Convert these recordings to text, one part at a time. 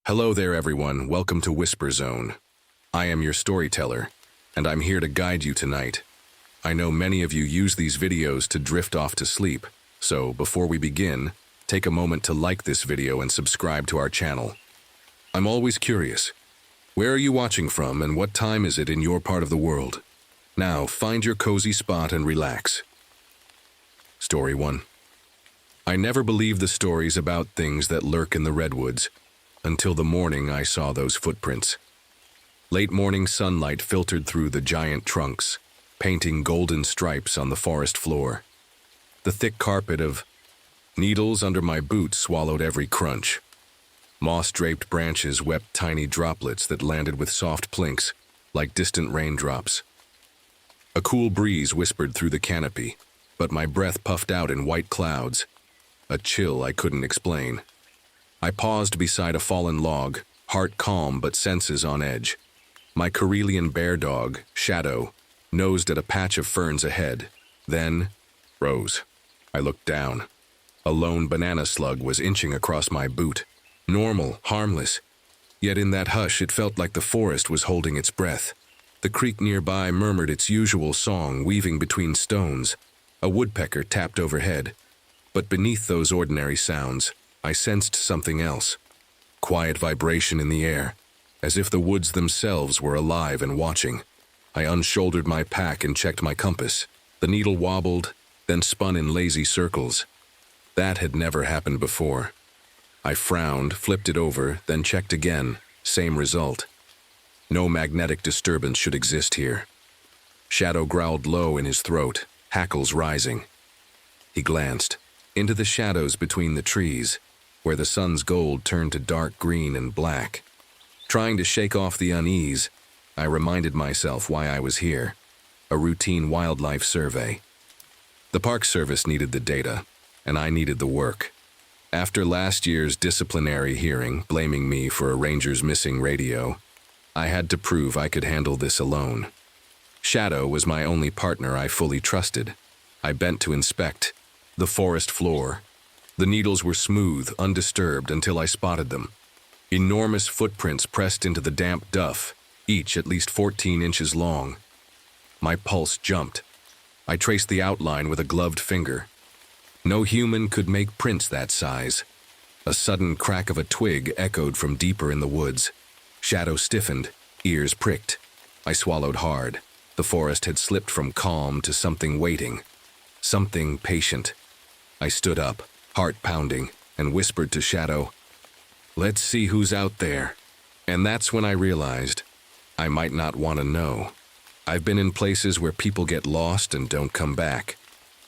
Hello there, everyone. Welcome to Whisper Zone. I am your storyteller, and I'm here to guide you tonight. I know many of you use these videos to drift off to sleep, so before we begin, take a moment to like this video and subscribe to our channel. I'm always curious. Where are you watching from, and what time is it in your part of the world? Now, find your cozy spot and relax. Story 1. I never believed the stories about things that lurk in the redwoods, until the morning I saw those footprints. Late morning sunlight filtered through the giant trunks, painting golden stripes on the forest floor. The thick carpet of needles under my boots swallowed every crunch. Moss-draped branches wept tiny droplets that landed with soft plinks, like distant raindrops. A cool breeze whispered through the canopy, but my breath puffed out in white clouds, a chill I couldn't explain. I paused beside a fallen log, heart calm but senses on edge. My Karelian bear dog, Shadow, nosed at a patch of ferns ahead, then rose. I looked down. A lone banana slug was inching across my boot. Normal, harmless. Yet in that hush it felt like the forest was holding its breath. The creek nearby murmured its usual song, weaving between stones. A woodpecker tapped overhead. But beneath those ordinary sounds, I sensed something else. Quiet vibration in the air, as if the woods themselves were alive and watching. I unshouldered my pack and checked my compass. The needle wobbled, then spun in lazy circles. That had never happened before. I frowned, flipped it over, then checked again. Same result. No magnetic disturbance should exist here. Shadow growled low in his throat, hackles rising. He glanced into the shadows between the trees, where the sun's gold turned to dark green and black. Trying to shake off the unease, I reminded myself why I was here. A routine wildlife survey. The Park Service needed the data, and I needed the work. After last year's disciplinary hearing, blaming me for a ranger's missing radio, I had to prove I could handle this alone. Shadow was my only partner I fully trusted. I bent to inspect the forest floor. The needles were smooth, undisturbed until I spotted them. Enormous footprints pressed into the damp duff, each at least 14 inches long. My pulse jumped. I traced the outline with a gloved finger. No human could make prints that size. A sudden crack of a twig echoed from deeper in the woods. Shadow stiffened, ears pricked. I swallowed hard. The forest had slipped from calm to something waiting, something patient. I stood up, heart pounding, and whispered to Shadow, "Let's see who's out there." And that's when I realized I might not want to know. I've been in places where people get lost and don't come back.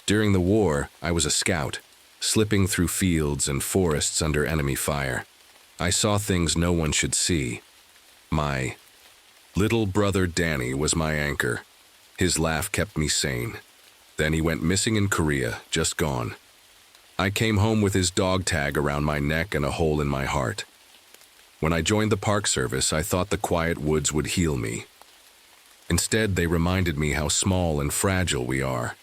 During the war, I was a scout, slipping through fields and forests under enemy fire. I saw things no one should see. My little brother Danny was my anchor. His laugh kept me sane. Then he went missing in Korea, just gone. I came home with his dog tag around my neck and a hole in my heart. When I joined the Park Service, I thought the quiet woods would heal me. Instead, they reminded me how small and fragile we are.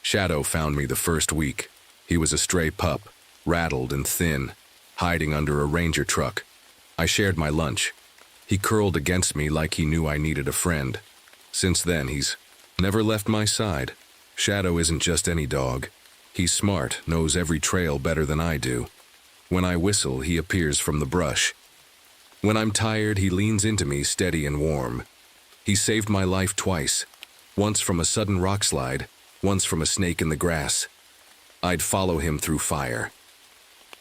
Shadow found me the first week. He was a stray pup, rattled and thin, hiding under a ranger truck. I shared my lunch. He curled against me like he knew I needed a friend. Since then, he's never left my side. Shadow isn't just any dog. He's smart, knows every trail better than I do. When I whistle, he appears from the brush. When I'm tired, he leans into me steady and warm. He saved my life twice, once from a sudden rock slide, once from a snake in the grass. I'd follow him through fire.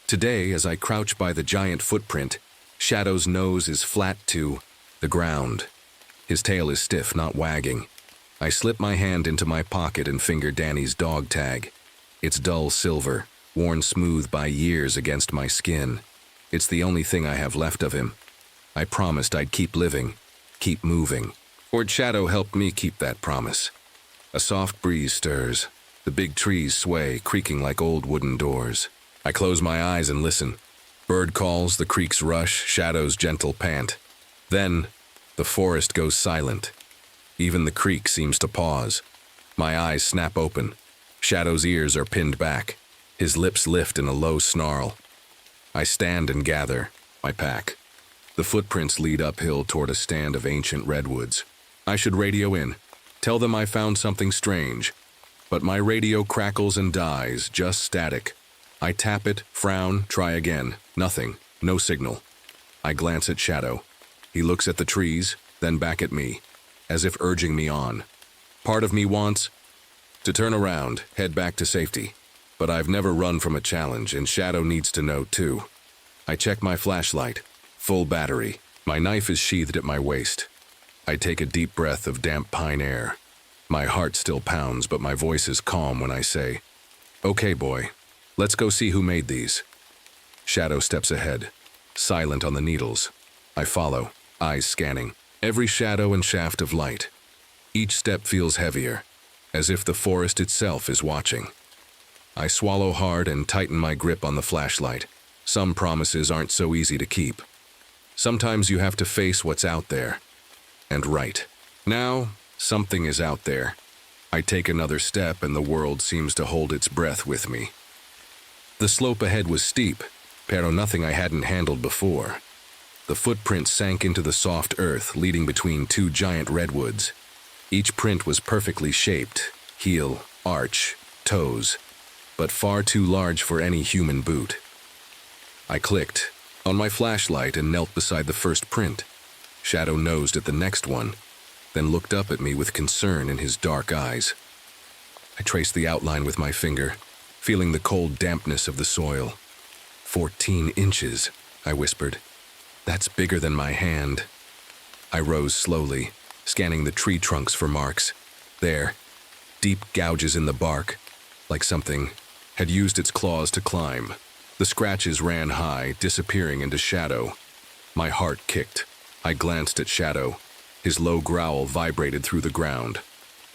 Today, as I crouch by the giant footprint, Shadow's nose is flat to the ground. His tail is stiff, not wagging. I slip my hand into my pocket and finger Danny's dog tag. It's dull silver, worn smooth by years against my skin. It's the only thing I have left of him. I promised I'd keep living, keep moving. Ford Shadow helped me keep that promise. A soft breeze stirs. The big trees sway, creaking like old wooden doors. I close my eyes and listen. Bird calls, the creek's rush, Shadow's gentle pant. Then, the forest goes silent. Even the creek seems to pause. My eyes snap open. Shadow's ears are pinned back. His lips lift in a low snarl. I stand and gather my pack. The footprints lead uphill toward a stand of ancient redwoods. I should radio in, tell them I found something strange. But my radio crackles and dies, just static. I tap it, frown, try again. Nothing, no signal. I glance at Shadow. He looks at the trees, then back at me, as if urging me on. Part of me wants to turn around, head back to safety. But I've never run from a challenge, and Shadow needs to know too. I check my flashlight. Full battery. My knife is sheathed at my waist. I take a deep breath of damp pine air. My heart still pounds, but my voice is calm when I say, "Okay, boy, let's go see who made these." Shadow steps ahead, silent on the needles. I follow, eyes scanning, every shadow and shaft of light. Each step feels heavier, as if the forest itself is watching. I swallow hard and tighten my grip on the flashlight. Some promises aren't so easy to keep. Sometimes you have to face what's out there. And right now, something is out there. I take another step and the world seems to hold its breath with me. The slope ahead was steep, pero nothing I hadn't handled before. The footprints sank into the soft earth, leading between two giant redwoods. Each print was perfectly shaped, heel, arch, toes, but far too large for any human boot. I clicked on my flashlight and knelt beside the first print. Shadow nosed at the next one, then looked up at me with concern in his dark eyes. I traced the outline with my finger, feeling the cold dampness of the soil. 14 inches, I whispered. That's bigger than my hand. I rose slowly, scanning the tree trunks for marks. There, deep gouges in the bark, like something had used its claws to climb. The scratches ran high, disappearing into shadow. My heart kicked. I glanced at Shadow. His low growl vibrated through the ground.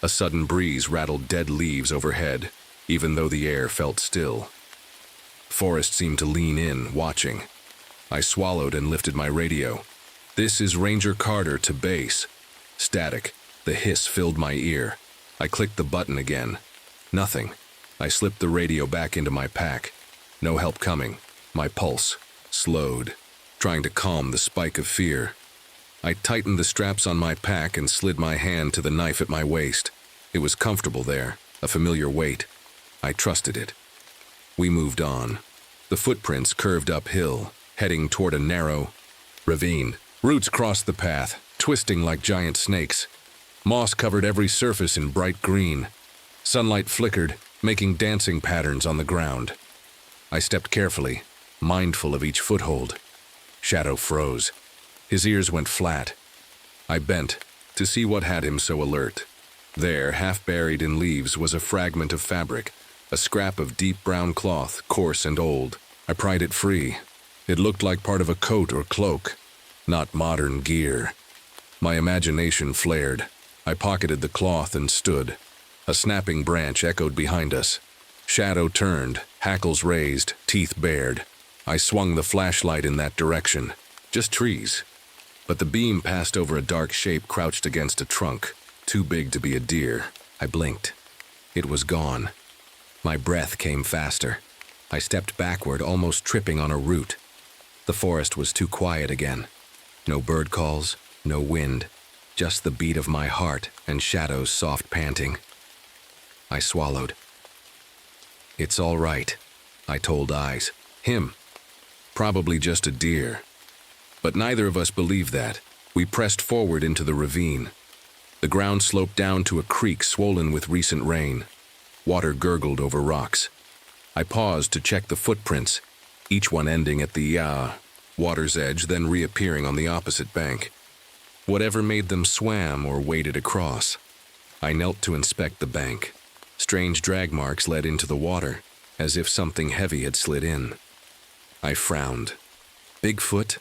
A sudden breeze rattled dead leaves overhead, even though the air felt still. Forest seemed to lean in, watching. I swallowed and lifted my radio. "This is Ranger Carter to base." Static. The hiss filled my ear. I clicked the button again. Nothing. I slipped the radio back into my pack. No help coming. My pulse slowed, trying to calm the spike of fear. I tightened the straps on my pack and slid my hand to the knife at my waist. It was comfortable there, a familiar weight. I trusted it. We moved on. The footprints curved uphill, heading toward a narrow ravine. Roots crossed the path, twisting like giant snakes. Moss covered every surface in bright green. Sunlight flickered, making dancing patterns on the ground. I stepped carefully, mindful of each foothold. Shadow froze. His ears went flat. I bent to see what had him so alert. There, half buried in leaves, was a fragment of fabric, a scrap of deep brown cloth, coarse and old. I pried it free. It looked like part of a coat or cloak, not modern gear. My imagination flared. I pocketed the cloth and stood. A snapping branch echoed behind us. Shadow turned, hackles raised, teeth bared. I swung the flashlight in that direction. Just trees. But the beam passed over a dark shape crouched against a trunk, too big to be a deer. I blinked. It was gone. My breath came faster. I stepped backward, almost tripping on a root. The forest was too quiet again. No bird calls, no wind, just the beat of my heart and Shadow's soft panting. I swallowed. "It's all right," I told Eyes. "Him. Probably just a deer." But neither of us believed that. We pressed forward into the ravine. The ground sloped down to a creek swollen with recent rain. Water gurgled over rocks. I paused to check the footprints, each one ending at the water's edge, then reappearing on the opposite bank. Whatever made them swam or waded across. I knelt to inspect the bank. Strange drag marks led into the water, as if something heavy had slid in. I frowned. Bigfoot?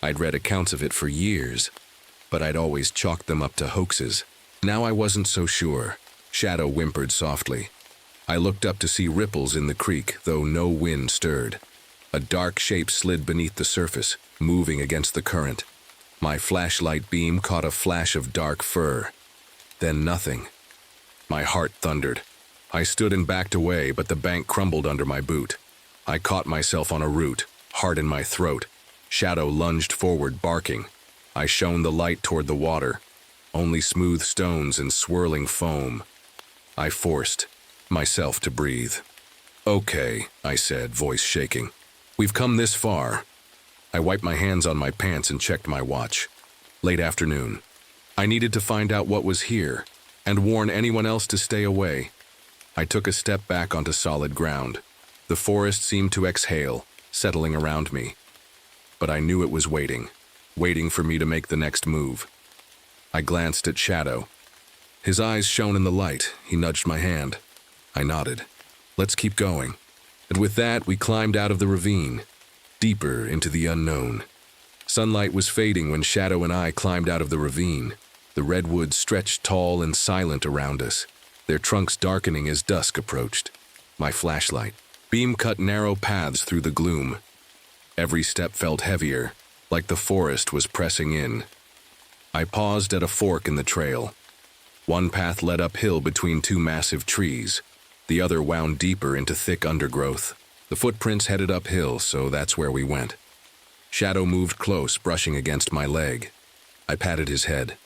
I'd read accounts of it for years, but I'd always chalked them up to hoaxes. Now I wasn't so sure. Shadow whimpered softly. I looked up to see ripples in the creek, though no wind stirred. A dark shape slid beneath the surface, moving against the current. My flashlight beam caught a flash of dark fur. Then nothing. My heart thundered. I stood and backed away, but the bank crumbled under my boot. I caught myself on a root, heart in my throat. Shadow lunged forward, barking. I shone the light toward the water. Only smooth stones and swirling foam. I forced myself to breathe. "Okay," I said, voice shaking. "We've come this far." I wiped my hands on my pants and checked my watch. Late afternoon. I needed to find out what was here and warn anyone else to stay away. I took a step back onto solid ground. The forest seemed to exhale, settling around me. But I knew it was waiting for me to make the next move. I glanced at Shadow. His eyes shone in the light. He nudged my hand. I nodded. "Let's keep going." And with that, we climbed out of the ravine, deeper into the unknown. Sunlight was fading when Shadow and I climbed out of the ravine. The redwoods stretched tall and silent around us, their trunks darkening as dusk approached. My flashlight beam cut narrow paths through the gloom. Every step felt heavier, like the forest was pressing in. I paused at a fork in the trail. One path led uphill between two massive trees. The other wound deeper into thick undergrowth. The footprints headed uphill, so that's where we went. Shadow moved close, brushing against my leg. I patted his head.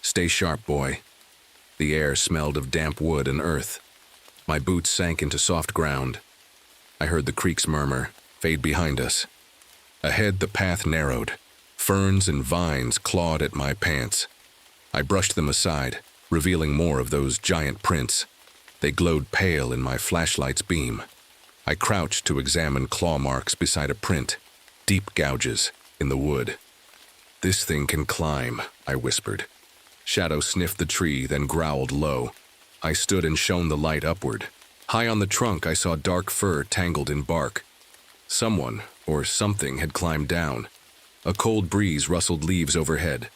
"Stay sharp, boy." The air smelled of damp wood and earth. My boots sank into soft ground. I heard the creeks murmur, fade behind us. Ahead, the path narrowed. Ferns and vines clawed at my pants. I brushed them aside, revealing more of those giant prints. They glowed pale in my flashlight's beam. I crouched to examine claw marks beside a print, deep gouges in the wood. "This thing can climb," I whispered. Shadow sniffed the tree, then growled low. I stood and shone the light upward. High on the trunk, I saw dark fur tangled in bark. Someone, or something, had climbed down. A cold breeze rustled leaves overhead.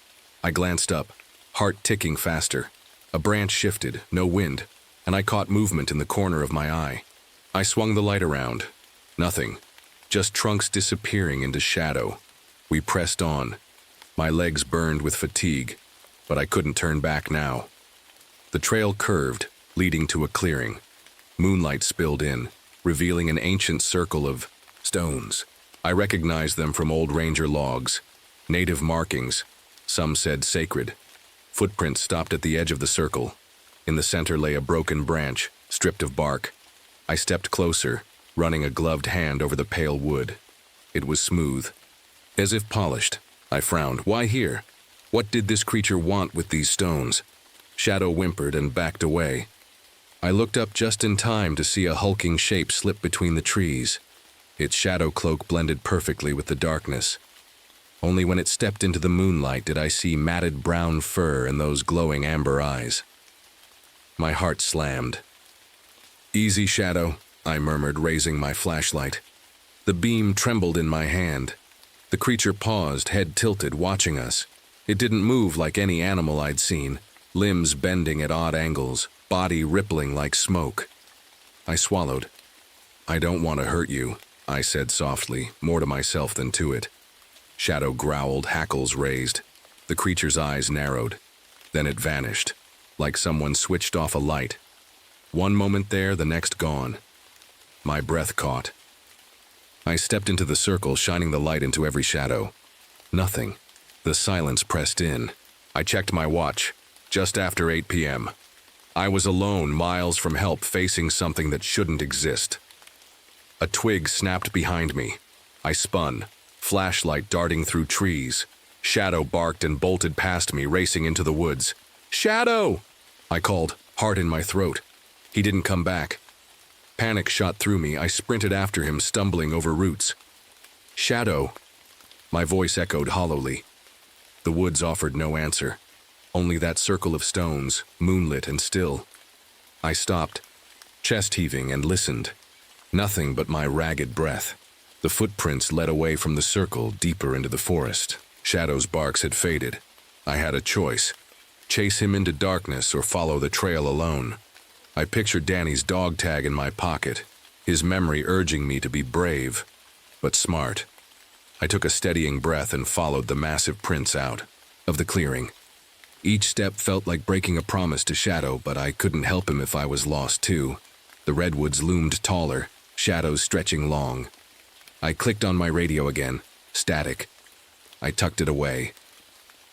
I glanced up, heart ticking faster. A branch shifted, no wind, and I caught movement in the corner of my eye. I swung the light around. Nothing, just trunks disappearing into shadow. We pressed on. My legs burned with fatigue, but I couldn't turn back now. The trail curved, leading to a clearing. Moonlight spilled in, revealing an ancient circle of stones. I recognized them from old ranger logs, native markings. Some said sacred. Footprints stopped at the edge of the circle. In the center lay a broken branch, stripped of bark. I stepped closer, running a gloved hand over the pale wood. It was smooth, as if polished. I frowned. Why here? What did this creature want with these stones? Shadow whimpered and backed away. I looked up just in time to see a hulking shape slip between the trees. Its shadow cloak blended perfectly with the darkness. Only when it stepped into the moonlight did I see matted brown fur and those glowing amber eyes. My heart slammed. "Easy, Shadow," I murmured, raising my flashlight. The beam trembled in my hand. The creature paused, head tilted, watching us. It didn't move like any animal I'd seen, limbs bending at odd angles, body rippling like smoke. I swallowed. "I don't want to hurt you," I said softly, more to myself than to it. Shadow growled, hackles raised. The creature's eyes narrowed. Then it vanished, like someone switched off a light. One moment there, the next gone. My breath caught. I stepped into the circle, shining the light into every shadow. Nothing. The silence pressed in. I checked my watch. Just after 8 p.m. I was alone, miles from help, facing something that shouldn't exist. A twig snapped behind me. I spun, flashlight darting through trees. Shadow barked and bolted past me, racing into the woods. "Shadow!" I called, heart in my throat. He didn't come back. Panic shot through me. I sprinted after him, stumbling over roots. "Shadow!" My voice echoed hollowly. The woods offered no answer. Only that circle of stones, moonlit and still. I stopped, chest heaving, and listened. Nothing but my ragged breath. The footprints led away from the circle, deeper into the forest. Shadow's barks had faded. I had a choice. Chase him into darkness or follow the trail alone. I pictured Danny's dog tag in my pocket, his memory urging me to be brave, but smart. I took a steadying breath and followed the massive prints out of the clearing. Each step felt like breaking a promise to Shadow, but I couldn't help him if I was lost too. The redwoods loomed taller, shadows stretching long. I clicked on my radio again. static. I tucked it away.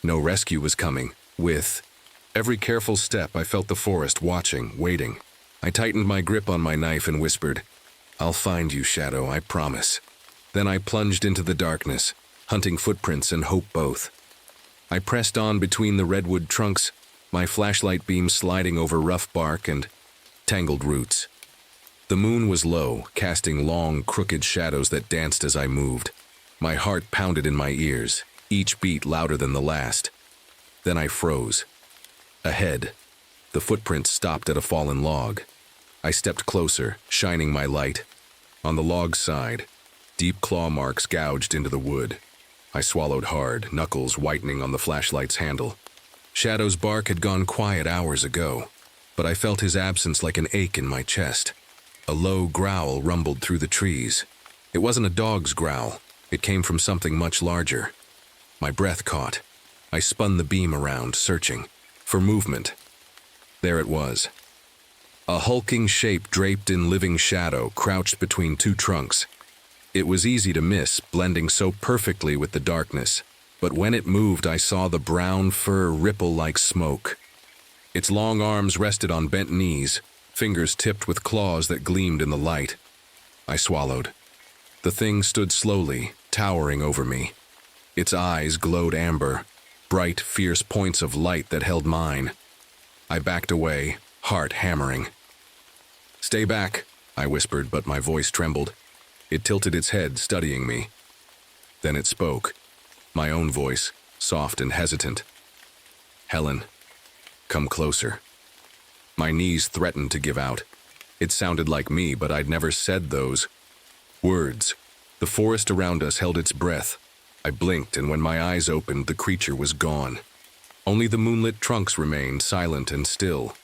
No rescue was coming. With every careful step, I felt the forest watching, waiting. I tightened my grip on my knife and whispered, "I'll find you, Shadow, I promise." Then I plunged into the darkness, hunting footprints and hope both. I pressed on between the redwood trunks, my flashlight beam sliding over rough bark and tangled roots. The moon was low, casting long, crooked shadows that danced as I moved. My heart pounded in my ears, each beat louder than the last. Then I froze. Ahead, the footprints stopped at a fallen log. I stepped closer, shining my light. On the log's side, deep claw marks gouged into the wood. I swallowed hard, knuckles whitening on the flashlight's handle. Shadow's bark had gone quiet hours ago, but I felt his absence like an ache in my chest. A low growl rumbled through the trees. It wasn't a dog's growl. It came from something much larger. My breath caught. I spun the beam around, searching for movement. There it was. A hulking shape draped in living shadow crouched between two trunks. It was easy to miss, blending so perfectly with the darkness, but when it moved I saw the brown fur ripple like smoke. Its long arms rested on bent knees, fingers tipped with claws that gleamed in the light. I swallowed. The thing stood slowly, towering over me. Its eyes glowed amber, bright, fierce points of light that held mine. I backed away, heart hammering. "Stay back," I whispered, but my voice trembled. It tilted its head, studying me. Then it spoke, my own voice, soft and hesitant. "Helen, come closer." My knees threatened to give out. It sounded like me, but I'd never said those words. The forest around us held its breath. I blinked, and when my eyes opened, the creature was gone. Only the moonlit trunks remained, silent and still.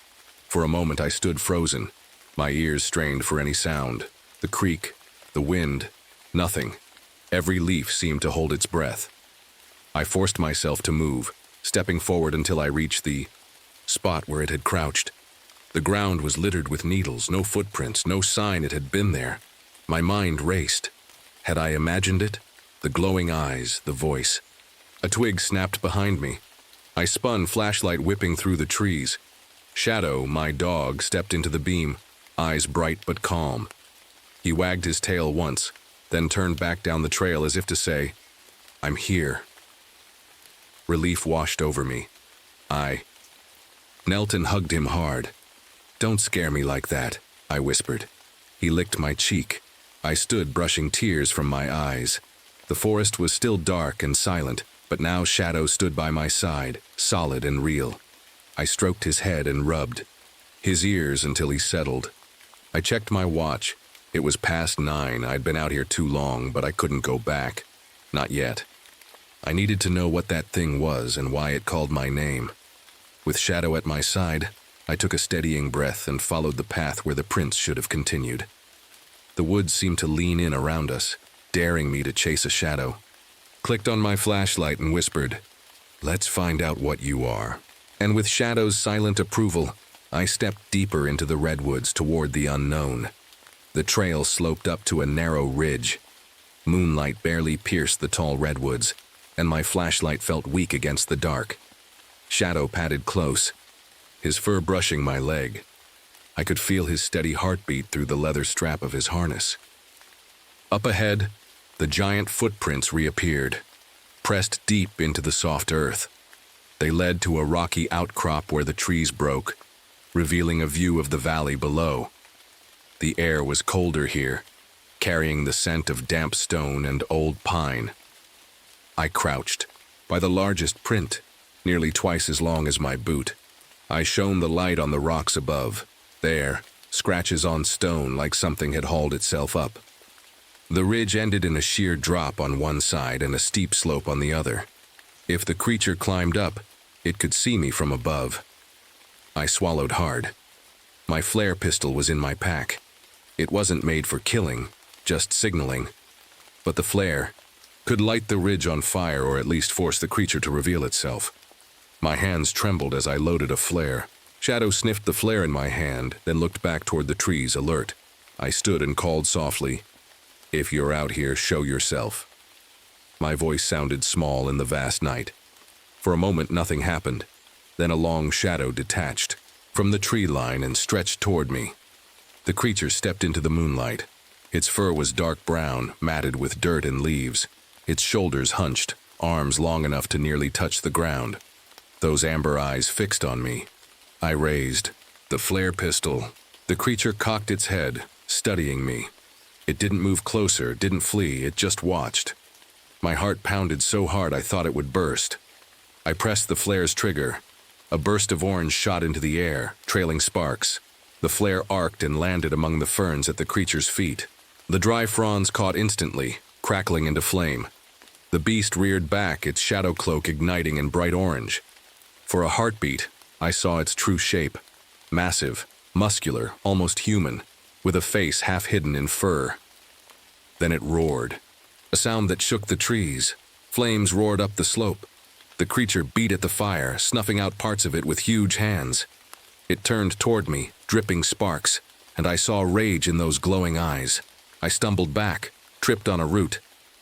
For a moment I stood frozen, my ears strained for any sound. The creek, the wind, nothing. Every leaf seemed to hold its breath. I forced myself to move, stepping forward until I reached the spot where it had crouched. The ground was littered with needles, no footprints, no sign it had been there. My mind raced. Had I imagined it? The glowing eyes, the voice. A twig snapped behind me. I spun, flashlight whipping through the trees. Shadow, my dog, stepped into the beam, eyes bright but calm. He wagged his tail once, then turned back down the trail as if to say, "I'm here." Relief washed over me. I knelt and hugged him hard. "Don't scare me like that," I whispered. He licked my cheek. I stood, brushing tears from my eyes. The forest was still dark and silent, but now Shadow stood by my side, solid and real. I stroked his head and rubbed his ears until he settled. I checked my watch. It was past 9. I'd been out here too long, but I couldn't go back. Not yet. I needed to know what that thing was and why it called my name. With Shadow at my side, I took a steadying breath and followed the path where the prints should have continued. The woods seemed to lean in around us, daring me to chase a shadow. Clicked on my flashlight and whispered, "Let's find out what you are." And with Shadow's silent approval, I stepped deeper into the redwoods toward the unknown. The trail sloped up to a narrow ridge. Moonlight barely pierced the tall redwoods, and my flashlight felt weak against the dark. Shadow padded close, his fur brushing my leg. I could feel his steady heartbeat through the leather strap of his harness. Up ahead, the giant footprints reappeared, pressed deep into the soft earth. They led to a rocky outcrop where the trees broke, revealing a view of the valley below. The air was colder here, carrying the scent of damp stone and old pine. I crouched by the largest print, nearly twice as long as my boot. I shone the light on the rocks above. There, scratches on stone like something had hauled itself up. The ridge ended in a sheer drop on one side and a steep slope on the other. If the creature climbed up, it could see me from above. I swallowed hard. My flare pistol was in my pack. It wasn't made for killing, just signaling. But the flare could light the ridge on fire or at least force the creature to reveal itself. My hands trembled as I loaded a flare. Shadow sniffed the flare in my hand, then looked back toward the trees, alert. I stood and called softly, "If you're out here, show yourself." My voice sounded small in the vast night. For a moment, nothing happened. Then a long shadow detached from the tree line and stretched toward me. The creature stepped into the moonlight. Its fur was dark brown, matted with dirt and leaves. Its shoulders hunched, arms long enough to nearly touch the ground. Those amber eyes fixed on me. I raised the flare pistol. The creature cocked its head, studying me. It didn't move closer, didn't flee, it just watched. My heart pounded so hard I thought it would burst. I pressed the flare's trigger. A burst of orange shot into the air, trailing sparks. The flare arced and landed among the ferns at the creature's feet. The dry fronds caught instantly, crackling into flame. The beast reared back, its shadow cloak igniting in bright orange. For a heartbeat, I saw its true shape. Massive, muscular, almost human, with a face half hidden in fur. Then it roared. A sound that shook the trees. Flames roared up the slope. The creature beat at the fire, snuffing out parts of it with huge hands. It turned toward me, dripping sparks, and I saw rage in those glowing eyes. I stumbled back, tripped on a root,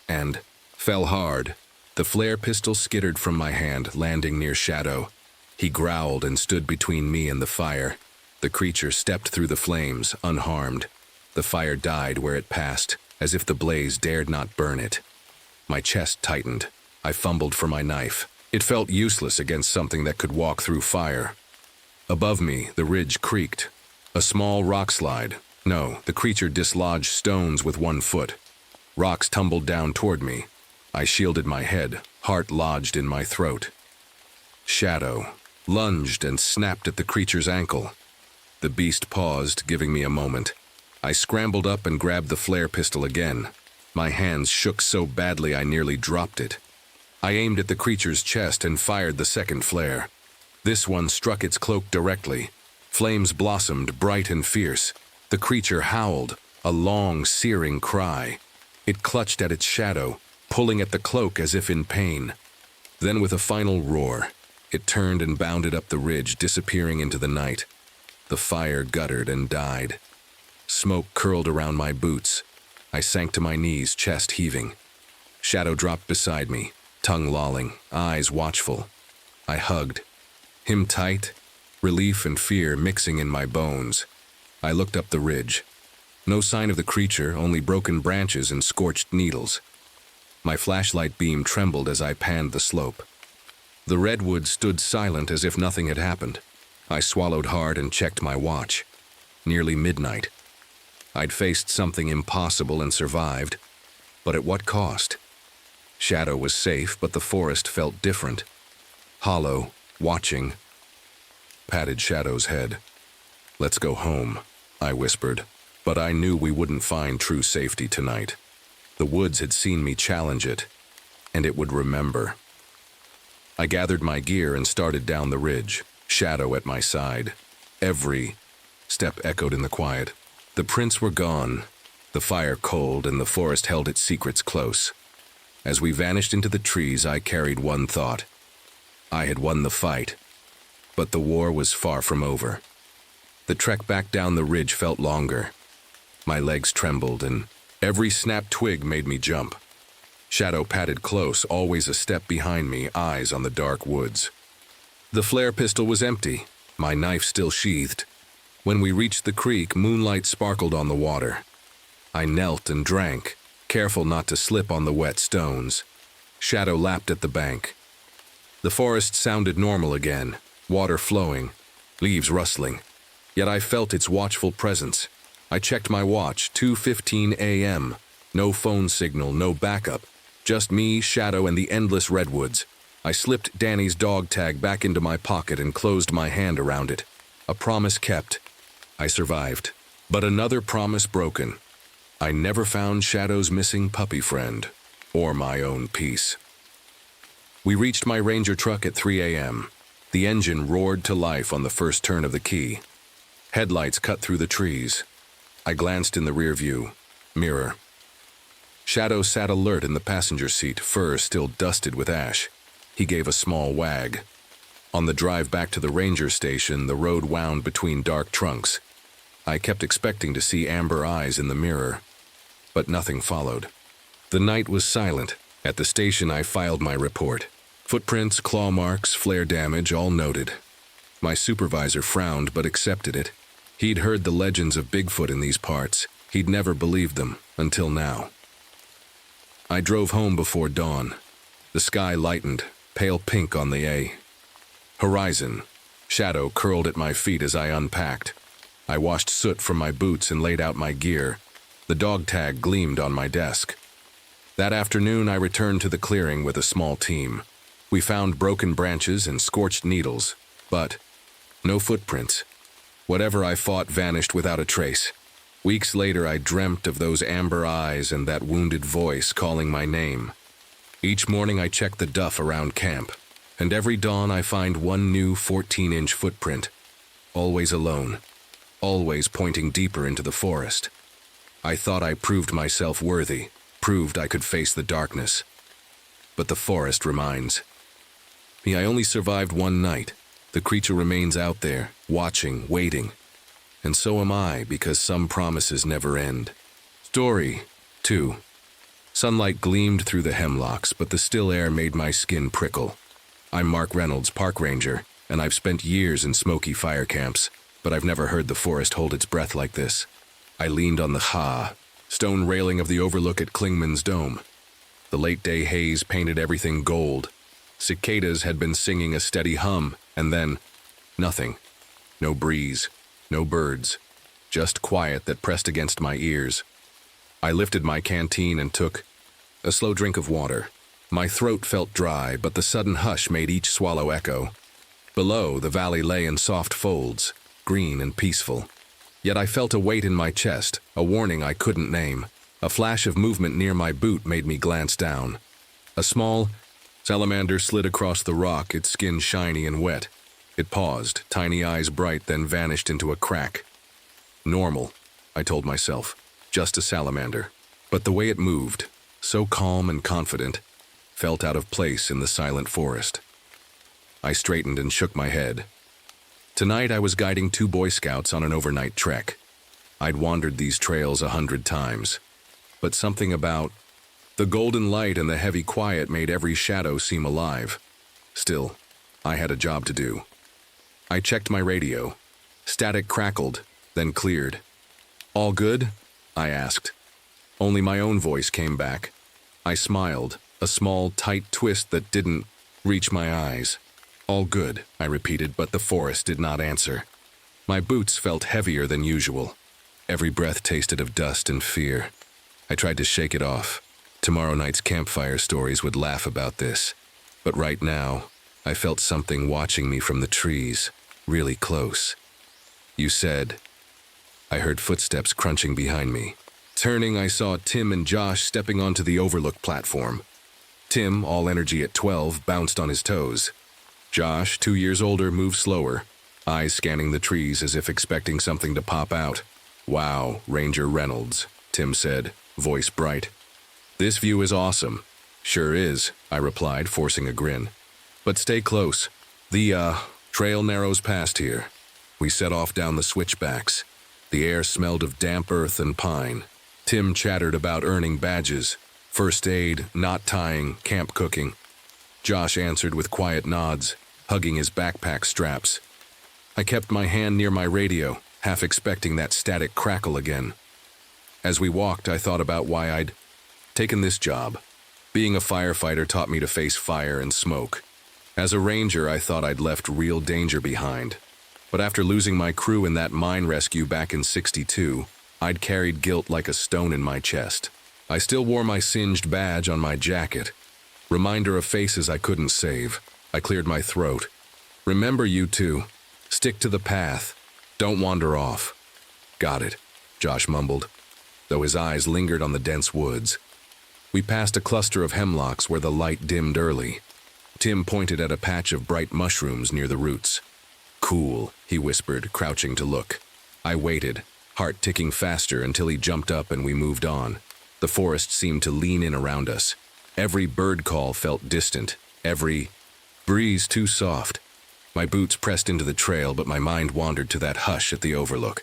and fell hard. The flare pistol skittered from my hand, landing near Shadow. He growled and stood between me and the fire. The creature stepped through the flames, unharmed. The fire died where it passed, as if the blaze dared not burn it. My chest tightened. I fumbled for my knife. It felt useless against something that could walk through fire. Above me, the ridge creaked. A small rock slide. No, the creature dislodged stones with one foot. Rocks tumbled down toward me. I shielded my head, heart lodged in my throat. Shadow lunged and snapped at the creature's ankle. The beast paused, giving me a moment. I scrambled up and grabbed the flare pistol again. My hands shook so badly I nearly dropped it. I aimed at the creature's chest and fired the second flare. This one struck its cloak directly. Flames blossomed, bright and fierce. The creature howled, a long, searing cry. It clutched at its shadow, pulling at the cloak as if in pain. Then with a final roar, it turned and bounded up the ridge, disappearing into the night. The fire guttered and died. Smoke curled around my boots. I sank to my knees, chest heaving. Shadow dropped beside me, tongue lolling, eyes watchful. I hugged him tight, relief and fear mixing in my bones. I looked up the ridge. No sign of the creature, only broken branches and scorched needles. My flashlight beam trembled as I panned the slope. The redwood stood silent as if nothing had happened. I swallowed hard and checked my watch. Nearly midnight. I'd faced something impossible and survived, but at what cost? Shadow was safe, but the forest felt different. Hollow, watching. Patted Shadow's head. "Let's go home," I whispered, but I knew we wouldn't find true safety tonight. The woods had seen me challenge it, and it would remember. I gathered my gear and started down the ridge, Shadow at my side. Every step echoed in the quiet. The prints were gone, the fire cold, and the forest held its secrets close. As we vanished into the trees, I carried one thought. I had won the fight, but the war was far from over. The trek back down the ridge felt longer. My legs trembled, and every snapped twig made me jump. Shadow padded close, always a step behind me, eyes on the dark woods. The flare pistol was empty, my knife still sheathed. When we reached the creek, moonlight sparkled on the water. I knelt and drank, careful not to slip on the wet stones. Shadow lapped at the bank. The forest sounded normal again, water flowing, leaves rustling. Yet I felt its watchful presence. I checked my watch, 2:15 a.m. No phone signal, no backup. Just me, Shadow, and the endless redwoods. I slipped Danny's dog tag back into my pocket and closed my hand around it. A promise kept. I survived. But another promise broken. I never found Shadow's missing puppy friend, or my own peace. We reached my ranger truck at 3 a.m. The engine roared to life on the first turn of the key. Headlights cut through the trees. I glanced in the rearview mirror. Shadow sat alert in the passenger seat, fur still dusted with ash. He gave a small wag. On the drive back to the ranger station, the road wound between dark trunks. I kept expecting to see amber eyes in the mirror, but nothing followed. The night was silent. At the station, I filed my report. Footprints, claw marks, flare damage, all noted. My supervisor frowned but accepted it. He'd heard the legends of Bigfoot in these parts. He'd never believed them, until now. I drove home before dawn. The sky lightened, pale pink on the A. Horizon. Shadow curled at my feet as I unpacked. I washed soot from my boots and laid out my gear. The dog tag gleamed on my desk. That afternoon, I returned to the clearing with a small team. We found broken branches and scorched needles, but no footprints. Whatever I fought vanished without a trace. Weeks later, I dreamt of those amber eyes and that wounded voice calling my name. Each morning, I checked the duff around camp, and every dawn I find one new 14-inch footprint. Always alone, always pointing deeper into the forest. I thought I proved myself worthy, proved I could face the darkness. But the forest reminds me I only survived one night. The creature remains out there, watching, waiting. And so am I, because some promises never end. Story 2. Sunlight gleamed through the hemlocks, but the still air made my skin prickle. I'm Mark Reynolds, park ranger, and I've spent years in smoky fire camps, but I've never heard the forest hold its breath like this. I leaned on the stone railing of the overlook at Klingman's dome. The late-day haze painted everything gold. Cicadas had been singing a steady hum, and then nothing. No breeze, no birds, just quiet that pressed against my ears. I lifted my canteen and took a slow drink of water. My throat felt dry, but the sudden hush made each swallow echo. Below, the valley lay in soft folds, green and peaceful. Yet I felt a weight in my chest, a warning I couldn't name. A flash of movement near my boot made me glance down. A small salamander slid across the rock, its skin shiny and wet. It paused, tiny eyes bright, then vanished into a crack. Normal, I told myself. Just a salamander. But the way it moved, so calm and confident, felt out of place in the silent forest. I straightened and shook my head. Tonight I was guiding 2 Boy Scouts on an overnight trek. I'd wandered these trails 100 times. But something about the golden light and the heavy quiet made every shadow seem alive. Still, I had a job to do. I checked my radio. Static crackled, then cleared. "All good?" I asked. Only my own voice came back. I smiled, a small, tight twist that didn't reach my eyes. "All good," I repeated, but the forest did not answer. My boots felt heavier than usual. Every breath tasted of dust and fear. I tried to shake it off. Tomorrow night's campfire stories would laugh about this. But right now, I felt something watching me from the trees, really close. "You said..." I heard footsteps crunching behind me. Turning, I saw Tim and Josh stepping onto the overlook platform. Tim, all energy at 12, bounced on his toes. Josh, 2 years older, moved slower, eyes scanning the trees as if expecting something to pop out. "Wow, Ranger Reynolds," Tim said, voice bright. "This view is awesome." "Sure is," I replied, forcing a grin. "But stay close. The trail narrows past here." We set off down the switchbacks. The air smelled of damp earth and pine. Tim chattered about earning badges, first aid, knot tying, camp cooking. Josh answered with quiet nods, hugging his backpack straps. I kept my hand near my radio, half expecting that static crackle again. As we walked, I thought about why I'd taken this job. Being a firefighter taught me to face fire and smoke. As a ranger, I thought I'd left real danger behind. But after losing my crew in that mine rescue back in '62, I'd carried guilt like a stone in my chest. I still wore my singed badge on my jacket. Reminder of faces I couldn't save. I cleared my throat. "Remember, you two. Stick to the path. Don't wander off." "Got it," Josh mumbled, though his eyes lingered on the dense woods. We passed a cluster of hemlocks where the light dimmed early. Tim pointed at a patch of bright mushrooms near the roots. "Cool," he whispered, crouching to look. I waited, heart ticking faster until he jumped up and we moved on. The forest seemed to lean in around us. Every bird call felt distant, every breeze too soft. My boots pressed into the trail, but my mind wandered to that hush at the overlook.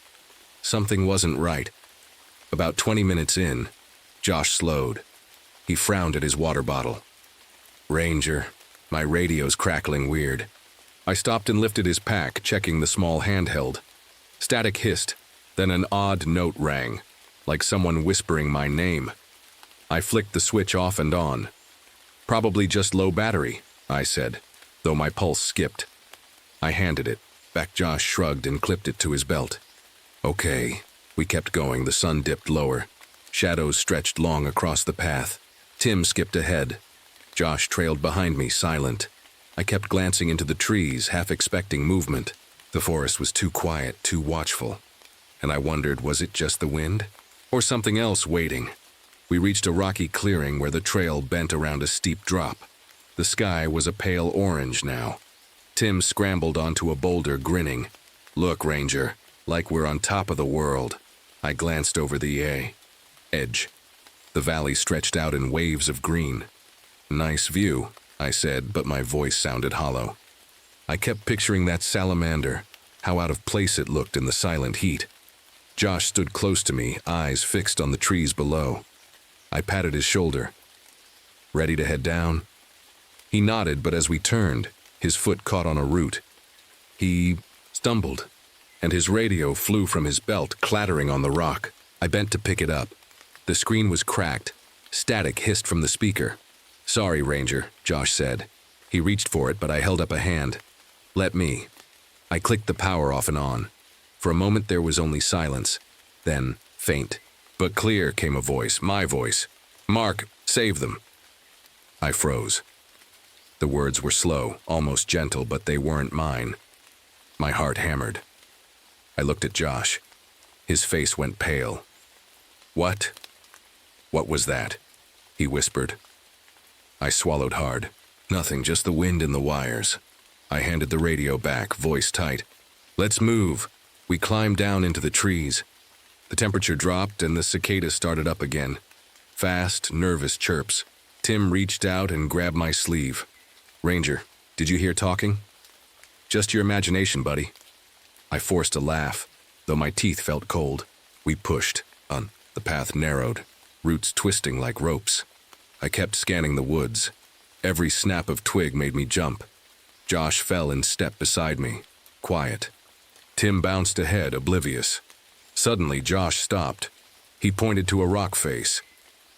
Something wasn't right. About 20 minutes in, Josh slowed. He frowned at his water bottle. Ranger, my radio's crackling weird. I stopped and lifted his pack, checking the small handheld. Static hissed, then an odd note rang, like someone whispering my name. I flicked the switch off and on. Probably just low battery, I said, though my pulse skipped. I handed it. Back Josh shrugged and clipped it to his belt. Okay. We kept going. The sun dipped lower. Shadows stretched long across the path. Tim skipped ahead. Josh trailed behind me, silent. I kept glancing into the trees, half expecting movement. The forest was too quiet, too watchful. And I wondered, was it just the wind? Or something else waiting? We reached a rocky clearing where the trail bent around a steep drop. The sky was a pale orange now. Tim scrambled onto a boulder, grinning. Look, Ranger, like we're on top of the world. I glanced over the edge. The valley stretched out in waves of green. Nice view, I said, but my voice sounded hollow. I kept picturing that salamander, how out of place it looked in the silent heat. Josh stood close to me, eyes fixed on the trees below. I patted his shoulder. Ready to head down? He nodded, but as we turned, his foot caught on a root. He stumbled, and his radio flew from his belt, clattering on the rock. I bent to pick it up. The screen was cracked. Static hissed from the speaker. Sorry, Ranger, Josh said. He reached for it, but I held up a hand. Let me. I clicked the power off and on. For a moment there was only silence. Then, faint, but clear, came a voice, my voice. Mark, save them. I froze. The words were slow, almost gentle, but they weren't mine. My heart hammered. I looked at Josh. His face went pale. What? What was that? He whispered. I swallowed hard. Nothing, just the wind in the wires. I handed the radio back, voice tight. Let's move. We climbed down into the trees. The temperature dropped and the cicadas started up again. Fast, nervous chirps. Tim reached out and grabbed my sleeve. Ranger, did you hear talking? Just your imagination, buddy. I forced a laugh, though my teeth felt cold. We pushed. The path narrowed, roots twisting like ropes. I kept scanning the woods. Every snap of twig made me jump. Josh fell in step beside me, quiet. Tim bounced ahead, oblivious. Suddenly, Josh stopped. He pointed to a rock face.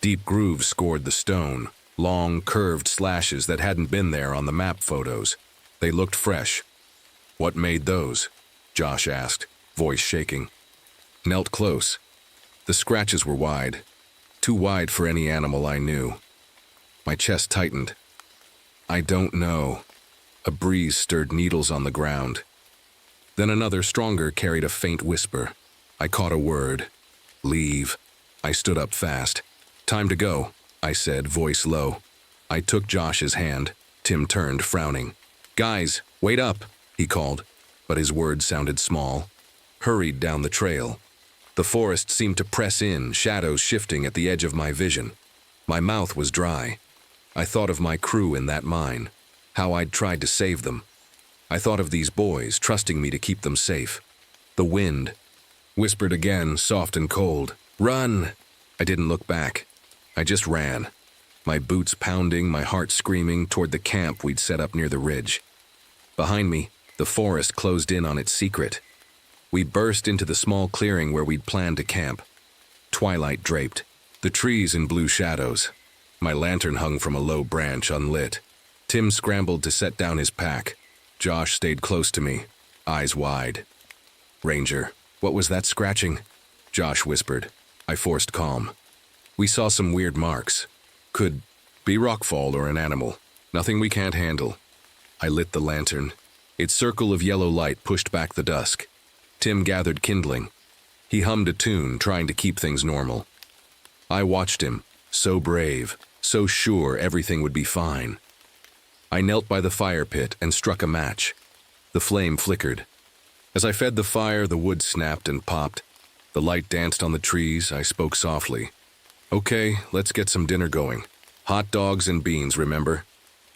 Deep grooves scored the stone, long, curved slashes that hadn't been there on the map photos. They looked fresh. What made those? Josh asked, voice shaking. Knelt close. The scratches were wide, too wide for any animal I knew. My chest tightened. I don't know. A breeze stirred needles on the ground. Then another, stronger, carried a faint whisper. I caught a word. Leave. I stood up fast. Time to go, I said, voice low. I took Josh's hand. Tim turned, frowning. Guys, wait up, he called, but his words sounded small. Hurried down the trail. The forest seemed to press in, shadows shifting at the edge of my vision. My mouth was dry. I thought of my crew in that mine, how I'd tried to save them. I thought of these boys, trusting me to keep them safe. The wind whispered again, soft and cold. Run! I didn't look back. I just ran. My boots pounding, my heart screaming toward the camp we'd set up near the ridge. Behind me, the forest closed in on its secret. We burst into the small clearing where we'd planned to camp. Twilight draped, the trees in blue shadows. My lantern hung from a low branch, unlit. Tim scrambled to set down his pack. Josh stayed close to me, eyes wide. Ranger, what was that scratching? Josh whispered. I forced calm. We saw some weird marks. Could be rockfall or an animal. Nothing we can't handle. I lit the lantern. Its circle of yellow light pushed back the dusk. Tim gathered kindling. He hummed a tune, trying to keep things normal. I watched him, so brave, so sure everything would be fine. I knelt by the fire pit and struck a match. The flame flickered. As I fed the fire, the wood snapped and popped. The light danced on the trees. I spoke softly. Okay, let's get some dinner going. Hot dogs and beans, remember?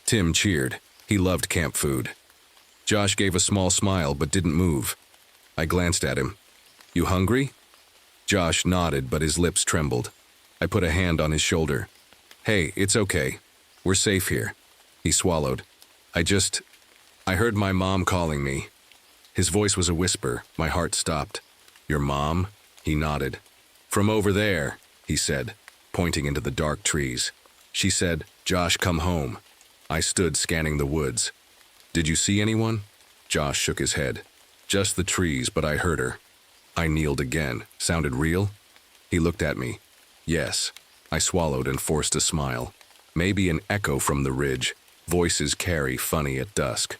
Tim cheered. He loved camp food. Josh gave a small smile but didn't move. I glanced at him. You hungry? Josh nodded, but his lips trembled. I put a hand on his shoulder. Hey, it's okay. We're safe here. He swallowed. I heard my mom calling me. His voice was a whisper. My heart stopped. Your mom? He nodded. From over there, he said, pointing into the dark trees. She said, Josh, come home. I stood scanning the woods. Did you see anyone? Josh shook his head. Just the trees, but I heard her. I kneeled again. Sounded real? He looked at me. Yes. I swallowed and forced a smile. Maybe an echo from the ridge. Voices carry funny at dusk.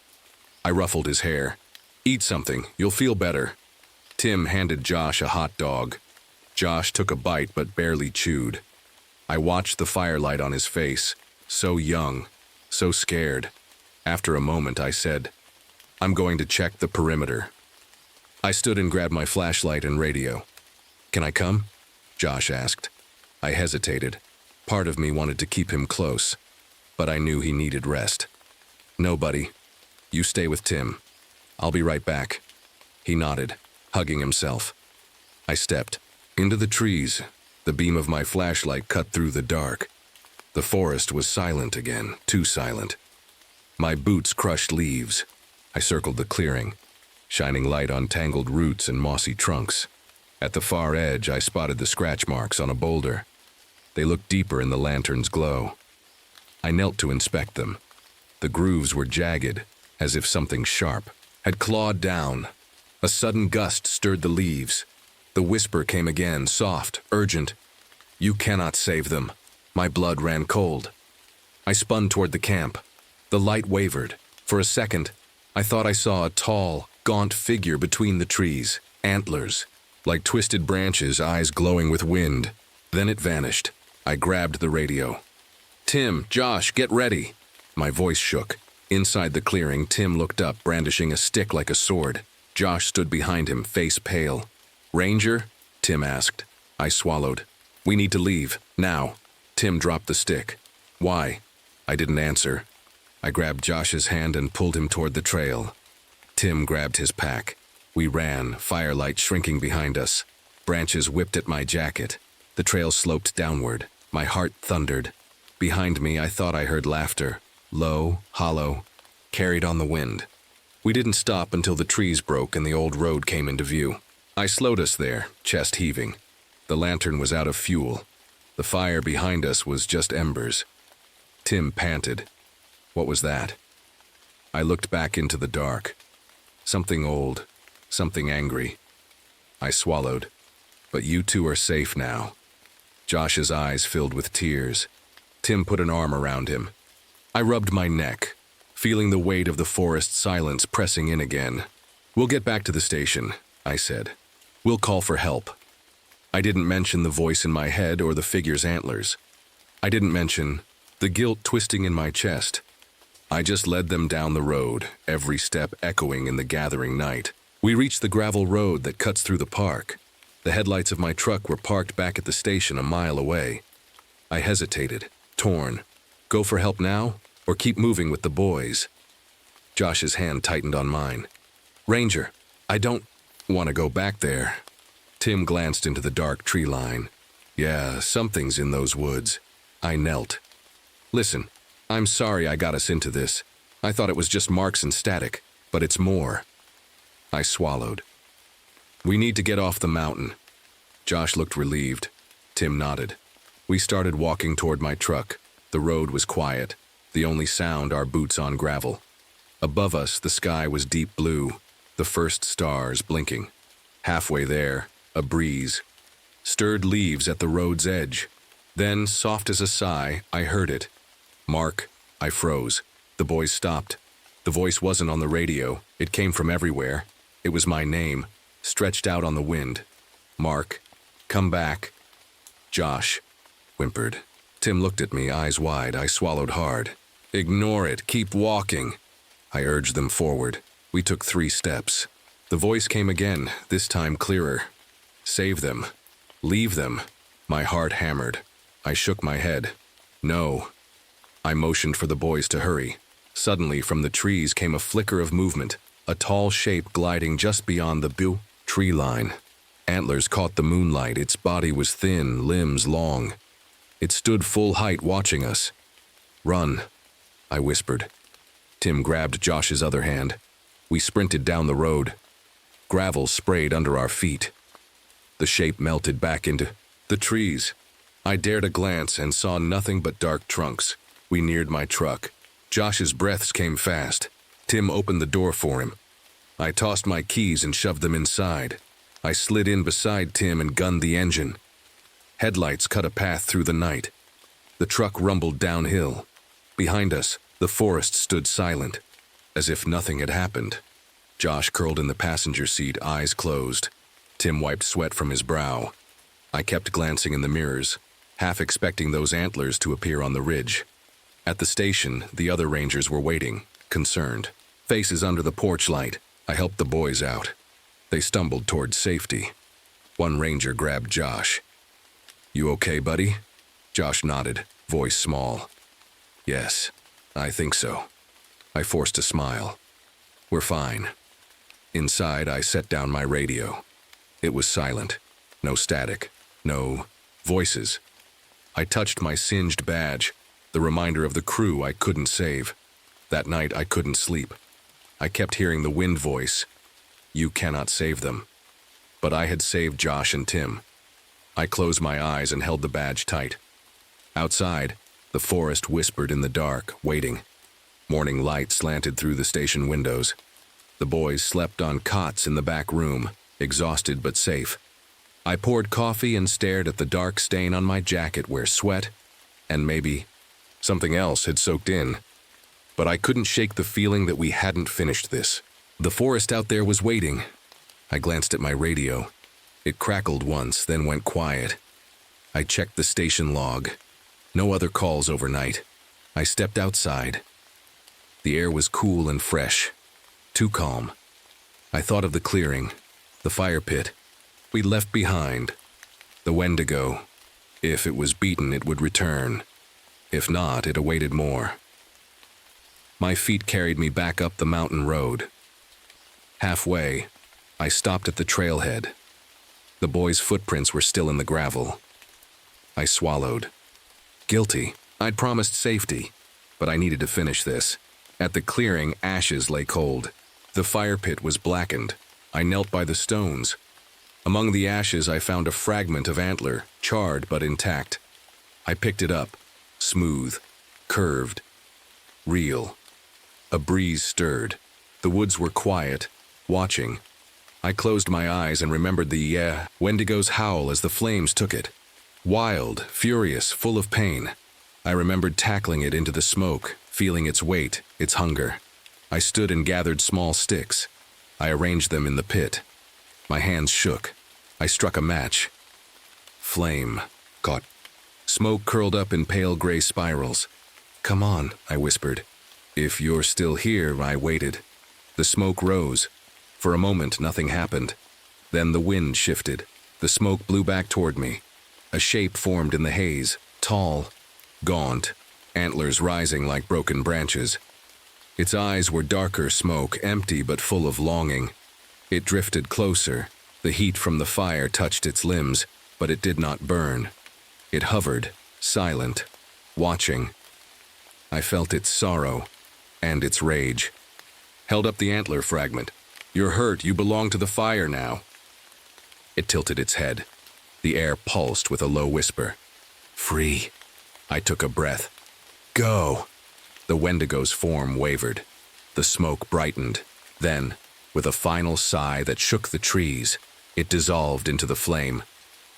I ruffled his hair. Eat something, you'll feel better. Tim handed Josh a hot dog. Josh took a bite but barely chewed. I watched the firelight on his face. So young, so scared. After a moment, I said, I'm going to check the perimeter. I stood and grabbed my flashlight and radio. Can I come? Josh asked. I hesitated. Part of me wanted to keep him close, but I knew he needed rest. No, buddy. You stay with Tim. I'll be right back. He nodded, hugging himself. I stepped into the trees. The beam of my flashlight cut through the dark. The forest was silent again, too silent. My boots crushed leaves. I circled the clearing, shining light on tangled roots and mossy trunks. At the far edge, I spotted the scratch marks on a boulder. They looked deeper in the lantern's glow. I knelt to inspect them. The grooves were jagged, as if something sharp had clawed down. A sudden gust stirred the leaves. The whisper came again, soft, urgent. You cannot save them. My blood ran cold. I spun toward the camp. The light wavered. For a second, I thought I saw a tall, gaunt figure between the trees, antlers, like twisted branches, eyes glowing with wind. Then it vanished. I grabbed the radio. Tim, Josh, get ready. My voice shook. Inside the clearing, Tim looked up, brandishing a stick like a sword. Josh stood behind him, face pale. Ranger? Tim asked. I swallowed. We need to leave, now. Tim dropped the stick. Why? I didn't answer. I grabbed Josh's hand and pulled him toward the trail. Tim grabbed his pack. We ran, firelight shrinking behind us. Branches whipped at my jacket. The trail sloped downward. My heart thundered. Behind me, I thought I heard laughter. Low, hollow, carried on the wind. We didn't stop until the trees broke and the old road came into view. I slowed us there, chest heaving. The lantern was out of fuel. The fire behind us was just embers. Tim panted. What was that? I looked back into the dark. Something old, something angry. I swallowed. But you two are safe now. Josh's eyes filled with tears. Tim put an arm around him. I rubbed my neck, feeling the weight of the forest silence pressing in again. We'll get back to the station, I said. We'll call for help. I didn't mention the voice in my head or the figure's antlers. I didn't mention the guilt twisting in my chest. I just led them down the road, every step echoing in the gathering night. We reached the gravel road that cuts through the park. The headlights of my truck were parked back at the station a mile away. I hesitated, torn. Go for help now, or keep moving with the boys? Josh's hand tightened on mine. Ranger, I don't want to go back there. Tim glanced into the dark tree line. Yeah, something's in those woods. I knelt. Listen, I'm sorry I got us into this. I thought it was just marks and static, but it's more. I swallowed. We need to get off the mountain. Josh looked relieved. Tim nodded. We started walking toward my truck. The road was quiet, the only sound our boots on gravel. Above us, the sky was deep blue, the first stars blinking. Halfway there, a breeze stirred leaves at the road's edge. Then, soft as a sigh, I heard it. Mark. I froze. The boys stopped. The voice wasn't on the radio. It came from everywhere. It was my name, stretched out on the wind. Mark, come back. Josh whimpered. Tim looked at me, eyes wide. I swallowed hard. Ignore it. Keep walking. I urged them forward. We took 3 steps. The voice came again, this time clearer. Save them. Leave them. My heart hammered. I shook my head. No. I motioned for the boys to hurry. Suddenly, from the trees came a flicker of movement, a tall shape gliding just beyond the tree line. Antlers caught the moonlight. Its body was thin, limbs long. It stood full height watching us. "Run," I whispered. Tim grabbed Josh's other hand. We sprinted down the road. Gravel sprayed under our feet. The shape melted back into the trees. I dared a glance and saw nothing but dark trunks. We neared my truck. Josh's breaths came fast. Tim opened the door for him. I tossed my keys and shoved them inside. I slid in beside Tim and gunned the engine. Headlights cut a path through the night. The truck rumbled downhill. Behind us, the forest stood silent, as if nothing had happened. Josh curled in the passenger seat, eyes closed. Tim wiped sweat from his brow. I kept glancing in the mirrors, half expecting those antlers to appear on the ridge. At the station, the other rangers were waiting, concerned. Faces under the porch light, I helped the boys out. They stumbled toward safety. One ranger grabbed Josh. "You okay, buddy?" Josh nodded, voice small. "Yes, I think so." I forced a smile. "We're fine." Inside, I set down my radio. It was silent. No static. No voices. I touched my singed badge, the reminder of the crew I couldn't save. That night, I couldn't sleep. I kept hearing the wind voice. "You cannot save them." But I had saved Josh and Tim. I closed my eyes and held the badge tight. Outside, the forest whispered in the dark, waiting. Morning light slanted through the station windows. The boys slept on cots in the back room, exhausted but safe. I poured coffee and stared at the dark stain on my jacket where sweat, and maybe something else, had soaked in. But I couldn't shake the feeling that we hadn't finished this. The forest out there was waiting. I glanced at my radio. It crackled once, then went quiet. I checked the station log. No other calls overnight. I stepped outside. The air was cool and fresh. Too calm. I thought of the clearing, the fire pit we'd left behind, the Wendigo. If it was beaten, it would return. If not, it awaited more. My feet carried me back up the mountain road. Halfway, I stopped at the trailhead. The boys' footprints were still in the gravel. I swallowed. Guilty. I'd promised safety, but I needed to finish this. At the clearing, ashes lay cold. The fire pit was blackened. I knelt by the stones. Among the ashes, I found a fragment of antler, charred but intact. I picked it up, smooth, curved, real. A breeze stirred. The woods were quiet, watching. I closed my eyes and remembered the Wendigo's howl as the flames took it. Wild, furious, full of pain. I remembered tackling it into the smoke, feeling its weight, its hunger. I stood and gathered small sticks. I arranged them in the pit. My hands shook. I struck a match. Flame caught. Smoke curled up in pale gray spirals. "Come on," I whispered. "If you're still here," I waited. The smoke rose. For a moment, nothing happened. Then the wind shifted. The smoke blew back toward me. A shape formed in the haze, tall, gaunt, antlers rising like broken branches. Its eyes were darker smoke, empty but full of longing. It drifted closer. The heat from the fire touched its limbs, but it did not burn. It hovered, silent, watching. I felt its sorrow and its rage. Held up the antler fragment. "You're hurt. You belong to the fire now." It tilted its head. The air pulsed with a low whisper. "Free." I took a breath. "Go." The Wendigo's form wavered. The smoke brightened. Then, with a final sigh that shook the trees, it dissolved into the flame.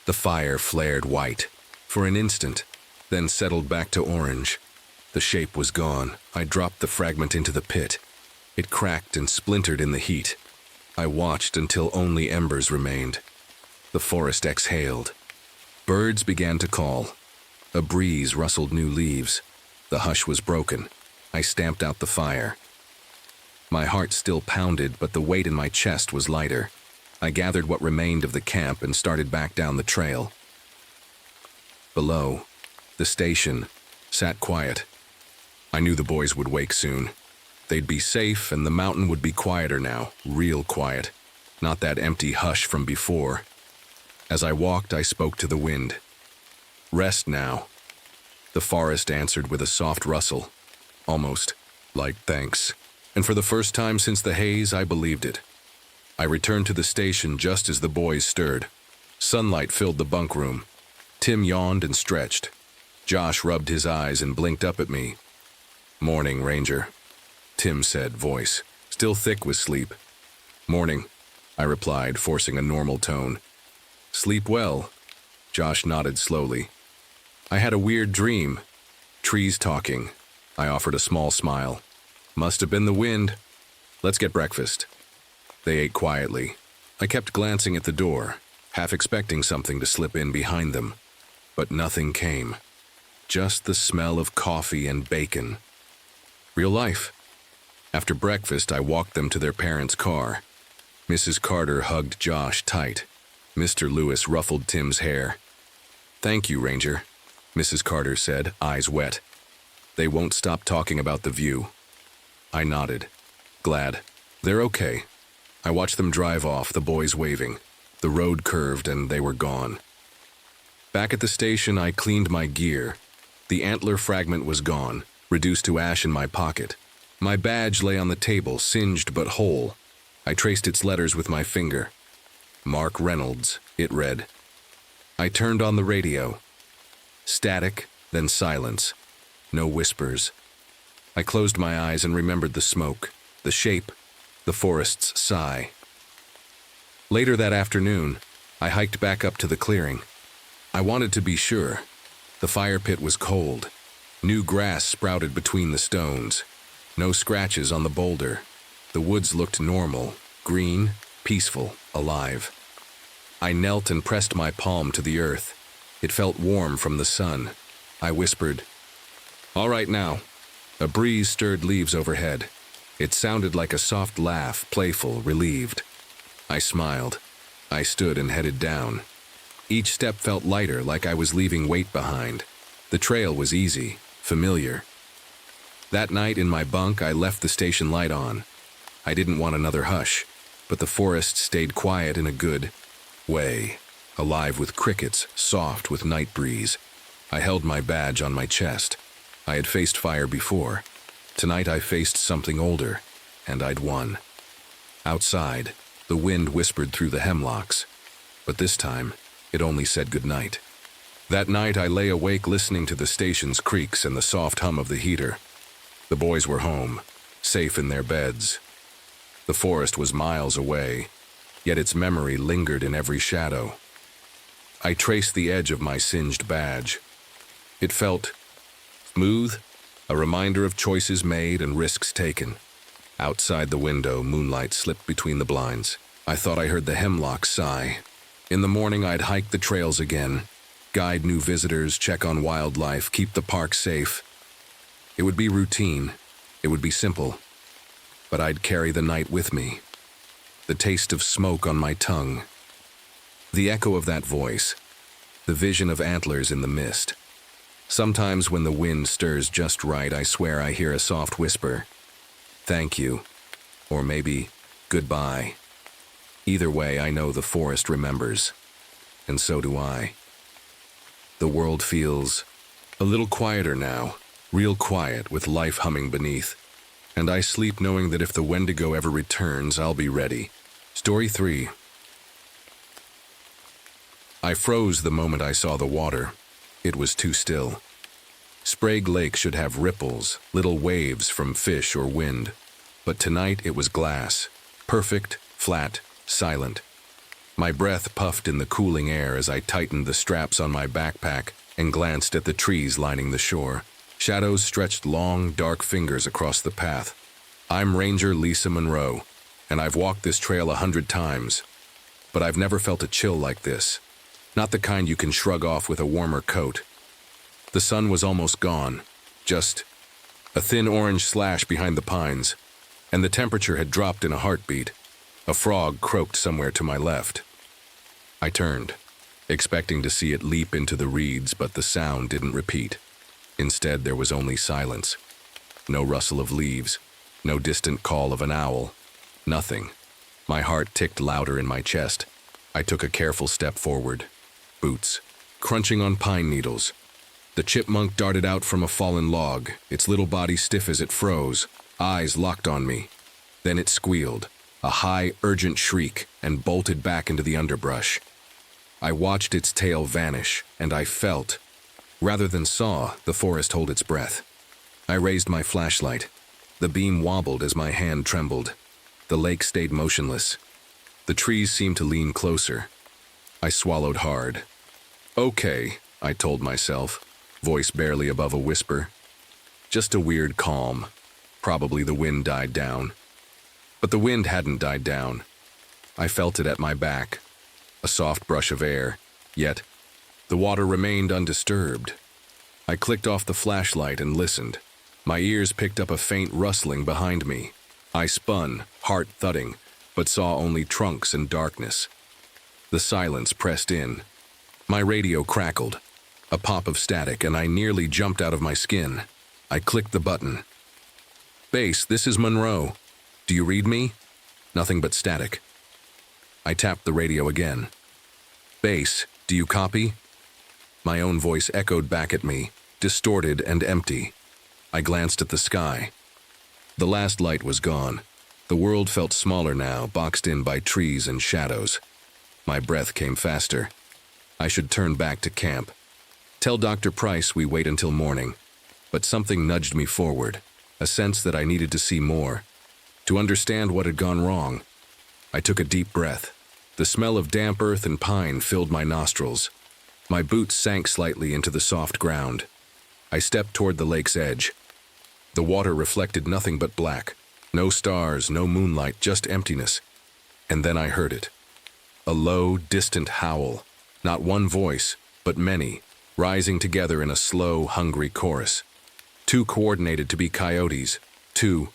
The fire flared white, for an instant, then settled back to orange. The shape was gone. I dropped the fragment into the pit. It cracked and splintered in the heat. I watched until only embers remained. The forest exhaled. Birds began to call. A breeze rustled new leaves. The hush was broken. I stamped out the fire. My heart still pounded, but the weight in my chest was lighter. I gathered what remained of the camp and started back down the trail. Below, the station sat quiet. I knew the boys would wake soon. They'd be safe, and the mountain would be quieter now, real quiet, not that empty hush from before. As I walked, I spoke to the wind. "Rest now. The forest answered with a soft rustle, almost like thanks. And for the first time since the haze, I believed it. I returned to the station just as the boys stirred. Sunlight filled the bunk room. Tim yawned and stretched. Josh rubbed his eyes and blinked up at me. "Morning, Ranger," Tim said, voice still thick with sleep. "Morning," I replied, forcing a normal tone. "Sleep well," Josh nodded slowly. "I had a weird dream. Trees talking." I offered a small smile. "Must have been the wind. Let's get breakfast." They ate quietly. I kept glancing at the door, half expecting something to slip in behind them. But nothing came. Just the smell of coffee and bacon. Real life. After breakfast, I walked them to their parents' car. Mrs. Carter hugged Josh tight. Mr. Lewis ruffled Tim's hair. "Thank you, Ranger," Mrs. Carter said, eyes wet. "They won't stop talking about the view." I nodded. Glad. They're okay. I watched them drive off, the boys waving. The road curved and they were gone. Back at the station, I cleaned my gear. The antler fragment was gone, reduced to ash in my pocket. My badge lay on the table, singed but whole. I traced its letters with my finger. "Mark Reynolds," it read. I turned on the radio. Static, then silence. No whispers. I closed my eyes and remembered the smoke, the shape, the forest's sigh. Later that afternoon, I hiked back up to the clearing. I wanted to be sure. The fire pit was cold. New grass sprouted between the stones. No scratches on the boulder. The woods looked normal, green, peaceful, alive. I knelt and pressed my palm to the earth. It felt warm from the sun. I whispered, "All right now." A breeze stirred leaves overhead. It sounded like a soft laugh, playful, relieved. I smiled. I stood and headed down. Each step felt lighter, like I was leaving weight behind. The trail was easy, familiar. That night in my bunk, I left the station light on. I didn't want another hush, but the forest stayed quiet in a good way, alive with crickets, soft with night breeze. I held my badge on my chest. I had faced fire before. Tonight I faced something older, and I'd won. Outside, the wind whispered through the hemlocks, but this time, it only said goodnight. That night I lay awake listening to the station's creaks and the soft hum of the heater. The boys were home, safe in their beds. The forest was miles away, yet its memory lingered in every shadow. I traced the edge of my singed badge. It felt smooth, a reminder of choices made and risks taken. Outside the window, moonlight slipped between the blinds. I thought I heard the hemlocks sigh. In the morning, I'd hike the trails again, guide new visitors, check on wildlife, keep the park safe. It would be routine. It would be simple. But I'd carry the night with me. The taste of smoke on my tongue. The echo of that voice. The vision of antlers in the mist. Sometimes when the wind stirs just right, I swear I hear a soft whisper. "Thank you." Or maybe, "Goodbye." Either way, I know the forest remembers. And so do I. The world feels a little quieter now. Real quiet, with life humming beneath. And I sleep knowing that if the Wendigo ever returns, I'll be ready. Story 3. I froze the moment I saw the water. It was too still. Sprague Lake should have ripples, little waves from fish or wind. But tonight it was glass. Perfect, flat, silent. My breath puffed in the cooling air as I tightened the straps on my backpack and glanced at the trees lining the shore. Shadows stretched long, dark fingers across the path. I'm Ranger Lisa Monroe, and I've walked this trail 100 times. But I've never felt a chill like this. Not the kind you can shrug off with a warmer coat. The sun was almost gone, just a thin orange slash behind the pines, and the temperature had dropped in a heartbeat. A frog croaked somewhere to my left. I turned, expecting to see it leap into the reeds, but the sound didn't repeat. Instead, there was only silence. No rustle of leaves, no distant call of an owl. Nothing. My heart ticked louder in my chest. I took a careful step forward. Boots, crunching on pine needles. The chipmunk darted out from a fallen log, its little body stiff as it froze, eyes locked on me. Then it squealed, a high, urgent shriek, and bolted back into the underbrush. I watched its tail vanish, and I felt, rather than saw, the forest hold its breath. I raised my flashlight. The beam wobbled as my hand trembled. The lake stayed motionless. The trees seemed to lean closer. I swallowed hard. Okay, I told myself, voice barely above a whisper. Just a weird calm. Probably the wind died down. But the wind hadn't died down. I felt it at my back, a soft brush of air, yet the water remained undisturbed. I clicked off the flashlight and listened. My ears picked up a faint rustling behind me. I spun, heart thudding, but saw only trunks and darkness. The silence pressed in. My radio crackled. A pop of static, and I nearly jumped out of my skin. I clicked the button. "Base, this is Monroe. Do you read me?" Nothing but static. I tapped the radio again. "Base, do you copy?" My own voice echoed back at me, distorted and empty. I glanced at the sky. The last light was gone. The world felt smaller now, boxed in by trees and shadows. My breath came faster. I should turn back to camp. Tell Dr. Price we wait until morning. But something nudged me forward, a sense that I needed to see more, to understand what had gone wrong. I took a deep breath. The smell of damp earth and pine filled my nostrils. My boots sank slightly into the soft ground. I stepped toward the lake's edge. The water reflected nothing but black. No stars, no moonlight, just emptiness. And then I heard it. A low, distant howl. Not one voice, but many, rising together in a slow, hungry chorus. Too coordinated to be coyotes. Too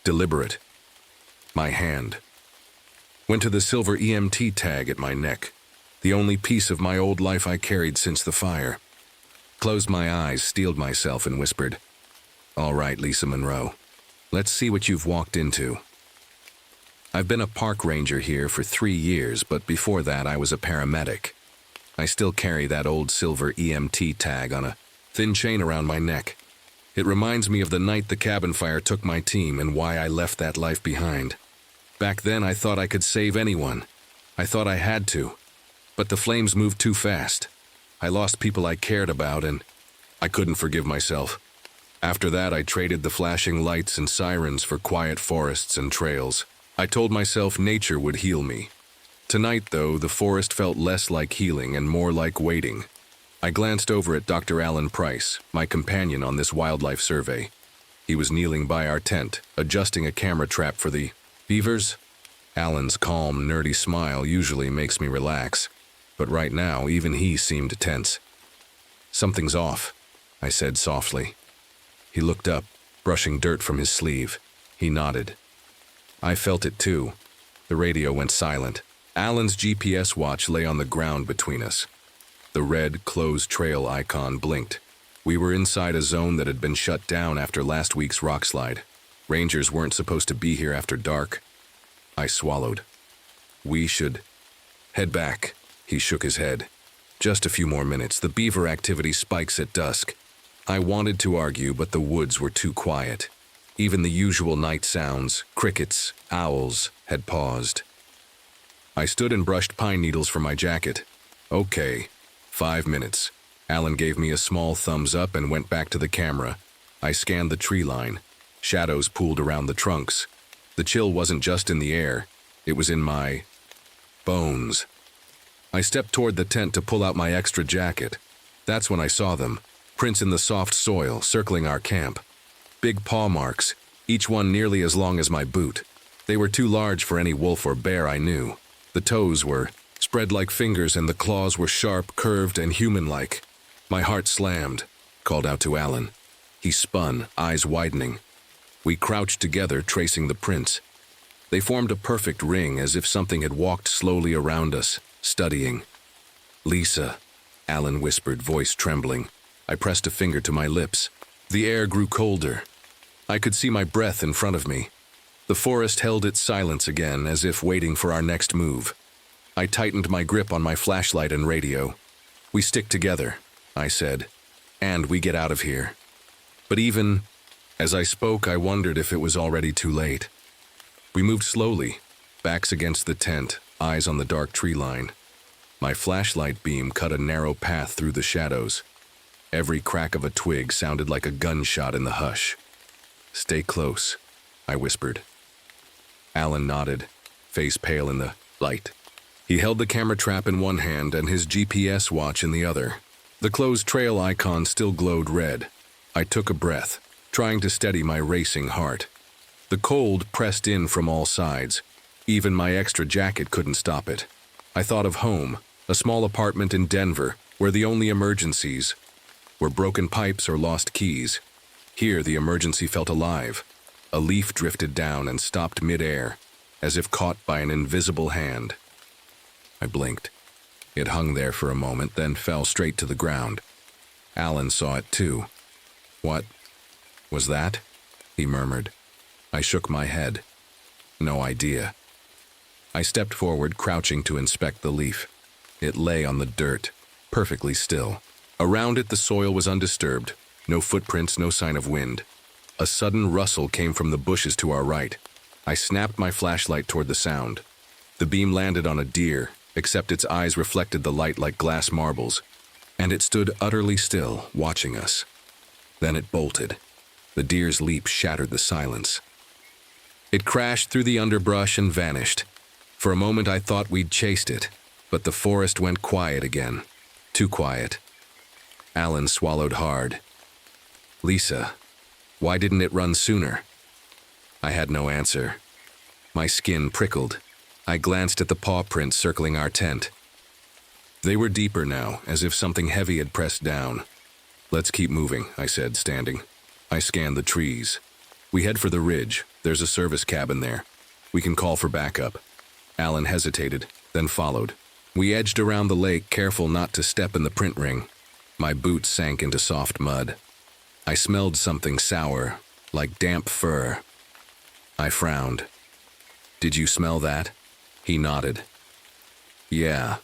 deliberate. My hand went to the silver EMT tag at my neck, the only piece of my old life I carried since the fire. Closed my eyes, steeled myself, and whispered, "All right, Lisa Monroe. Let's see what you've walked into." I've been a park ranger here for 3 years, but before that I was a paramedic. I still carry that old silver EMT tag on a thin chain around my neck. It reminds me of the night the cabin fire took my team and why I left that life behind. Back then I thought I could save anyone. I thought I had to. But the flames moved too fast. I lost people I cared about, and I couldn't forgive myself. After that, I traded the flashing lights and sirens for quiet forests and trails. I told myself nature would heal me. Tonight, though, the forest felt less like healing and more like waiting. I glanced over at Dr. Alan Price, my companion on this wildlife survey. He was kneeling by our tent, adjusting a camera trap for the beavers. Alan's calm, nerdy smile usually makes me relax, but right now, even he seemed tense. "Something's off," I said softly. He looked up, brushing dirt from his sleeve. He nodded. I felt it too. The radio went silent. Alan's GPS watch lay on the ground between us. The red, closed trail icon blinked. We were inside a zone that had been shut down after last week's rockslide. Rangers weren't supposed to be here after dark. I swallowed. "We should head back." He shook his head. "Just a few more minutes. The beaver activity spikes at dusk." I wanted to argue, but the woods were too quiet. Even the usual night sounds, crickets, owls, had paused. I stood and brushed pine needles from my jacket. "Okay, 5 minutes." Alan gave me a small thumbs up and went back to the camera. I scanned the tree line. Shadows pooled around the trunks. The chill wasn't just in the air, it was in my bones. I stepped toward the tent to pull out my extra jacket. That's when I saw them, prints in the soft soil circling our camp. Big paw marks, each one nearly as long as my boot. They were too large for any wolf or bear I knew. The toes were spread like fingers and the claws were sharp, curved, and human-like. My heart slammed, called out to Alan. He spun, eyes widening. We crouched together, tracing the prints. They formed a perfect ring, as if something had walked slowly around us, studying. "Lisa," Alan whispered, voice trembling. I pressed a finger to my lips. The air grew colder. I could see my breath in front of me. The forest held its silence again, as if waiting for our next move. I tightened my grip on my flashlight and radio. "We stick together," I said. and we get out of here. But even as I spoke, I wondered if it was already too late. We moved slowly, backs against the tent, eyes on the dark tree line. My flashlight beam cut a narrow path through the shadows. Every crack of a twig sounded like a gunshot in the hush. "Stay close," I whispered. Alan nodded, face pale in the light. He held the camera trap in one hand and his GPS watch in the other. The closed trail icon still glowed red. I took a breath, trying to steady my racing heart. The cold pressed in from all sides. Even my extra jacket couldn't stop it. I thought of home, a small apartment in Denver, where the only emergencies were broken pipes or lost keys. Here, the emergency felt alive. A leaf drifted down and stopped mid-air, as if caught by an invisible hand. I blinked. It hung there for a moment, then fell straight to the ground. Alan saw it too. "What was that?" he murmured. I shook my head. No idea. I stepped forward, crouching to inspect the leaf. It lay on the dirt, perfectly still. Around it, the soil was undisturbed. No footprints, no sign of wind. A sudden rustle came from the bushes to our right. I snapped my flashlight toward the sound. The beam landed on a deer, except its eyes reflected the light like glass marbles, and it stood utterly still, watching us. Then it bolted. The deer's leap shattered the silence. It crashed through the underbrush and vanished. For a moment I thought we'd chased it, but the forest went quiet again. Too quiet. Alan swallowed hard. "Lisa, why didn't it run sooner?" I had no answer. My skin prickled. I glanced at the paw prints circling our tent. They were deeper now, as if something heavy had pressed down. "Let's keep moving," I said, standing. I scanned the trees. "We head for the ridge. There's a service cabin there. We can call for backup." Alan hesitated, then followed. We edged around the lake, careful not to step in the print ring. My boots sank into soft mud. I smelled something sour, like damp fur. I frowned. "Did you smell that?" He nodded. "Yeah."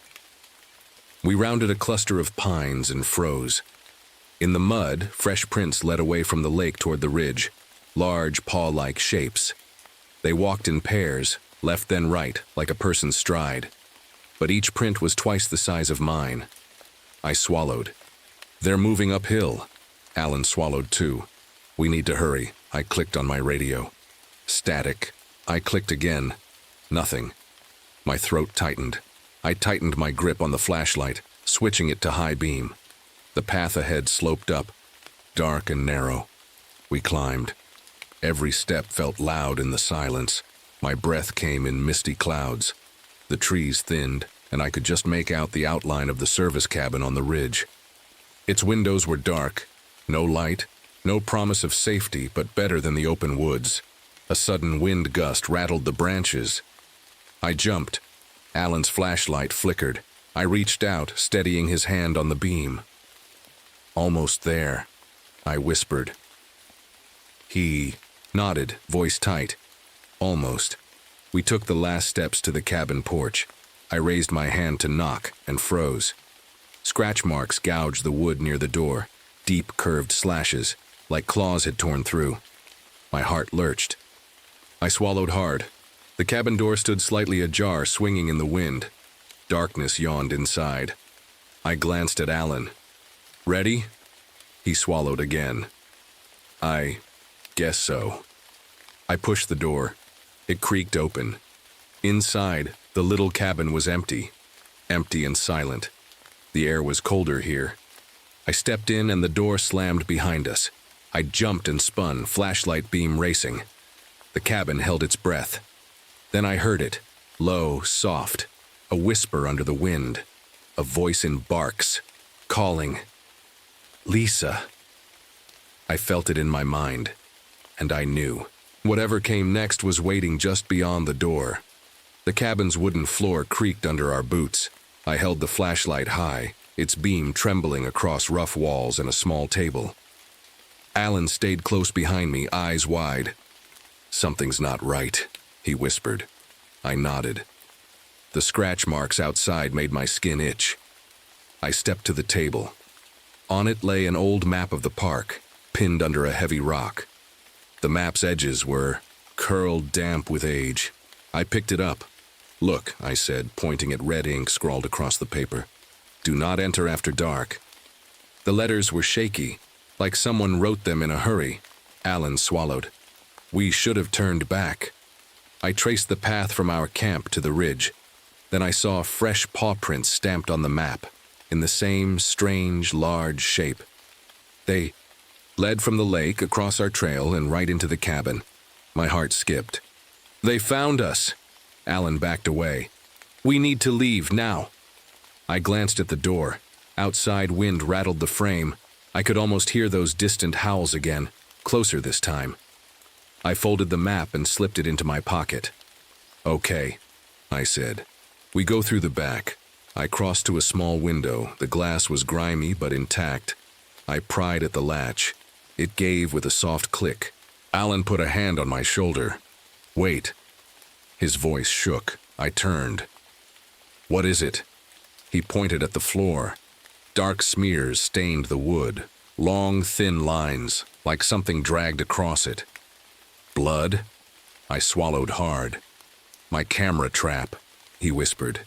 We rounded a cluster of pines and froze. In the mud, fresh prints led away from the lake toward the ridge, large paw-like shapes. They walked in pairs, left then right, like a person's stride. But each print was twice the size of mine. I swallowed. "They're moving uphill." Alan swallowed too. "We need to hurry." I clicked on my radio. Static. I clicked again. Nothing. My throat tightened. I tightened my grip on the flashlight, switching it to high beam. The path ahead sloped up, dark and narrow. We climbed. Every step felt loud in the silence. My breath came in misty clouds. The trees thinned, and I could just make out the outline of the service cabin on the ridge. Its windows were dark. No light, no promise of safety, but better than the open woods. A sudden wind gust rattled the branches. I jumped. Alan's flashlight flickered. I reached out, steadying his hand on the beam. "Almost there," I whispered. He nodded, voice tight. "Almost." We took the last steps to the cabin porch. I raised my hand to knock and froze. Scratch marks gouged the wood near the door, deep curved slashes, like claws had torn through. My heart lurched. I swallowed hard. The cabin door stood slightly ajar, swinging in the wind. Darkness yawned inside. I glanced at Alan. "Ready?" He swallowed again. "I guess so." I pushed the door. It creaked open. Inside, the little cabin was empty. Empty and silent. The air was colder here. I stepped in and the door slammed behind us. I jumped and spun, flashlight beam racing. The cabin held its breath. Then I heard it, low, soft, a whisper under the wind, a voice in barks, calling, "Lisa." I felt it in my mind, and I knew. Whatever came next was waiting just beyond the door. The cabin's wooden floor creaked under our boots. I held the flashlight high, its beam trembling across rough walls and a small table. Alan stayed close behind me, eyes wide. "Something's not right," he whispered. I nodded. The scratch marks outside made my skin itch. I stepped to the table. On it lay an old map of the park, pinned under a heavy rock. The map's edges were curled damp with age. I picked it up. "Look," I said, pointing at red ink scrawled across the paper. "Do not enter after dark." The letters were shaky, like someone wrote them in a hurry. Alan swallowed. We should have turned back. I traced the path from our camp to the ridge. Then I saw fresh paw prints stamped on the map, in the same strange, large shape. They led from the lake across our trail and right into the cabin. My heart skipped. "They found us!" Alan backed away. "We need to leave now." I glanced at the door. Outside wind rattled the frame. I could almost hear those distant howls again, closer this time. I folded the map and slipped it into my pocket. "Okay," I said. "We go through the back." I crossed to a small window. The glass was grimy but intact. I pried at the latch. It gave with a soft click. Alan put a hand on my shoulder. "Wait." His voice shook. I turned. "What is it?" He pointed at the floor. Dark smears stained the wood. Long, thin lines, like something dragged across it. "Blood?" I swallowed hard. "My camera trap," he whispered.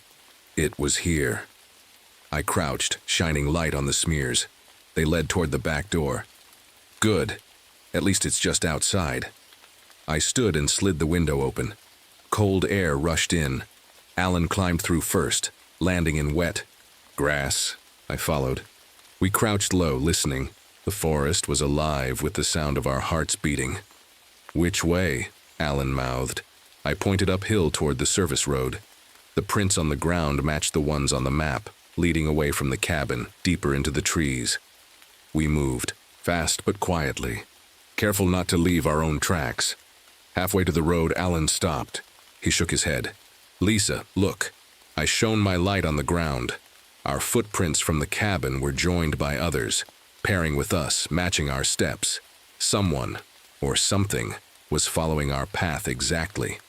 "It was here." I crouched, shining light on the smears. They led toward the back door. "Good. At least it's just outside." I stood and slid the window open. Cold air rushed in. Alan climbed through first, landing in wet grass. I followed. We crouched low, listening. The forest was alive with the sound of our hearts beating. "Which way?" Alan mouthed. I pointed uphill toward the service road. The prints on the ground matched the ones on the map, leading away from the cabin, deeper into the trees. We moved, fast but quietly, careful not to leave our own tracks. Halfway to the road, Alan stopped. He shook his head. "Lisa, look." I shone my light on the ground. Our footprints from the cabin were joined by others, pairing with us, matching our steps. Someone, or something, was following our path exactly.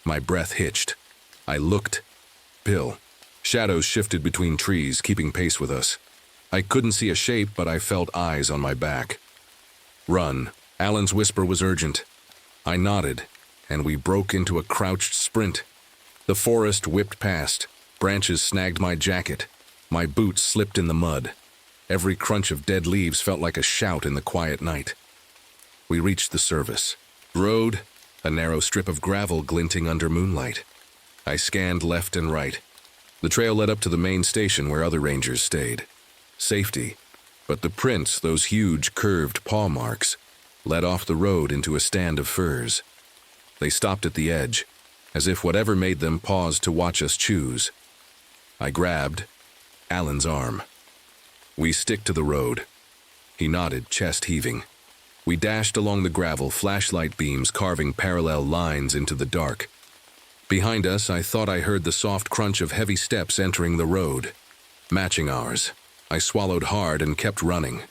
My breath hitched. I looked. Bill. Shadows shifted between trees, keeping pace with us. I couldn't see a shape, but I felt eyes on my back. "Run." Alan's whisper was urgent. I nodded, and we broke into a crouched sprint. The forest whipped past. Branches snagged my jacket. My boots slipped in the mud. Every crunch of dead leaves felt like a shout in the quiet night. We reached the service road, a narrow strip of gravel glinting under moonlight. I scanned left and right. The trail led up to the main station where other rangers stayed. Safety. But the prints, those huge curved paw marks, led off the road into a stand of firs. They stopped at the edge, as if whatever made them pause to watch us choose. I grabbed Alan's arm. "We stick to the road." He nodded, chest heaving. We dashed along the gravel, flashlight beams carving parallel lines into the dark. Behind us, I thought I heard the soft crunch of heavy steps entering the road, matching ours. I swallowed hard and kept running.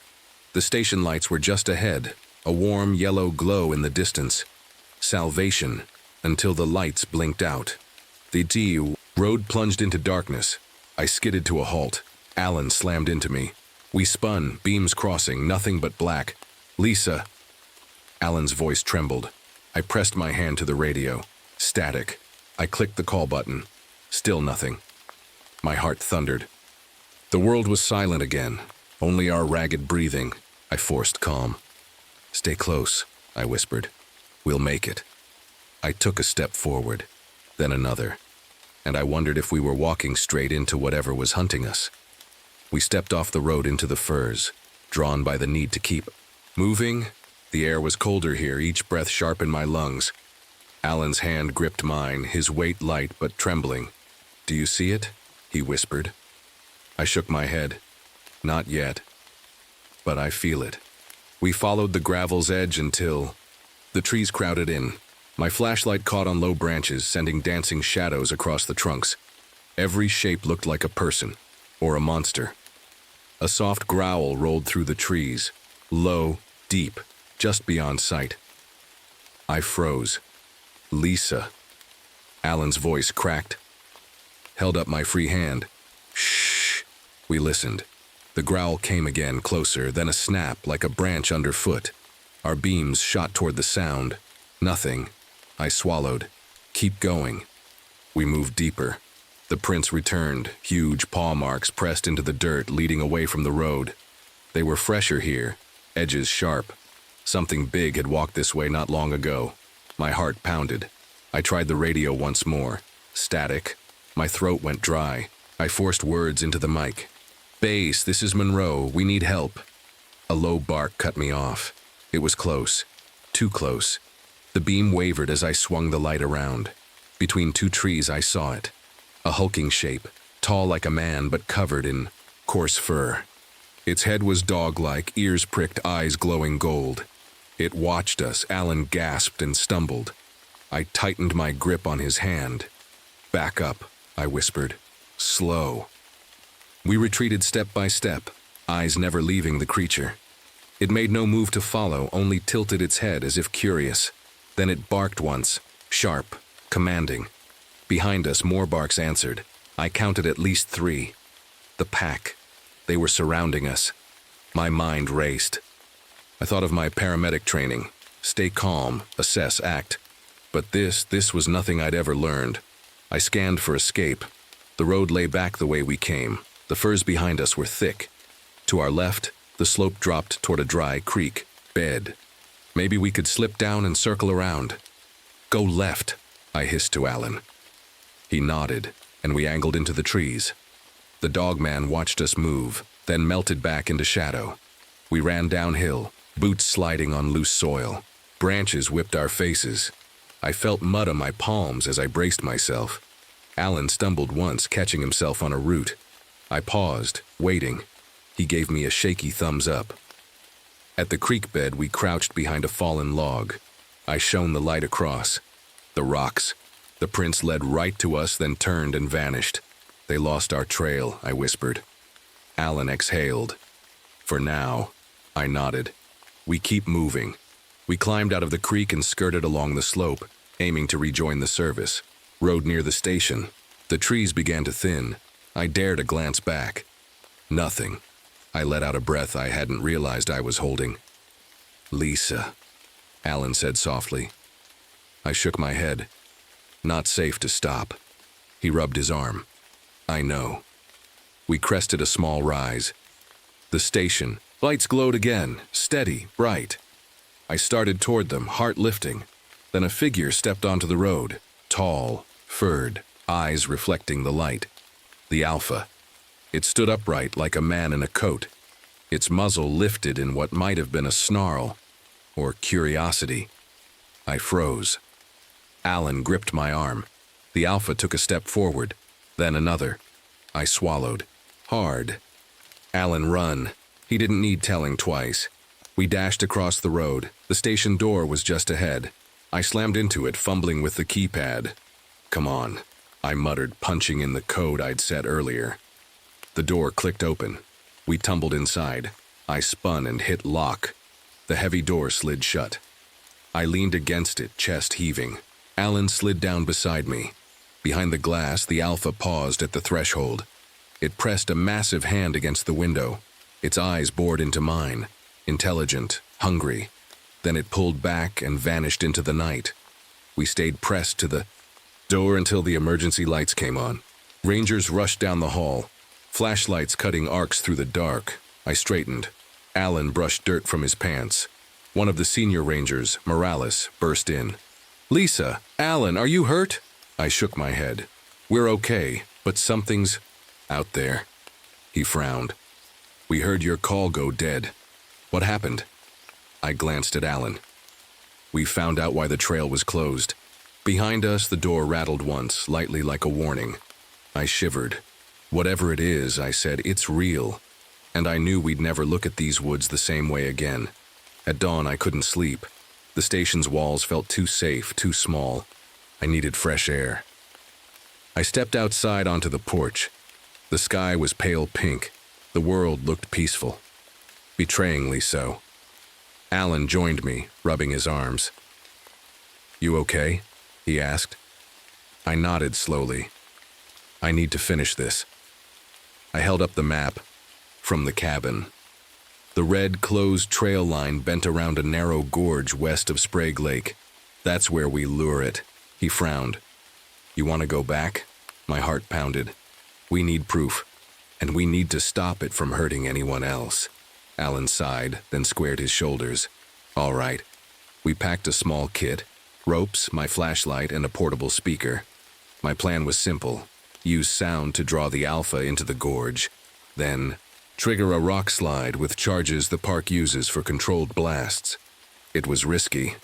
The station lights were just ahead, a warm yellow glow in the distance. Salvation, until the lights blinked out. The road plunged into darkness. I skidded to a halt. Alan slammed into me. We spun, beams crossing, nothing but black. "Lisa." Alan's voice trembled. I pressed my hand to the radio. Static. I clicked the call button. Still nothing. My heart thundered. The world was silent again, only our ragged breathing. I forced calm. "Stay close," I whispered. "We'll make it." I took a step forward, then another, and I wondered if we were walking straight into whatever was hunting us. We stepped off the road into the firs, drawn by the need to keep moving. The air was colder here, each breath sharp in my lungs. Alan's hand gripped mine, his weight light but trembling. "Do you see it?" he whispered. I shook my head. "Not yet. But I feel it." We followed the gravel's edge until the trees crowded in. My flashlight caught on low branches, sending dancing shadows across the trunks. Every shape looked like a person, or a monster. A soft growl rolled through the trees, low, deep, just beyond sight. I froze. "Lisa." Alan's voice cracked. Held up my free hand. "Shh." We listened. The growl came again, closer, then a snap like a branch underfoot. Our beams shot toward the sound. Nothing. I swallowed. Keep going. We moved deeper. The prints returned, huge paw marks pressed into the dirt leading away from the road. They were fresher here, edges sharp. Something big had walked this way not long ago. My heart pounded. I tried the radio once more. Static. My throat went dry. I forced words into the mic. "Base, this is Monroe. We need help." A low bark cut me off. It was close. Too close. The beam wavered as I swung the light around. Between two trees I saw it. A hulking shape, tall like a man but covered in coarse fur. Its head was dog-like, ears pricked, eyes glowing gold. It watched us. Alan gasped and stumbled. I tightened my grip on his hand. "Back up," I whispered. "Slow." We retreated step by step, eyes never leaving the creature. It made no move to follow, only tilted its head as if curious. Then it barked once, sharp, commanding. Behind us, more barks answered. I counted at least 3. The pack. They were surrounding us. My mind raced. I thought of my paramedic training. Stay calm, assess, act. But this was nothing I'd ever learned. I scanned for escape. The road lay back the way we came. The firs behind us were thick. To our left, the slope dropped toward a dry creek bed. Maybe we could slip down and circle around. "Go left," I hissed to Alan. He nodded, and we angled into the trees. The dogman watched us move, then melted back into shadow. We ran downhill, boots sliding on loose soil. Branches whipped our faces. I felt mud on my palms as I braced myself. Alan stumbled once, catching himself on a root. I paused, waiting. He gave me a shaky thumbs up. At the creek bed, we crouched behind a fallen log. I shone the light across. The rocks. The prints led right to us, then turned and vanished. "They lost our trail," I whispered. Alan exhaled. "For now," I nodded. "We keep moving." We climbed out of the creek and skirted along the slope, aiming to rejoin the service. Rode near the station. The trees began to thin. I dared a glance back. Nothing. I let out a breath I hadn't realized I was holding. "Lisa," Alan said softly. I shook my head. Not safe to stop. He rubbed his arm. "I know." We crested a small rise. The station. Lights glowed again, steady, bright. I started toward them, heart lifting. Then a figure stepped onto the road, tall, furred, eyes reflecting the light. The Alpha. It stood upright like a man in a coat. Its muzzle lifted in what might have been a snarl, or curiosity. I froze. Alan gripped my arm. The Alpha took a step forward, then another. I swallowed. Hard. "Alan, run." He didn't need telling twice. We dashed across the road. The station door was just ahead. I slammed into it, fumbling with the keypad. "Come on," I muttered, punching in the code I'd set earlier. The door clicked open. We tumbled inside. I spun and hit lock. The heavy door slid shut. I leaned against it, chest heaving. Alan slid down beside me. Behind the glass, the Alpha paused at the threshold. It pressed a massive hand against the window. Its eyes bored into mine, intelligent, hungry. Then it pulled back and vanished into the night. We stayed pressed to the door until the emergency lights came on. Rangers rushed down the hall, flashlights cutting arcs through the dark. I straightened. Alan brushed dirt from his pants. One of the senior rangers, Morales, burst in. "Lisa, Alan, are you hurt?" I shook my head. "We're okay, but something's out there." He frowned. "We heard your call go dead. What happened?" I glanced at Alan. We found out why the trail was closed. Behind us, the door rattled once, lightly like a warning. I shivered. "Whatever it is," I said, "it's real." And I knew we'd never look at these woods the same way again. At dawn, I couldn't sleep. The station's walls felt too safe, too small. I needed fresh air. I stepped outside onto the porch. The sky was pale pink. The world looked peaceful. Betrayingly so. Alan joined me, rubbing his arms. "You okay?" he asked. I nodded slowly. "I need to finish this." I held up the map. from the cabin. The red, closed trail line bent around a narrow gorge west of Sprague Lake. That's where we lure it. He frowned. You want to go back? My heart pounded. We need proof, and we need to stop it from hurting anyone else. Alan sighed, then squared his shoulders. All right. We packed a small kit, ropes, my flashlight, and a portable speaker. My plan was simple. Use sound to draw the Alpha into the gorge. Then, trigger a rock slide with charges the park uses for controlled blasts. It was risky,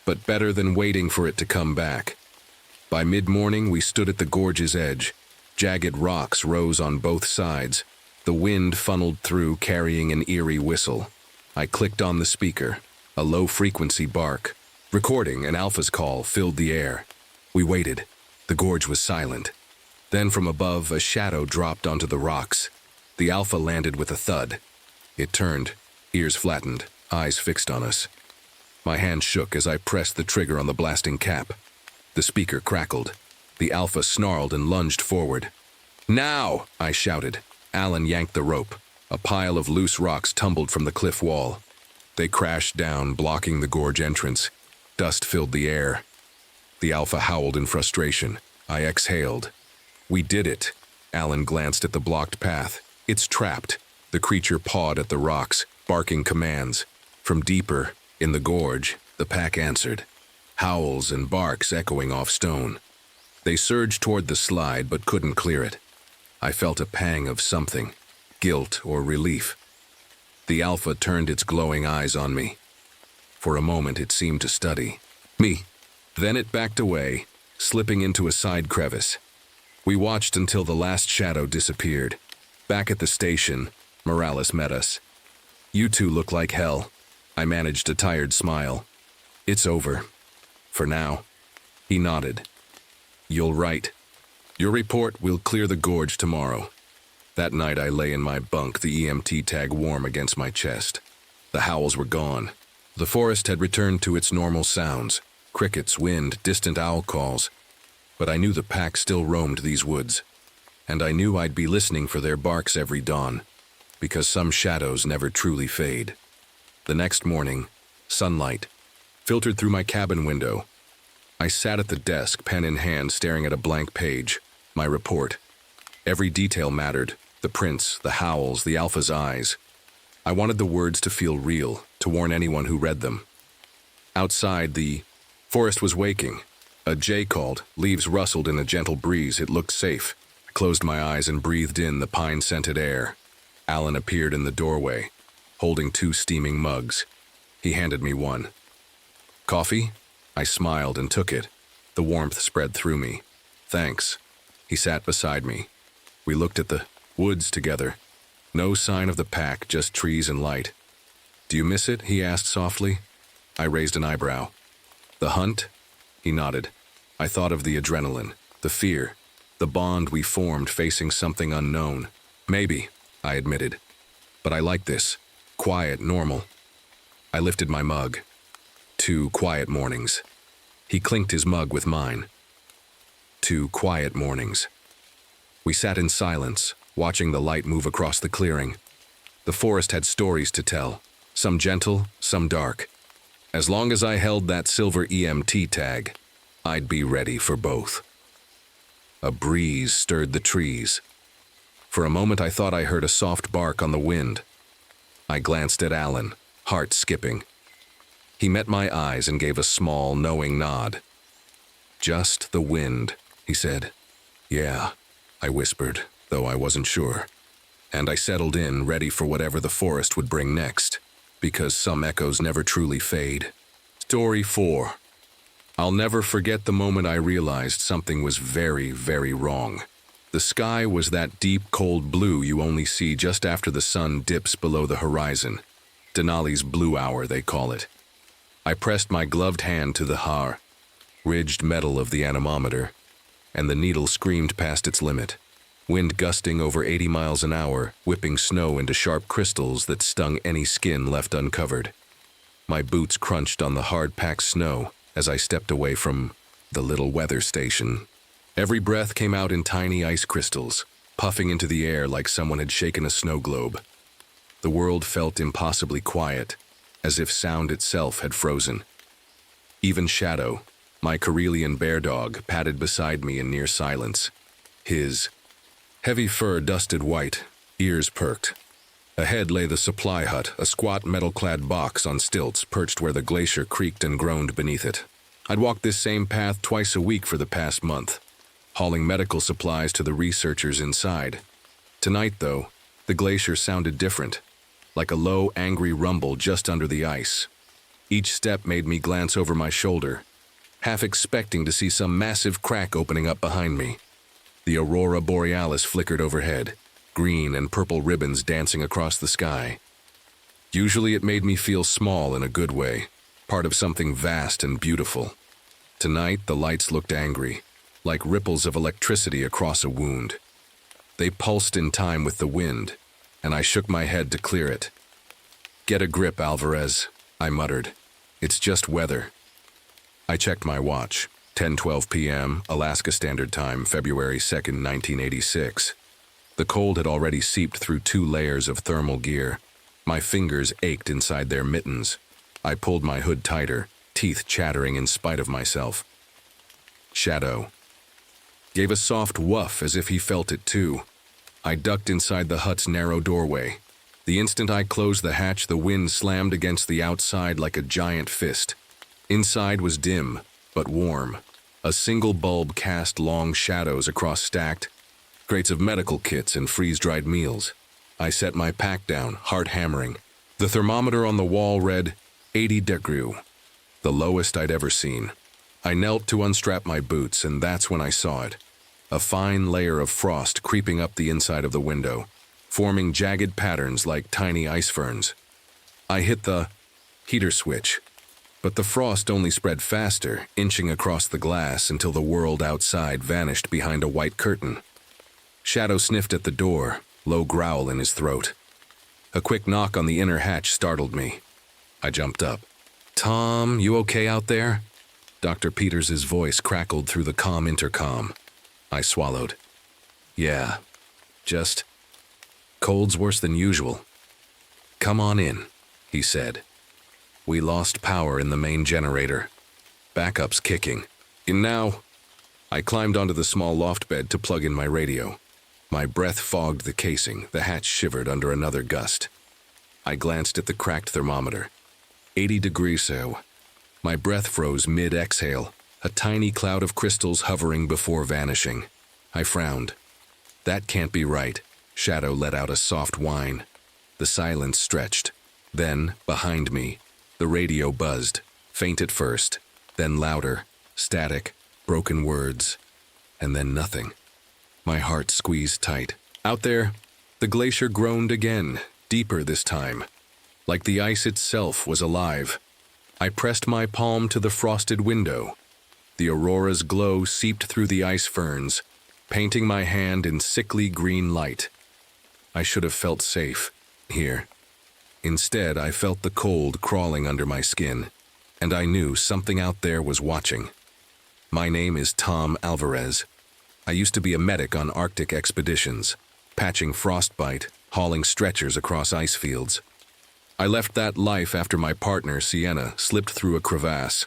but better than waiting for it to come back. By mid-morning, we stood at the gorge's edge. Jagged rocks rose on both sides. The wind funneled through, carrying an eerie whistle. I clicked on the speaker. A low-frequency bark. Recording an Alpha's call filled the air. We waited. The gorge was silent. Then from above, a shadow dropped onto the rocks. The Alpha landed with a thud. It turned, ears flattened, eyes fixed on us. My hand shook as I pressed the trigger on the blasting cap. The speaker crackled. The Alpha snarled and lunged forward. Now! I shouted. Alan yanked the rope. A pile of loose rocks tumbled from the cliff wall. They crashed down, blocking the gorge entrance. Dust filled the air. The Alpha howled in frustration. I exhaled. We did it. Alan glanced at the blocked path. It's trapped. The creature pawed at the rocks, barking commands. From deeper, in the gorge, the pack answered. Howls and barks echoing off stone. They surged toward the slide but couldn't clear it. I felt a pang of something, guilt or relief. The Alpha turned its glowing eyes on me. For a moment it seemed to study me. Then it backed away, slipping into a side crevice. We watched until the last shadow disappeared. Back at the station, Morales met us. You two look like hell. I managed a tired smile. It's over. For now. He nodded. You'll write. Your report will clear the gorge tomorrow. That night I lay in my bunk, the EMT tag warm against my chest. The howls were gone. The forest had returned to its normal sounds. Crickets, wind, distant owl calls. But I knew the pack still roamed these woods. And I knew I'd be listening for their barks every dawn, because some shadows never truly fade. The next morning, sunlight filtered through my cabin window. I sat at the desk, pen in hand, staring at a blank page. My report. Every detail mattered. The prints, the howls, the Alpha's eyes. I wanted the words to feel real, to warn anyone who read them. Outside, the forest was waking. A jay called, leaves rustled in a gentle breeze. It looked safe. I closed my eyes and breathed in the pine-scented air. Alan appeared in the doorway, holding 2 steaming mugs. He handed me one. Coffee? I smiled and took it. The warmth spread through me. Thanks. He sat beside me. We looked at the woods together. No sign of the pack, just trees and light. Do you miss it? He asked softly. I raised an eyebrow. The hunt? He nodded. I thought of the adrenaline, the fear, the bond we formed facing something unknown. Maybe, I admitted. But I like this. Quiet, normal. I lifted my mug. 2 quiet mornings. He clinked his mug with mine. 2 quiet mornings. We sat in silence, watching the light move across the clearing. The forest had stories to tell, some gentle, some dark. As long as I held that silver EMT tag, I'd be ready for both. A breeze stirred the trees. For a moment I thought I heard a soft bark on the wind. I glanced at Alan, heart skipping. He met my eyes and gave a small, knowing nod. Just the wind, he said. Yeah, I whispered, though I wasn't sure. And I settled in, ready for whatever the forest would bring next, because some echoes never truly fade. Story 4. I'll never forget the moment I realized something was very, very wrong. The sky was that deep, cold blue you only see just after the sun dips below the horizon. Denali's blue hour, they call it. I pressed my gloved hand to the ridged metal of the anemometer, and the needle screamed past its limit. Wind gusting over 80 miles an hour, whipping snow into sharp crystals that stung any skin left uncovered. My boots crunched on the hard-packed snow as I stepped away from the little weather station. Every breath came out in tiny ice crystals, puffing into the air like someone had shaken a snow globe. The world felt impossibly quiet, as if sound itself had frozen. Even Shadow, my Karelian bear dog, padded beside me in near silence. His heavy fur dusted white, ears perked. Ahead lay the supply hut, a squat metal-clad box on stilts perched where the glacier creaked and groaned beneath it. I'd walked this same path twice a week for the past month, hauling medical supplies to the researchers inside. Tonight, though, the glacier sounded different, like a low, angry rumble just under the ice. Each step made me glance over my shoulder, half expecting to see some massive crack opening up behind me. The aurora borealis flickered overhead, green and purple ribbons dancing across the sky. Usually it made me feel small in a good way, part of something vast and beautiful. Tonight the lights looked angry, like ripples of electricity across a wound. They pulsed in time with the wind, and I shook my head to clear it. "Get a grip, Alvarez," I muttered. "It's just weather." I checked my watch. 10:12 p.m., Alaska Standard Time, February 2nd, 1986. The cold had already seeped through 2 layers of thermal gear. My fingers ached inside their mittens. I pulled my hood tighter, teeth chattering in spite of myself. Shadow gave a soft woof as if he felt it too. I ducked inside the hut's narrow doorway. The instant I closed the hatch, the wind slammed against the outside like a giant fist. Inside was dim, but warm. A single bulb cast long shadows across stacked crates of medical kits and freeze-dried meals. I set my pack down, heart hammering. The thermometer on the wall read 80 degrees, the lowest I'd ever seen. I knelt to unstrap my boots, and that's when I saw it. A fine layer of frost creeping up the inside of the window, forming jagged patterns like tiny ice ferns. I hit the heater switch, but the frost only spread faster, inching across the glass until the world outside vanished behind a white curtain. Shadow sniffed at the door, low growl in his throat. A quick knock on the inner hatch startled me. I jumped up. "Tom, you okay out there?" Dr. Peters's voice crackled through the comm intercom. I swallowed. "Yeah, just cold's worse than usual." "Come on in," he said. "We lost power in the main generator. Backup's kicking. In now." I climbed onto the small loft bed to plug in my radio. My breath fogged the casing, the hatch shivered under another gust. I glanced at the cracked thermometer. 80 degrees so. My breath froze mid-exhale, a tiny cloud of crystals hovering before vanishing. I frowned. "That can't be right." Shadow let out a soft whine. The silence stretched. Then, behind me, the radio buzzed, faint at first, then louder, static, broken words, and then nothing. My heart squeezed tight. Out there, the glacier groaned again, deeper this time, like the ice itself was alive. I pressed my palm to the frosted window. The aurora's glow seeped through the ice ferns, painting my hand in sickly green light. I should have felt safe here. Instead, I felt the cold crawling under my skin, and I knew something out there was watching. My name is Tom Alvarez. I used to be a medic on Arctic expeditions, patching frostbite, hauling stretchers across ice fields. I left that life after my partner, Sienna, slipped through a crevasse.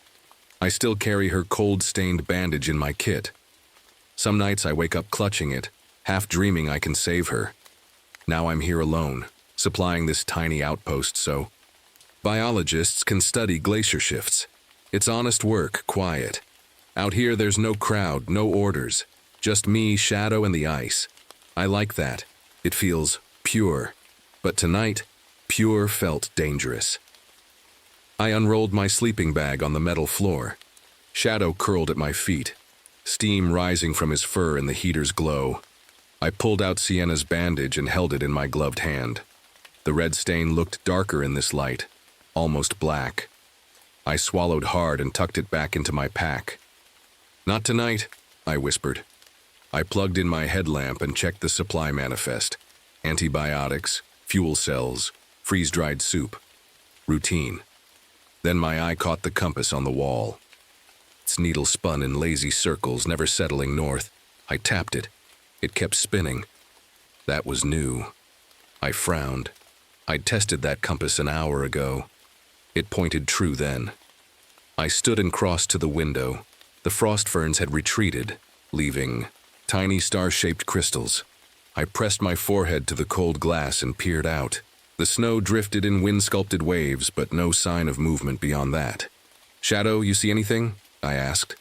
I still carry her cold-stained bandage in my kit. Some nights I wake up clutching it, half dreaming I can save her. Now I'm here alone, supplying this tiny outpost so biologists can study glacier shifts. It's honest work, quiet. Out here there's no crowd, no orders. Just me, Shadow, and the ice. I like that. It feels pure. But tonight, pure felt dangerous. I unrolled my sleeping bag on the metal floor. Shadow curled at my feet, steam rising from his fur in the heater's glow. I pulled out Sienna's bandage and held it in my gloved hand. The red stain looked darker in this light, almost black. I swallowed hard and tucked it back into my pack. "Not tonight," I whispered. I plugged in my headlamp and checked the supply manifest. Antibiotics, fuel cells, freeze-dried soup. Routine. Then my eye caught the compass on the wall. Its needle spun in lazy circles, never settling north. I tapped it. It kept spinning. That was new. I frowned. I'd tested that compass an hour ago. It pointed true then. I stood and crossed to the window. The frost ferns had retreated, leaving tiny star-shaped crystals. I pressed my forehead to the cold glass and peered out. The snow drifted in wind-sculpted waves, but no sign of movement beyond that. "Shadow, you see anything?" I asked.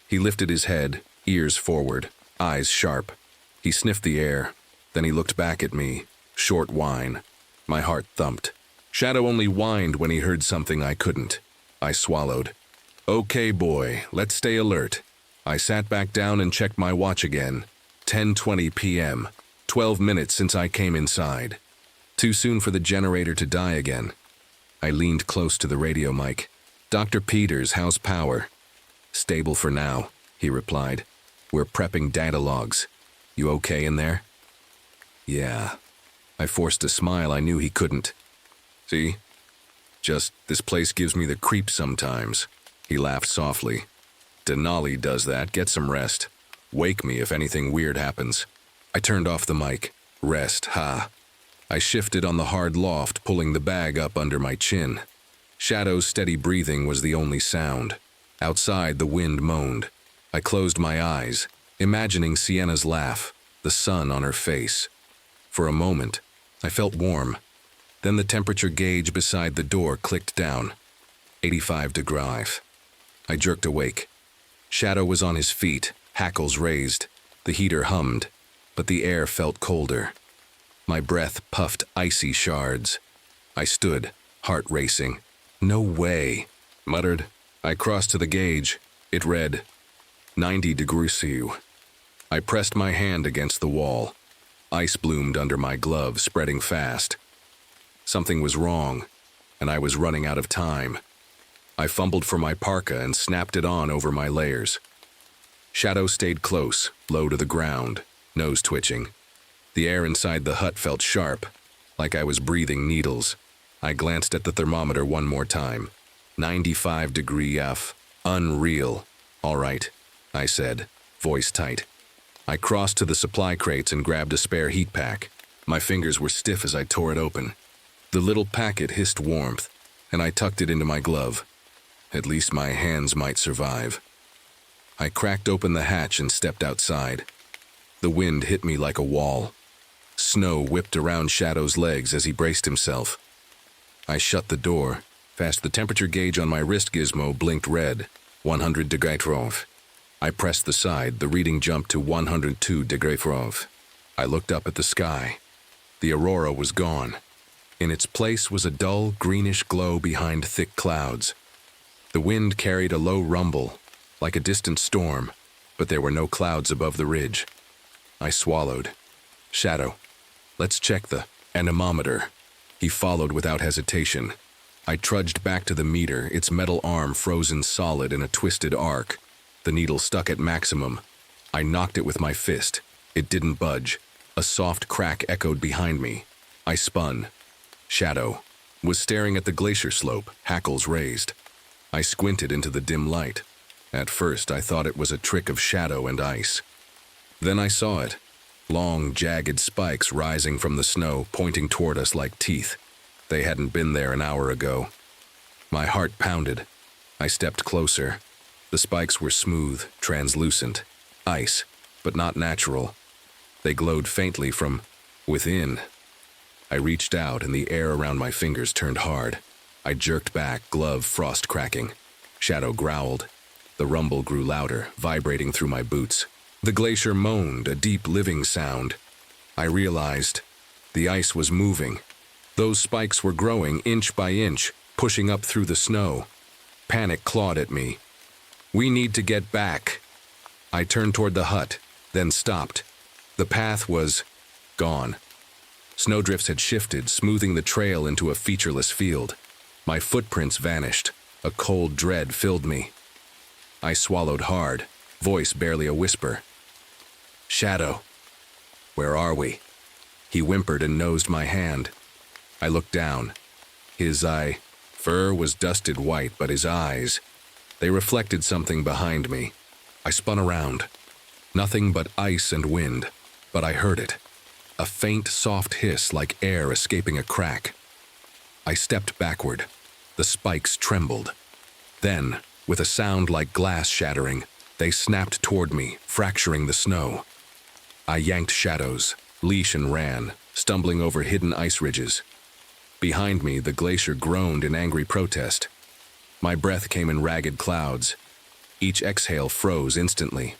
He lifted his head, ears forward, eyes sharp. He sniffed the air, then he looked back at me, short whine. My heart thumped. Shadow only whined when he heard something I couldn't. I swallowed. "Okay, boy, let's stay alert." I sat back down and checked my watch again. 10:20 p.m., 12 minutes since I came inside. Too soon for the generator to die again. I leaned close to the radio mic. "Dr. Peters, how's power?" "Stable for now," he replied. "We're prepping data logs. You okay in there?" "Yeah." I forced a smile I knew he couldn't. "See? Just this place gives me the creeps sometimes." He laughed softly. "Denali does that. Get some rest. Wake me if anything weird happens." I turned off the mic. Rest, ha. I shifted on the hard loft, pulling the bag up under my chin. Shadow's steady breathing was the only sound. Outside, the wind moaned. I closed my eyes, imagining Sienna's laugh, the sun on her face. For a moment, I felt warm. Then the temperature gauge beside the door clicked down. 85 degrees. I jerked awake. Shadow was on his feet, hackles raised. The heater hummed, but the air felt colder. My breath puffed icy shards. I stood, heart racing. "No way," muttered. I crossed to the gauge. It read 90 degrees Celsius. I pressed my hand against the wall. Ice bloomed under my glove, spreading fast. Something was wrong, and I was running out of time. I fumbled for my parka and snapped it on over my layers. Shadow stayed close, low to the ground, nose twitching. The air inside the hut felt sharp, like I was breathing needles. I glanced at the thermometer one more time. 95 degrees F. Unreal. "All right," I said, voice tight. I crossed to the supply crates and grabbed a spare heat pack. My fingers were stiff as I tore it open. The little packet hissed warmth, and I tucked it into my glove. At least my hands might survive. I cracked open the hatch and stepped outside. The wind hit me like a wall. Snow whipped around Shadow's legs as he braced himself. I shut the door. Fast, the temperature gauge on my wrist gizmo blinked red. 100 degrees. I pressed the side. The reading jumped to 102 degrees. I looked up at the sky. The aurora was gone. In its place was a dull, greenish glow behind thick clouds. The wind carried a low rumble, like a distant storm, but there were no clouds above the ridge. I swallowed. "Shadow, let's check the anemometer." He followed without hesitation. I trudged back to the meter, its metal arm frozen solid in a twisted arc. The needle stuck at maximum. I knocked it with my fist. It didn't budge. A soft crack echoed behind me. I spun. Shadow was staring at the glacier slope, hackles raised. I squinted into the dim light. At first, I thought it was a trick of shadow and ice. Then I saw it. Long, jagged spikes rising from the snow, pointing toward us like teeth. They hadn't been there an hour ago. My heart pounded. I stepped closer. The spikes were smooth, translucent. Ice, but not natural. They glowed faintly from within. I reached out, and the air around my fingers turned hard. I jerked back, glove frost cracking. Shadow growled. The rumble grew louder, vibrating through my boots. The glacier moaned, a deep living sound. I realized the ice was moving. Those spikes were growing inch by inch, pushing up through the snow. Panic clawed at me. "We need to get back." I turned toward the hut, then stopped. The path was gone. Snowdrifts had shifted, smoothing the trail into a featureless field. My footprints vanished. A cold dread filled me. I swallowed hard, voice barely a whisper. "Shadow, where are we?" He whimpered and nosed my hand. I looked down. His fur was dusted white, but his eyes, they reflected something behind me. I spun around. Nothing but ice and wind, but I heard it. A faint, soft hiss like air escaping a crack. I stepped backward. The spikes trembled. Then, with a sound like glass shattering, they snapped toward me, fracturing the snow. I yanked Shadow's leash and ran, stumbling over hidden ice ridges. Behind me, the glacier groaned in angry protest. My breath came in ragged clouds. Each exhale froze instantly.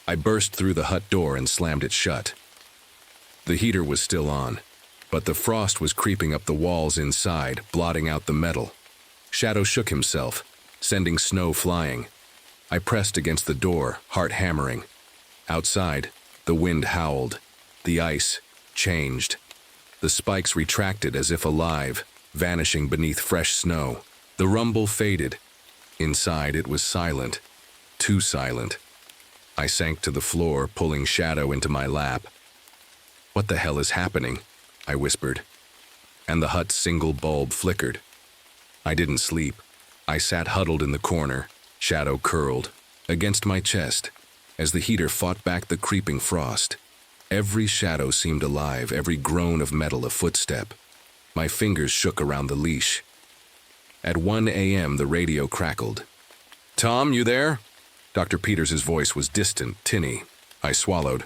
I burst through the hut door and slammed it shut. The heater was still on, but the frost was creeping up the walls inside, blotting out the metal. Shadow shook himself, sending snow flying. I pressed against the door, heart hammering. Outside, the wind howled. The ice changed. The spikes retracted as if alive, vanishing beneath fresh snow. The rumble faded. Inside, it was silent. Too silent. I sank to the floor, pulling Shadow into my lap. "What the hell is happening?" I whispered. And the hut's single bulb flickered. I didn't sleep. I sat huddled in the corner, Shadow curled, against my chest, as the heater fought back the creeping frost. Every shadow seemed alive, every groan of metal a footstep. My fingers shook around the leash. At 1 a.m., the radio crackled. "Tom, you there?" Dr. Peters' voice was distant, tinny. I swallowed.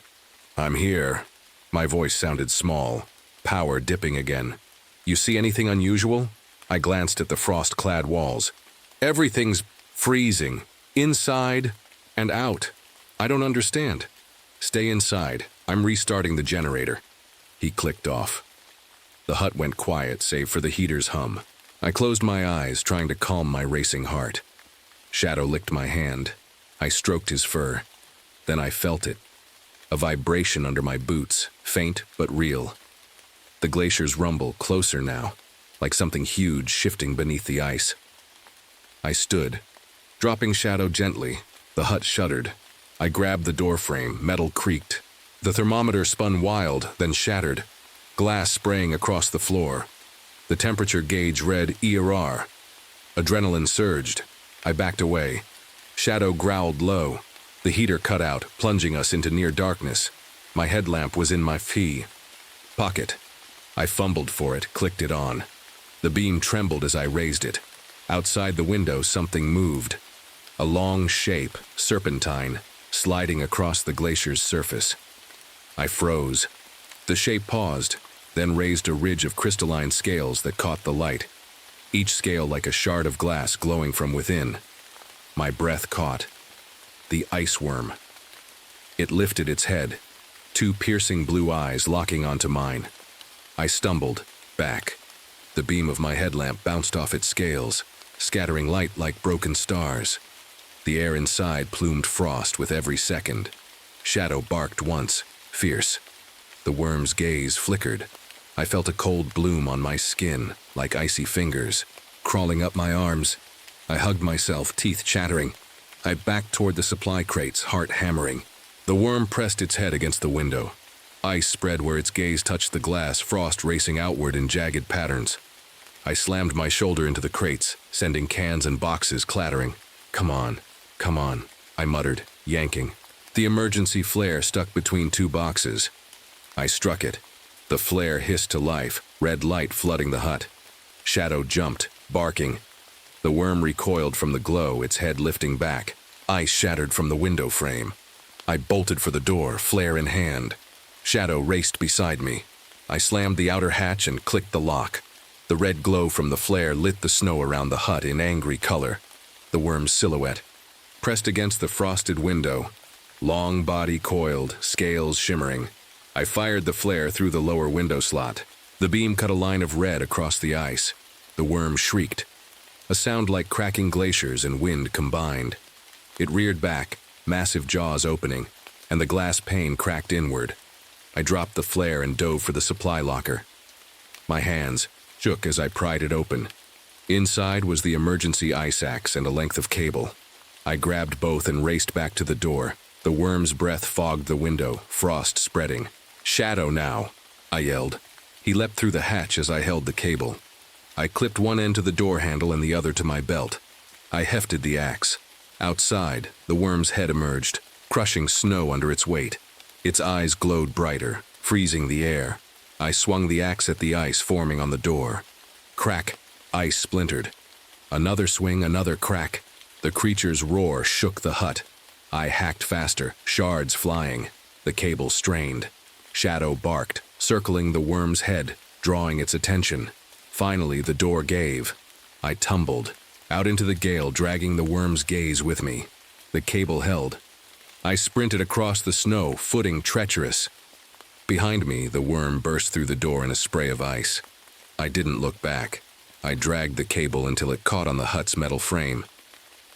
"I'm here." My voice sounded small, power dipping again. "You see anything unusual?" I glanced at the frost-clad walls. "Everything's freezing, inside and out. I don't understand." "Stay inside. I'm restarting the generator." He clicked off. The hut went quiet, save for the heater's hum. I closed my eyes, trying to calm my racing heart. Shadow licked my hand. I stroked his fur. Then I felt it. A vibration under my boots, faint but real. The glacier's rumble, closer now, like something huge shifting beneath the ice. I stood, dropping Shadow gently. The hut shuddered. I grabbed the doorframe, metal creaked. The thermometer spun wild, then shattered, glass spraying across the floor. The temperature gauge read ERR. Adrenaline surged. I backed away. Shadow growled low. The heater cut out, plunging us into near darkness. My headlamp was in my pocket. I fumbled for it, clicked it on. The beam trembled as I raised it. Outside the window, something moved. A long shape, serpentine, sliding across the glacier's surface. I froze. The shape paused, then raised a ridge of crystalline scales that caught the light, each scale like a shard of glass glowing from within. My breath caught. The ice worm. It lifted its head, two piercing blue eyes locking onto mine. I stumbled, back. The beam of my headlamp bounced off its scales, scattering light like broken stars. The air inside plumed frost with every second. Shadow barked once, fierce. The worm's gaze flickered. I felt a cold bloom on my skin, like icy fingers, crawling up my arms. I hugged myself, teeth chattering. I backed toward the supply crates, heart hammering. The worm pressed its head against the window. Ice spread where its gaze touched the glass, frost racing outward in jagged patterns. I slammed my shoulder into the crates, sending cans and boxes clattering. Come on, I muttered, yanking. The emergency flare stuck between two boxes. I struck it. The flare hissed to life, red light flooding the hut. Shadow jumped, barking. The worm recoiled from the glow, its head lifting back. Ice shattered from the window frame. I bolted for the door, flare in hand. Shadow raced beside me. I slammed the outer hatch and clicked the lock. The red glow from the flare lit the snow around the hut in angry color. The worm's silhouette, pressed against the frosted window, long body coiled, scales shimmering. I fired the flare through the lower window slot. The beam cut a line of red across the ice. The worm shrieked, a sound like cracking glaciers and wind combined. It reared back, massive jaws opening, and the glass pane cracked inward. I dropped the flare and dove for the supply locker. My hands shook as I pried it open. Inside was the emergency ice axe and a length of cable. I grabbed both and raced back to the door. The worm's breath fogged the window, frost spreading. "Shadow now," I yelled. He leapt through the hatch as I held the cable. I clipped one end to the door handle and the other to my belt. I hefted the axe. Outside, the worm's head emerged, crushing snow under its weight. Its eyes glowed brighter, freezing the air. I swung the axe at the ice forming on the door. Crack, Ice splintered. Another swing, another crack. The creature's roar shook the hut. I hacked faster, shards flying. The cable strained. Shadow barked, circling the worm's head, drawing its attention. Finally, the door gave. I tumbled, out into the gale, dragging the worm's gaze with me. The cable held. I sprinted across the snow, footing treacherous. Behind me, the worm burst through the door in a spray of ice. I didn't look back. I dragged the cable until it caught on the hut's metal frame.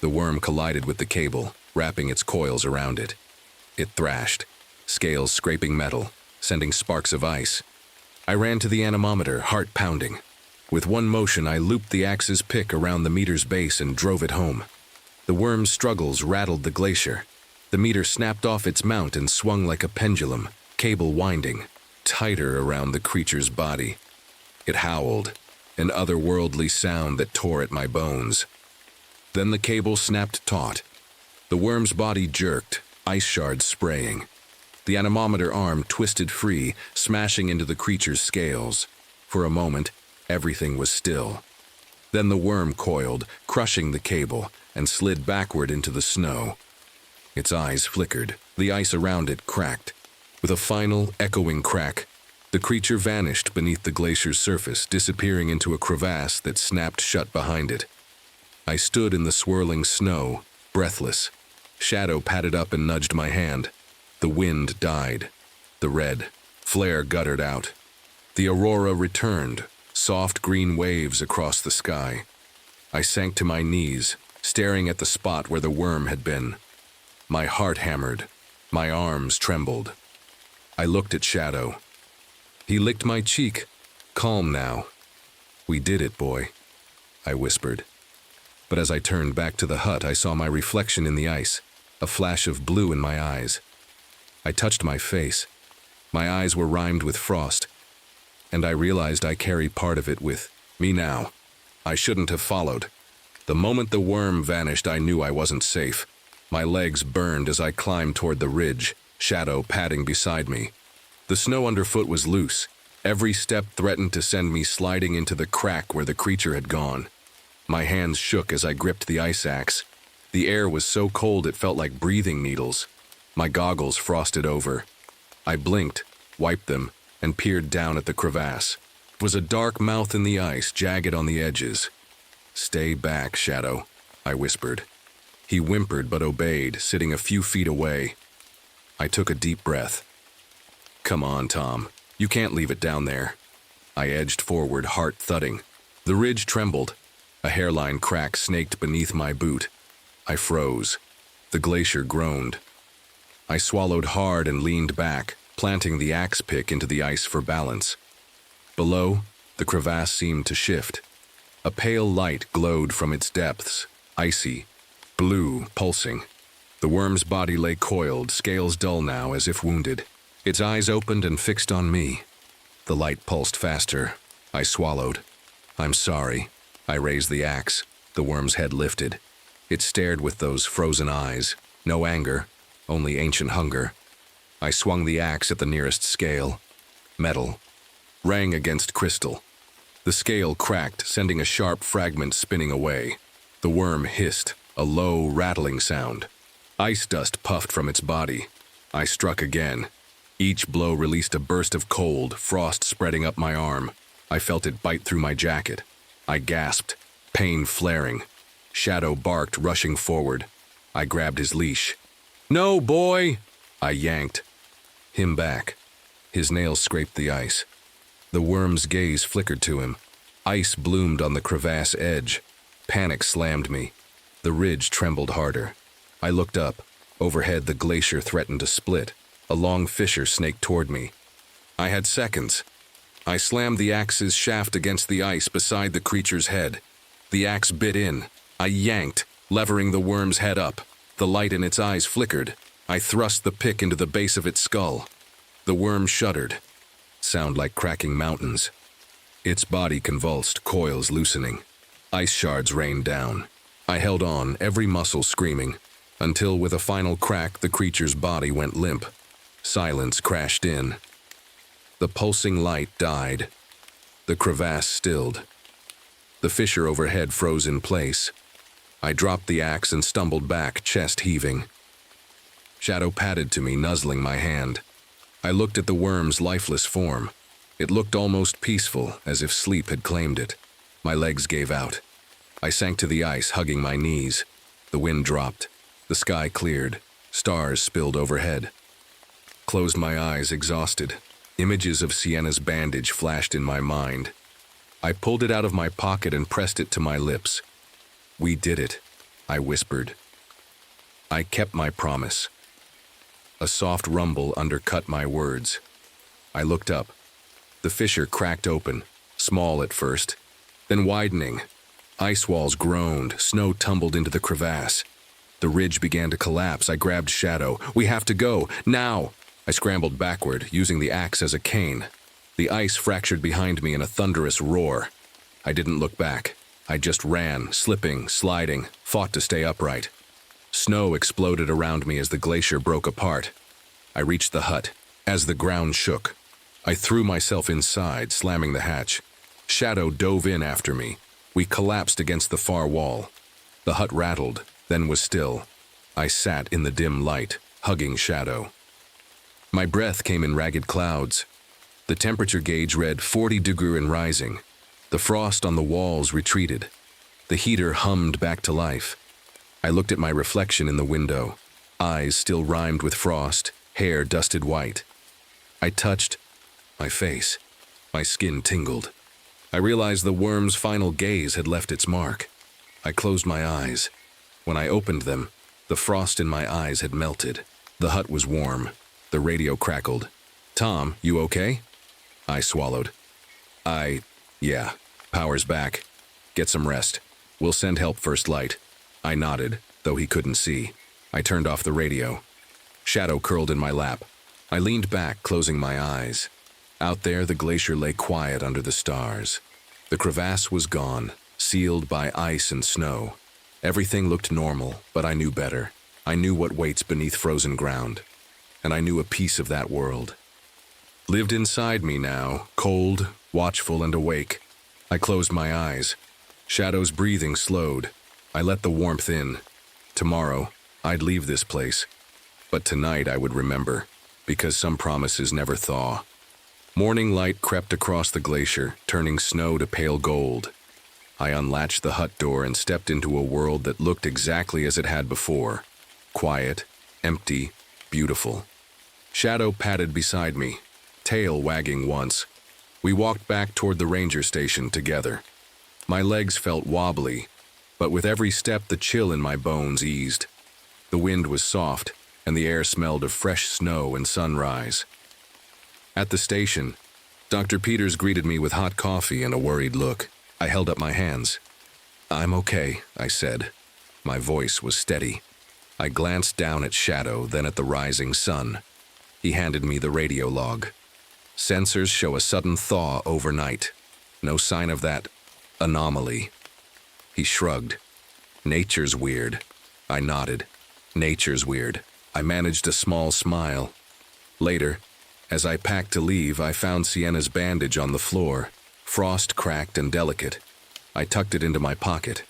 The worm collided with the cable, wrapping its coils around it. It thrashed, scales scraping metal, sending sparks of ice. I ran to the anemometer, heart pounding. With one motion, I looped the axe's pick around the meter's base and drove it home. The worm's struggles rattled the glacier. The meter snapped off its mount and swung like a pendulum, cable winding, tighter around the creature's body. It howled, an otherworldly sound that tore at my bones. Then the cable snapped taut. The worm's body jerked, ice shards spraying. The anemometer arm twisted free, smashing into the creature's scales. For a moment, everything was still. Then the worm coiled, crushing the cable, and slid backward into the snow. Its eyes flickered, the ice around it cracked. With a final, echoing crack, the creature vanished beneath the glacier's surface, disappearing into a crevasse that snapped shut behind it. I stood in the swirling snow, breathless. Shadow patted up and nudged my hand. The wind died. The red flare guttered out. The aurora returned, soft green waves across the sky. I sank to my knees, staring at the spot where the worm had been. My heart hammered. My arms trembled. I looked at Shadow. He licked my cheek, calm now. "We did it, boy," I whispered. But as I turned back to the hut, I saw my reflection in the ice, a flash of blue in my eyes. I touched my face. My eyes were rimed with frost, and I realized I carry part of it with me now. I shouldn't have followed. The moment the worm vanished, I knew I wasn't safe. My legs burned as I climbed toward the ridge, Shadow padding beside me. The snow underfoot was loose. Every step threatened to send me sliding into the crack where the creature had gone. My hands shook as I gripped the ice axe. The air was so cold it felt like breathing needles. My goggles frosted over. I blinked, wiped them, and peered down at the crevasse. It was a dark mouth in the ice, jagged on the edges. "Stay back, Shadow," I whispered. He whimpered but obeyed, sitting a few feet away. I took a deep breath. "Come on, Tom. You can't leave it down there." I edged forward, heart thudding. The ridge trembled. A hairline crack snaked beneath my boot. I froze. The glacier groaned. I swallowed hard and leaned back, planting the axe pick into the ice for balance. Below, the crevasse seemed to shift. A pale light glowed from its depths, icy, blue, pulsing. The worm's body lay coiled, scales dull now as if wounded. Its eyes opened and fixed on me. The light pulsed faster. I swallowed. "I'm sorry." I raised the axe. The worm's head lifted. It stared with those frozen eyes. No anger, only ancient hunger. I swung the axe at the nearest scale. Metal. Rang against crystal. The scale cracked, sending a sharp fragment spinning away. The worm hissed, a low, rattling sound. Ice dust puffed from its body. I struck again. Each blow released a burst of cold, frost spreading up my arm. I felt it bite through my jacket. I gasped, pain flaring. Shadow barked, rushing forward. I grabbed his leash. "No, boy!" I yanked him back. His nails scraped the ice. The worm's gaze flickered to him. Ice bloomed on the crevasse edge. Panic slammed me. The ridge trembled harder. I looked up. Overhead, the glacier threatened to split. A long fissure snaked toward me. I had seconds. I slammed the axe's shaft against the ice beside the creature's head. The axe bit in. I yanked, levering the worm's head up. The light in its eyes flickered. I thrust the pick into the base of its skull. The worm shuddered. Sound like cracking mountains. Its body convulsed, coils loosening. Ice shards rained down. I held on, every muscle screaming, until with a final crack the creature's body went limp. Silence crashed in. The pulsing light died. The crevasse stilled. The fissure overhead froze in place. I dropped the axe and stumbled back, chest heaving. Shadow padded to me, nuzzling my hand. I looked at the worm's lifeless form. It looked almost peaceful, as if sleep had claimed it. My legs gave out. I sank to the ice, hugging my knees. The wind dropped. The sky cleared. Stars spilled overhead. Closed my eyes, exhausted. Images of Sienna's bandage flashed in my mind. I pulled it out of my pocket and pressed it to my lips. "We did it," I whispered. I kept my promise. A soft rumble undercut my words. I looked up. The fissure cracked open, small at first, then widening. Ice walls groaned, snow tumbled into the crevasse. The ridge began to collapse. I grabbed Shadow. "We have to go, now!" I scrambled backward, using the axe as a cane. The ice fractured behind me in a thunderous roar. I didn't look back. I just ran, slipping, sliding, fought to stay upright. Snow exploded around me as the glacier broke apart. I reached the hut. As the ground shook, I threw myself inside, slamming the hatch. Shadow dove in after me. We collapsed against the far wall. The hut rattled, then was still. I sat in the dim light, hugging Shadow. My breath came in ragged clouds. The temperature gauge read 40 degrees and rising. The frost on the walls retreated. The heater hummed back to life. I looked at my reflection in the window. Eyes still rimed with frost, hair dusted white. I touched my face. My skin tingled. I realized the worm's final gaze had left its mark. I closed my eyes. When I opened them, the frost in my eyes had melted. The hut was warm. The radio crackled. "Tom, you okay?" I swallowed. Yeah, power's back. Get some rest. We'll send help first light." I nodded, though he couldn't see. I turned off the radio. Shadow curled in my lap. I leaned back, closing my eyes. Out there, the glacier lay quiet under the stars. The crevasse was gone, sealed by ice and snow. Everything looked normal, but I knew better. I knew what waits beneath frozen ground. And I knew a piece of that world lived inside me now, cold, watchful, and awake. I closed my eyes. Shadow's breathing slowed. I let the warmth in. Tomorrow, I'd leave this place. But tonight I would remember, because some promises never thaw. Morning light crept across the glacier, turning snow to pale gold. I unlatched the hut door and stepped into a world that looked exactly as it had before. Quiet, empty, beautiful. Shadow padded beside me, tail wagging once. We walked back toward the ranger station together. My legs felt wobbly, but with every step the chill in my bones eased. The wind was soft, and the air smelled of fresh snow and sunrise. At the station, Dr. Peters greeted me with hot coffee and a worried look. I held up my hands. "I'm okay," I said. My voice was steady. I glanced down at Shadow, then at the rising sun. He handed me the radio log. Sensors show a sudden thaw overnight. No sign of that anomaly. He shrugged. "Nature's weird." I nodded. "Nature's weird." I managed a small smile. Later, as I packed to leave, I found Sienna's bandage on the floor, frost cracked and delicate. I tucked it into my pocket.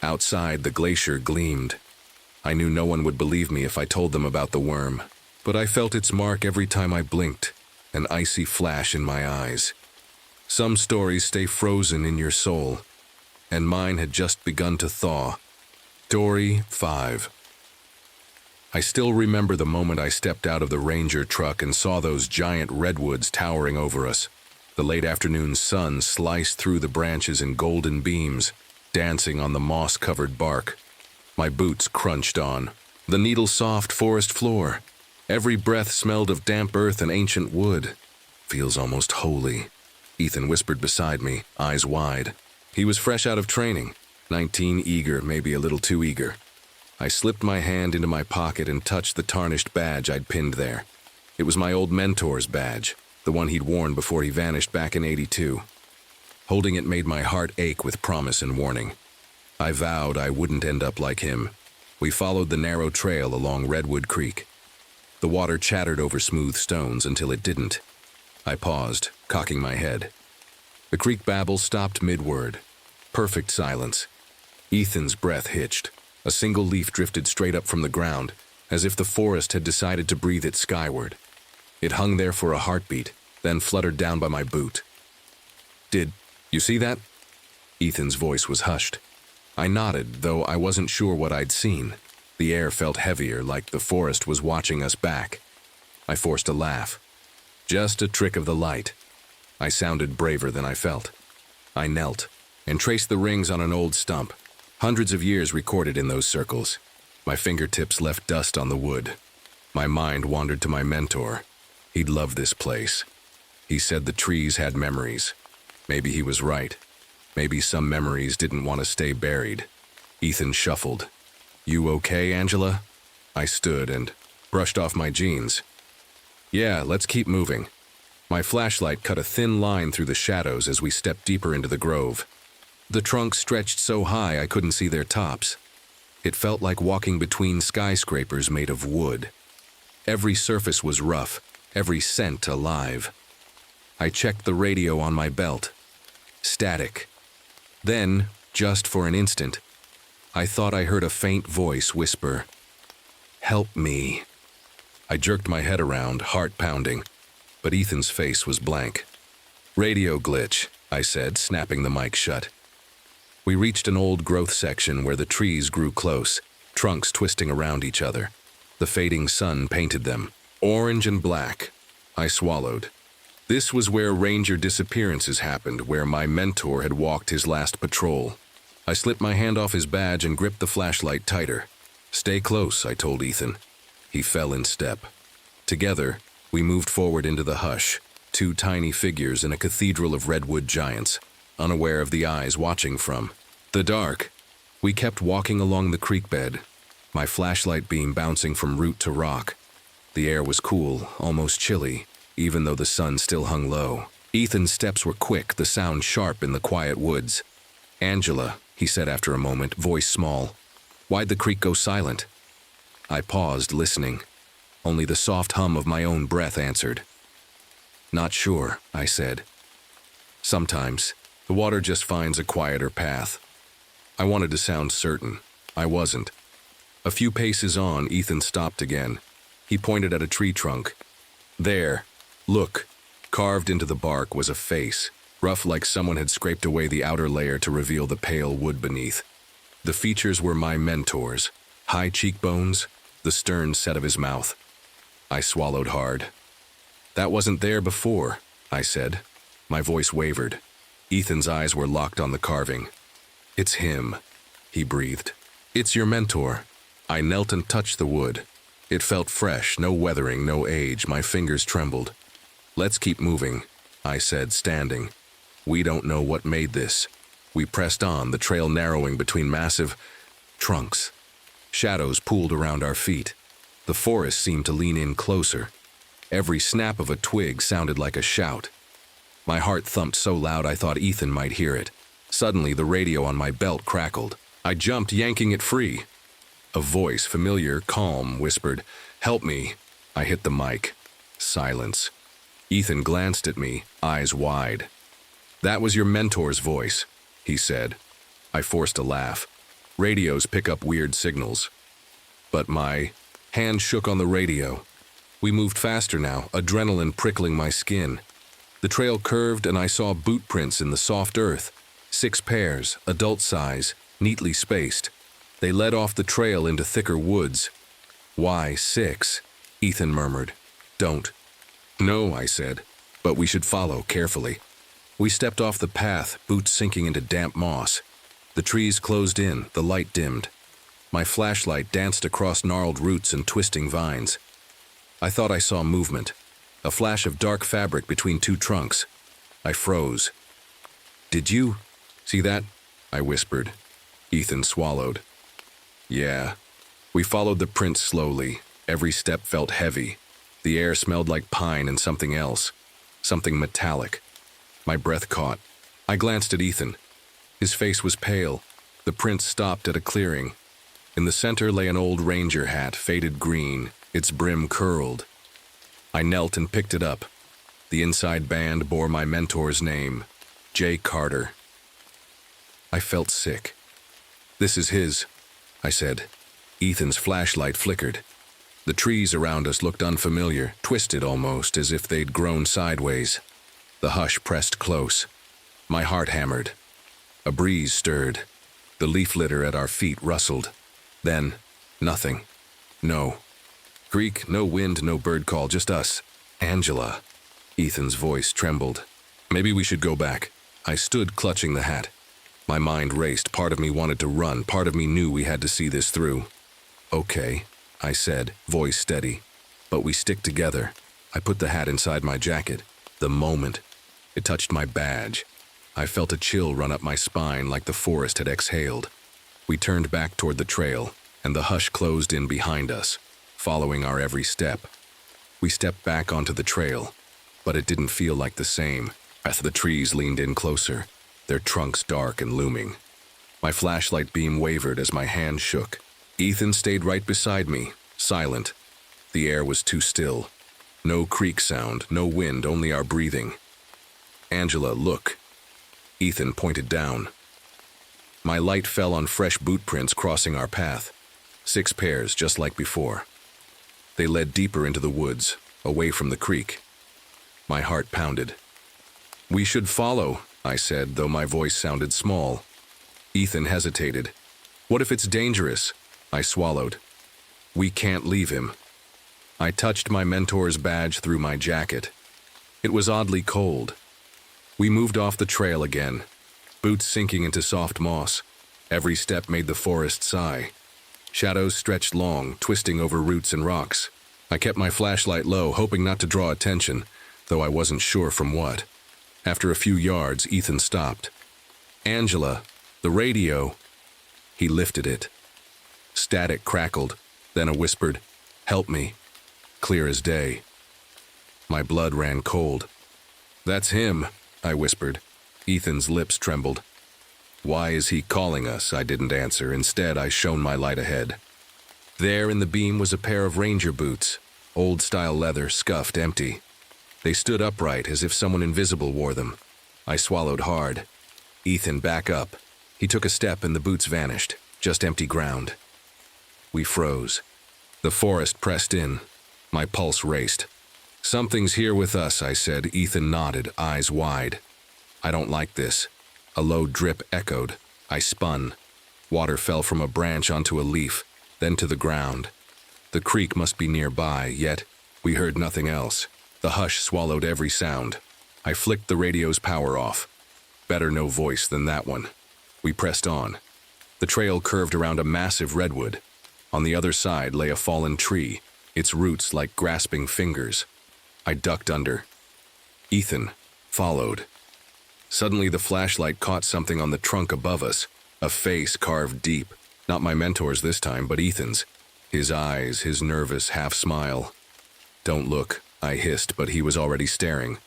Outside, the glacier gleamed. I knew no one would believe me if I told them about the worm, but I felt its mark every time I blinked, an icy flash in my eyes. Some stories stay frozen in your soul, and mine had just begun to thaw. Story 5. I still remember the moment I stepped out of the ranger truck and saw those giant redwoods towering over us. The late afternoon sun sliced through the branches in golden beams, dancing on the moss-covered bark. My boots crunched on the needle-soft forest floor. Every breath smelled of damp earth and ancient wood. "Feels almost holy," Ethan whispered beside me, eyes wide. He was fresh out of training, 19, eager, maybe a little too eager. I slipped my hand into my pocket and touched the tarnished badge I'd pinned there. It was my old mentor's badge, the one he'd worn before he vanished back in '82. Holding it made my heart ache with promise and warning. I vowed I wouldn't end up like him. We followed the narrow trail along Redwood Creek. The water chattered over smooth stones until it didn't. I paused, cocking my head. The creek babble stopped mid-word. Perfect silence. Ethan's breath hitched. A single leaf drifted straight up from the ground, as if the forest had decided to breathe it skyward. It hung there for a heartbeat, then fluttered down by my boot. "Did you see that?" Ethan's voice was hushed. I nodded, though I wasn't sure what I'd seen. The air felt heavier, like the forest was watching us back. I forced a laugh. Just a trick of the light. I sounded braver than I felt. I knelt and traced the rings on an old stump. Hundreds of years recorded in those circles. My fingertips left dust on the wood. My mind wandered to my mentor. He'd love this place. He said the trees had memories. Maybe he was right. Maybe some memories didn't want to stay buried. Ethan shuffled. "You okay, Angela?" I stood and brushed off my jeans. "Yeah, let's keep moving." My flashlight cut a thin line through the shadows as we stepped deeper into the grove. The trunks stretched so high I couldn't see their tops. It felt like walking between skyscrapers made of wood. Every surface was rough, every scent alive. I checked the radio on my belt. Static. Then, just for an instant, I thought I heard a faint voice whisper, "Help me." I jerked my head around, heart pounding, but Ethan's face was blank. "Radio glitch," I said, snapping the mic shut. We reached an old growth section where the trees grew close, trunks twisting around each other. The fading sun painted them, orange and black. I swallowed. This was where ranger disappearances happened, where my mentor had walked his last patrol. I slipped my hand off his badge and gripped the flashlight tighter. "Stay close," I told Ethan. He fell in step. Together, we moved forward into the hush, two tiny figures in a cathedral of redwood giants, unaware of the eyes watching from the dark. We kept walking along the creek bed, my flashlight beam bouncing from root to rock. The air was cool, almost chilly, even though the sun still hung low. Ethan's steps were quick, the sound sharp in the quiet woods. "Angela," he said after a moment, voice small, "why'd the creek go silent?" I paused, listening. Only the soft hum of my own breath answered. "Not sure," I said. "Sometimes, the water just finds a quieter path." I wanted to sound certain. I wasn't. A few paces on, Ethan stopped again. He pointed at a tree trunk. "There. Look." Carved into the bark was a face, rough like someone had scraped away the outer layer to reveal the pale wood beneath. The features were my mentor's. High cheekbones, the stern set of his mouth. I swallowed hard. "That wasn't there before," I said. My voice wavered. Ethan's eyes were locked on the carving. "It's him," he breathed. "It's your mentor." I knelt and touched the wood. It felt fresh, no weathering, no age. My fingers trembled. "Let's keep moving," I said, standing. "We don't know what made this." We pressed on, the trail narrowing between massive trunks. Shadows pooled around our feet. The forest seemed to lean in closer. Every snap of a twig sounded like a shout. My heart thumped so loud I thought Ethan might hear it. Suddenly, the radio on my belt crackled. I jumped, yanking it free. A voice, familiar, calm, whispered, "Help me." I hit the mic. Silence. Ethan glanced at me, eyes wide. "That was your mentor's voice," he said. I forced a laugh. Radios pick up weird signals. But my hand shook on the radio. We moved faster now, adrenaline prickling my skin. The trail curved and I saw boot prints in the soft earth. 6 pairs, adult size, neatly spaced. They led off the trail into thicker woods. "Why 6? Ethan murmured. "Don't." "No," I said, "but we should follow carefully." We stepped off the path, boots sinking into damp moss. The trees closed in, the light dimmed. My flashlight danced across gnarled roots and twisting vines. I thought I saw movement, a flash of dark fabric between 2 trunks. I froze. "Did you see that?" I whispered. Ethan swallowed. "Yeah." We followed the prints slowly. Every step felt heavy. The air smelled like pine and something else, something metallic. My breath caught. I glanced at Ethan. His face was pale. The prints stopped at a clearing. In the center lay an old ranger hat, faded green, its brim curled. I knelt and picked it up. The inside band bore my mentor's name, J. Carter. I felt sick. "This is his," I said. Ethan's flashlight flickered. The trees around us looked unfamiliar, twisted almost, as if they'd grown sideways. The hush pressed close. My heart hammered. A breeze stirred. The leaf litter at our feet rustled. Then, nothing. No creek, no wind, no bird call, just us. Angela. Ethan's voice trembled. "Maybe we should go back." I stood clutching the hat. My mind raced. Part of me wanted to run. Part of me knew we had to see this through. "Okay," I said, voice steady. "But we stick together." I put the hat inside my jacket. The moment it touched my badge, I felt a chill run up my spine like the forest had exhaled. We turned back toward the trail, and the hush closed in behind us, following our every step. We stepped back onto the trail, but it didn't feel like the same as the trees leaned in closer, their trunks dark and looming. My flashlight beam wavered as my hand shook. Ethan stayed right beside me, silent. The air was too still. No creek sound, no wind, only our breathing. "Angela, look." Ethan pointed down. My light fell on fresh boot prints crossing our path. 6 pairs, just like before. They led deeper into the woods, away from the creek. My heart pounded. "We should follow," I said, though my voice sounded small. Ethan hesitated. "What if it's dangerous?" I swallowed. "We can't leave him." I touched my mentor's badge through my jacket. It was oddly cold. We moved off the trail again, boots sinking into soft moss. Every step made the forest sigh. Shadows stretched long, twisting over roots and rocks. I kept my flashlight low, hoping not to draw attention, though I wasn't sure from what. After a few yards, Ethan stopped. "Angela, the radio." He lifted it. Static crackled, then a whispered, "Help me." Clear as day. My blood ran cold. "That's him," I whispered. Ethan's lips trembled. "Why is he calling us?" I didn't answer. Instead, I shone my light ahead. There in the beam was a pair of ranger boots, old-style leather, scuffed, empty. They stood upright as if someone invisible wore them. I swallowed hard. "Ethan, back up." He took a step and the boots vanished, just empty ground. We froze. The forest pressed in. My pulse raced. "Something's here with us," I said. Ethan nodded, eyes wide. "I don't like this." A low drip echoed. I spun. Water fell from a branch onto a leaf, then to the ground. The creek must be nearby, yet we heard nothing else. The hush swallowed every sound. I flicked the radio's power off. Better no voice than that one. We pressed on. The trail curved around a massive redwood. On the other side lay a fallen tree, its roots like grasping fingers. I ducked under. Ethan followed. Suddenly the flashlight caught something on the trunk above us, a face carved deep. Not my mentor's this time, but Ethan's. His eyes, his nervous half-smile. "Don't look," I hissed, but he was already staring.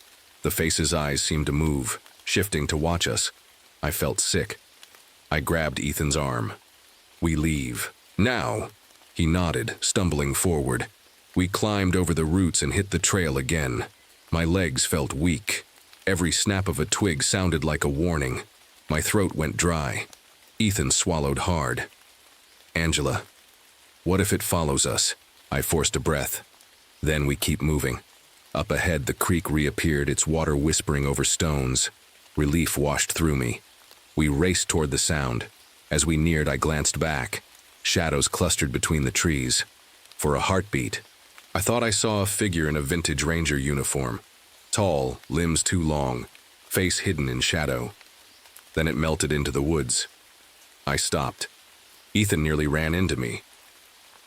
The face's eyes seemed to move, shifting to watch us. I felt sick. I grabbed Ethan's arm. "We leave. Now." He nodded, stumbling forward. We climbed over the roots and hit the trail again. My legs felt weak. Every snap of a twig sounded like a warning. My throat went dry. Ethan swallowed hard. "Angela, what if it follows us?" I forced a breath. "Then we keep moving." Up ahead, the creek reappeared, its water whispering over stones. Relief washed through me. We raced toward the sound. As we neared, I glanced back. Shadows clustered between the trees. For a heartbeat, I thought I saw a figure in a vintage ranger uniform. Tall, limbs too long, face hidden in shadow. Then it melted into the woods. I stopped. Ethan nearly ran into me.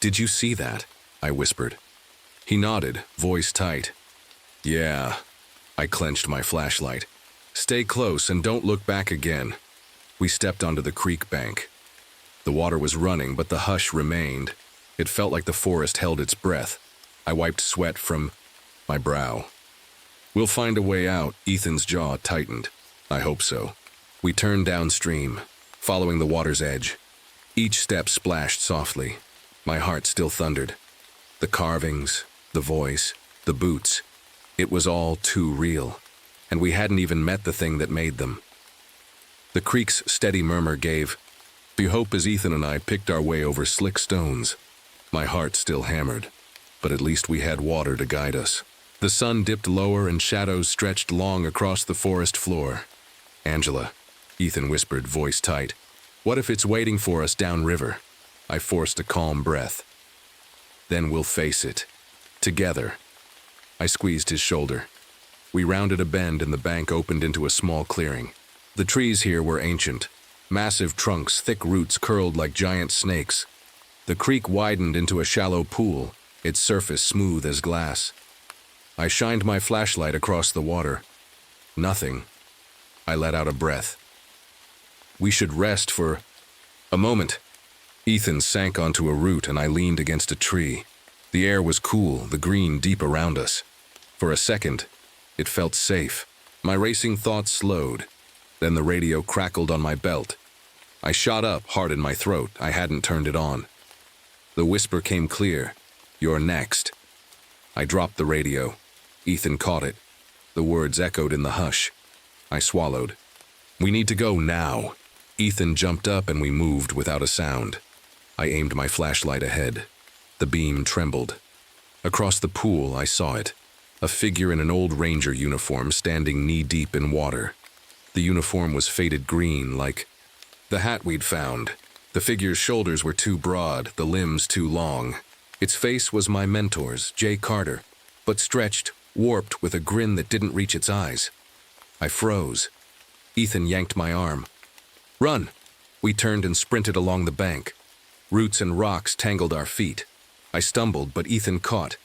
"Did you see that?" I whispered. He nodded, voice tight. "Yeah." I clenched my flashlight. "Stay close and don't look back again." We stepped onto the creek bank. The water was running, but the hush remained. It felt like the forest held its breath. I wiped sweat from my brow. "We'll find a way out." Ethan's jaw tightened. "I hope so." We turned downstream, following the water's edge. Each step splashed softly. My heart still thundered. The carvings, the voice, the boots. It was all too real. And we hadn't even met the thing that made them. The creek's steady murmur gave the hope as Ethan and I picked our way over slick stones. My heart still hammered, but at least we had water to guide us. The sun dipped lower and shadows stretched long across the forest floor. "Angela," Ethan whispered, voice tight. "What if it's waiting for us downriver?" I forced a calm breath. "Then we'll face it. Together." I squeezed his shoulder. We rounded a bend and the bank opened into a small clearing. The trees here were ancient. Massive trunks, thick roots curled like giant snakes. The creek widened into a shallow pool, its surface smooth as glass. I shined my flashlight across the water. Nothing. I let out a breath. "We should rest for a moment." Ethan sank onto a root and I leaned against a tree. The air was cool, the green deep around us. For a second, it felt safe. My racing thoughts slowed. Then the radio crackled on my belt. I shot up, heart in my throat. I hadn't turned it on. The whisper came clear. "You're next." I dropped the radio. Ethan caught it. The words echoed in the hush. I swallowed. "We need to go now." Ethan jumped up and we moved without a sound. I aimed my flashlight ahead. The beam trembled. Across the pool, I saw it. A figure in an old ranger uniform standing knee-deep in water. The uniform was faded green, like the hat we'd found. The figure's shoulders were too broad, the limbs too long. Its face was my mentor's, Jay Carter, but stretched, warped with a grin that didn't reach its eyes. I froze. Ethan yanked my arm. "Run!" We turned and sprinted along the bank. Roots and rocks tangled our feet. I stumbled, but Ethan caught.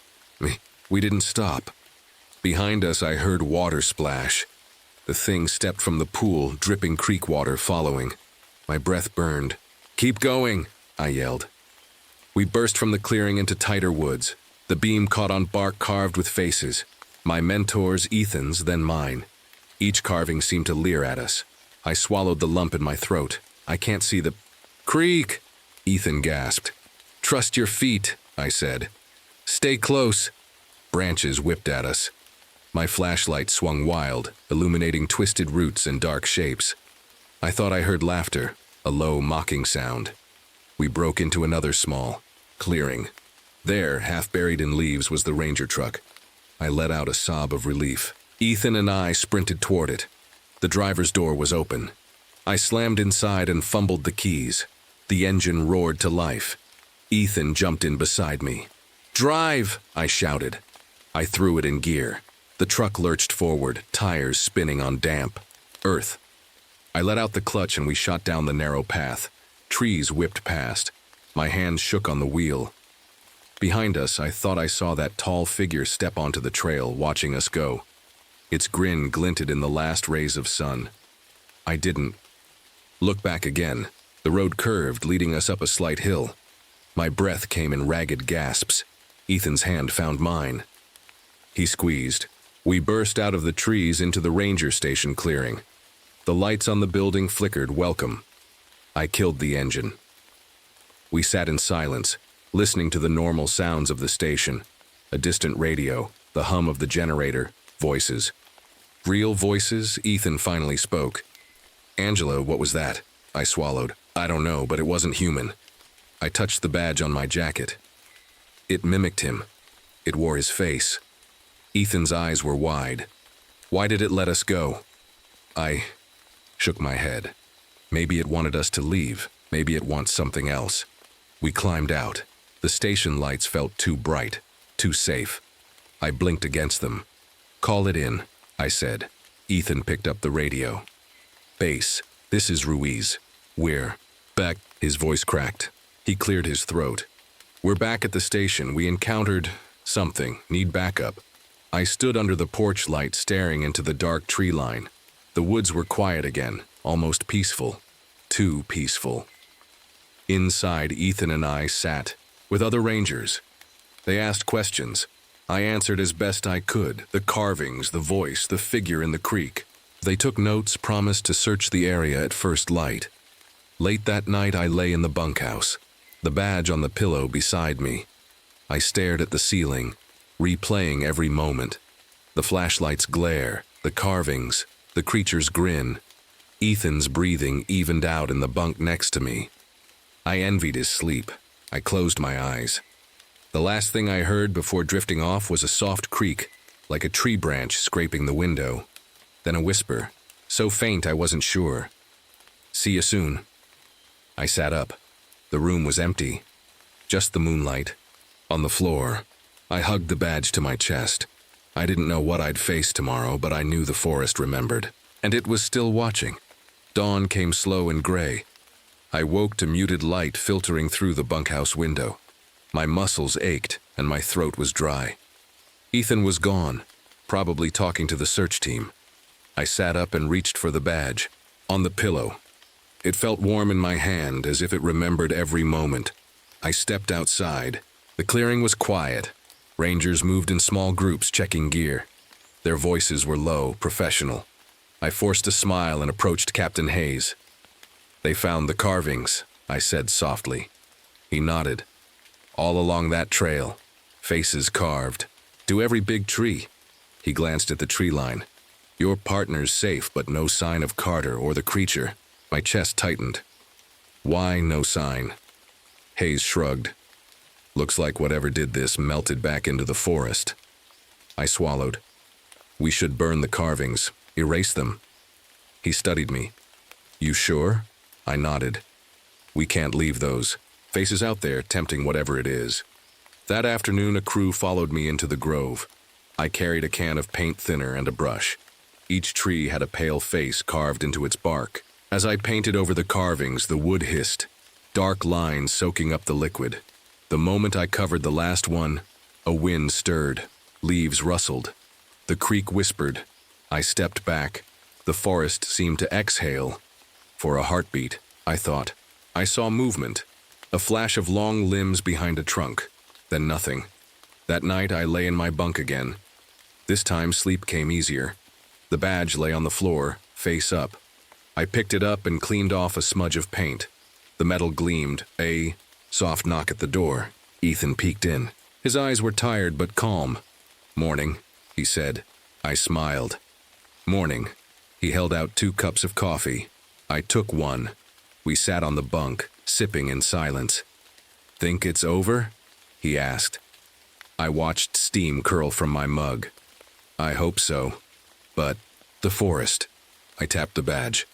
We didn't stop. Behind us, I heard water splash. The thing stepped from the pool, dripping creek water following. My breath burned. "Keep going!" I yelled. We burst from the clearing into tighter woods. The beam caught on bark carved with faces. My mentor's, Ethan's, then mine. Each carving seemed to leer at us. I swallowed the lump in my throat. "I can't see the creek," Ethan gasped. "Trust your feet," I said. "Stay close." Branches whipped at us. My flashlight swung wild, illuminating twisted roots and dark shapes. I thought I heard laughter, a low, mocking sound. We broke into another small clearing. There, half buried in leaves, was the ranger truck. I let out a sob of relief. Ethan and I sprinted toward it. The driver's door was open. I slammed inside and fumbled the keys. The engine roared to life. Ethan jumped in beside me. "Drive!" I shouted. I threw it in gear. The truck lurched forward, tires spinning on damp earth. I let out the clutch and we shot down the narrow path. Trees whipped past. My hands shook on the wheel. Behind us, I thought I saw that tall figure step onto the trail, watching us go. Its grin glinted in the last rays of sun. I didn't look back again. The road curved, leading us up a slight hill. My breath came in ragged gasps. Ethan's hand found mine. He squeezed. We burst out of the trees into the ranger station clearing. The lights on the building flickered welcome. I killed the engine. We sat in silence, listening to the normal sounds of the station. A distant radio, the hum of the generator, voices. Real voices, Ethan finally spoke. "Angela, what was that?" I swallowed. "I don't know, but it wasn't human." I touched the badge on my jacket. It mimicked him. It wore his face. Ethan's eyes were wide. "Why did it let us go?" I shook my head. Maybe it wanted us to leave. Maybe it wants something else. We climbed out. The station lights felt too bright, too safe. I blinked against them. "Call it in," I said. Ethan picked up the radio. "Base, this is Ruiz. We're back." His voice cracked. He cleared his throat. "We're back at the station. We encountered something. Need backup." I stood under the porch light, staring into the dark tree line. The woods were quiet again, almost peaceful. Too peaceful. Inside, Ethan and I sat, with other rangers. They asked questions. I answered as best I could, the carvings, the voice, the figure in the creek. They took notes, promised to search the area at first light. Late that night, I lay in the bunkhouse, the badge on the pillow beside me. I stared at the ceiling, replaying every moment. The flashlight's glare, the carvings, the creature's grin. Ethan's breathing evened out in the bunk next to me. I envied his sleep. I closed my eyes. The last thing I heard before drifting off was a soft creak, like a tree branch scraping the window. Then a whisper, so faint I wasn't sure. "See you soon." I sat up. The room was empty. Just the moonlight. On the floor, I hugged the badge to my chest. I didn't know what I'd face tomorrow, but I knew the forest remembered. And it was still watching. Dawn came slow and gray. I woke to muted light filtering through the bunkhouse window. My muscles ached, and my throat was dry. Ethan was gone, probably talking to the search team. I sat up and reached for the badge, on the pillow. It felt warm in my hand, as if it remembered every moment. I stepped outside. The clearing was quiet. Rangers moved in small groups checking gear. Their voices were low, professional. I forced a smile and approached Captain Hayes. "They found the carvings," I said softly. He nodded. "All along that trail, faces carved, to every big tree." He glanced at the tree line. "Your partner's safe, but no sign of Carter or the creature." My chest tightened. "Why no sign?" Hayes shrugged. "Looks like whatever did this melted back into the forest." I swallowed. "We should burn the carvings, erase them." He studied me. "You sure?" I nodded. "We can't leave those faces out there tempting whatever it is." That afternoon, a crew followed me into the grove. I carried a can of paint thinner and a brush. Each tree had a pale face carved into its bark. As I painted over the carvings, the wood hissed, dark lines soaking up the liquid. The moment I covered the last one, a wind stirred, leaves rustled. The creek whispered. I stepped back. The forest seemed to exhale. For a heartbeat, I thought. I saw movement, a flash of long limbs behind a trunk, then nothing. That night I lay in my bunk again. This time sleep came easier. The badge lay on the floor, face up. I picked it up and cleaned off a smudge of paint. The metal gleamed. A soft knock at the door. Ethan peeked in. His eyes were tired but calm. "Morning," he said. I smiled. "Morning." He held out 2 cups of coffee. I took one. We sat on the bunk, sipping in silence. "Think it's over?" he asked. I watched steam curl from my mug. "I hope so. But the forest." I tapped the badge.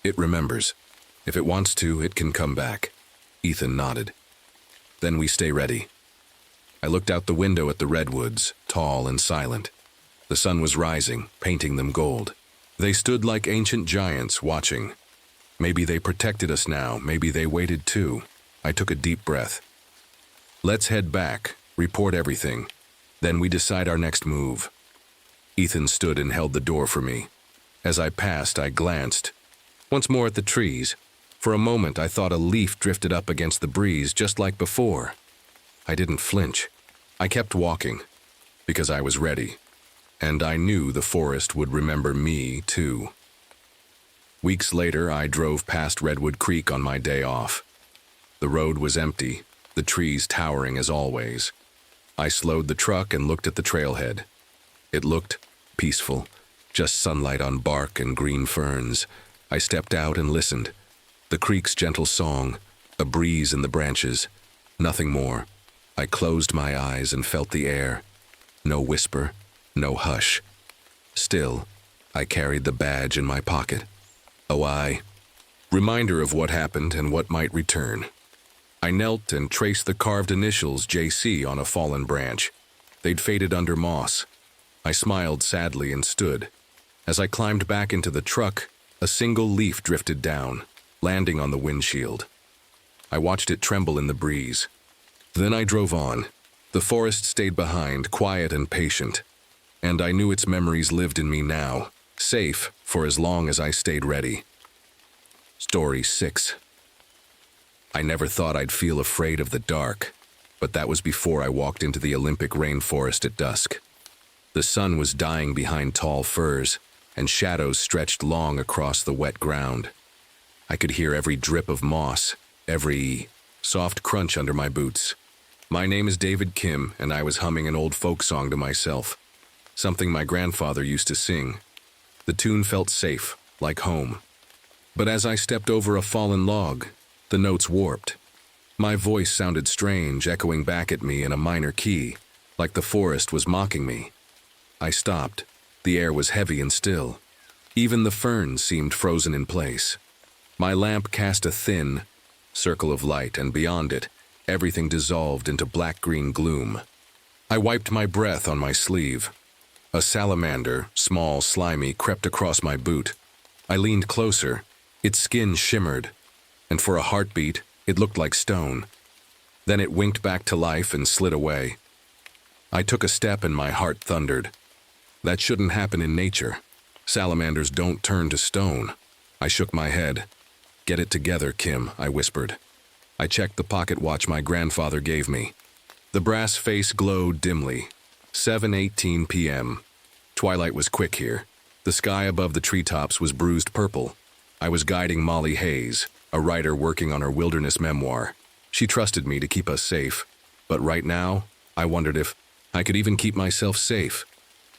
"It remembers. If it wants to, it can come back." Ethan nodded. "Then we stay ready." I looked out the window at the redwoods, tall and silent. The sun was rising, painting them gold. They stood like ancient giants, watching. Maybe they protected us now, maybe they waited too. I took a deep breath. "Let's head back, report everything. Then we decide our next move." Ethan stood and held the door for me. As I passed, I glanced. Once more at the trees. For a moment, I thought a leaf drifted up against the breeze, just like before. I didn't flinch. I kept walking, because I was ready. And I knew the forest would remember me, too. Weeks later, I drove past Redwood Creek on my day off. The road was empty, the trees towering as always. I slowed the truck and looked at the trailhead. It looked peaceful, just sunlight on bark and green ferns. I stepped out and listened. The creek's gentle song, a breeze in the branches, nothing more. I closed my eyes and felt the air. No whisper, no hush. Still, I carried the badge in my pocket. Reminder of what happened and what might return. I knelt and traced the carved initials JC on a fallen branch. They'd faded under moss. I smiled sadly and stood. As I climbed back into the truck, a single leaf drifted down, landing on the windshield. I watched it tremble in the breeze. Then I drove on. The forest stayed behind, quiet and patient. And I knew its memories lived in me now, safe for as long as I stayed ready. Story 6. I never thought I'd feel afraid of the dark, but that was before I walked into the Olympic rainforest at dusk. The sun was dying behind tall firs, and shadows stretched long across the wet ground. I could hear every drip of moss, every soft crunch under my boots. My name is David Kim, and I was humming an old folk song to myself, something my grandfather used to sing. The tune felt safe, like home. But as I stepped over a fallen log, the notes warped. My voice sounded strange, echoing back at me in a minor key, like the forest was mocking me. I stopped. The air was heavy and still. Even the ferns seemed frozen in place. My lamp cast a thin circle of light, and beyond it, everything dissolved into black-green gloom. I wiped my breath on my sleeve. A salamander, small, slimy, crept across my boot. I leaned closer. Its skin shimmered, and for a heartbeat, it looked like stone. Then it winked back to life and slid away. I took a step and my heart thundered. That shouldn't happen in nature. Salamanders don't turn to stone. I shook my head. "Get it together, Kim," I whispered. I checked the pocket watch my grandfather gave me. The brass face glowed dimly. 7:18 p.m. Twilight was quick here. The sky above the treetops was bruised purple. I was guiding Molly Hayes, a writer working on her wilderness memoir. She trusted me to keep us safe. But right now, I wondered if I could even keep myself safe.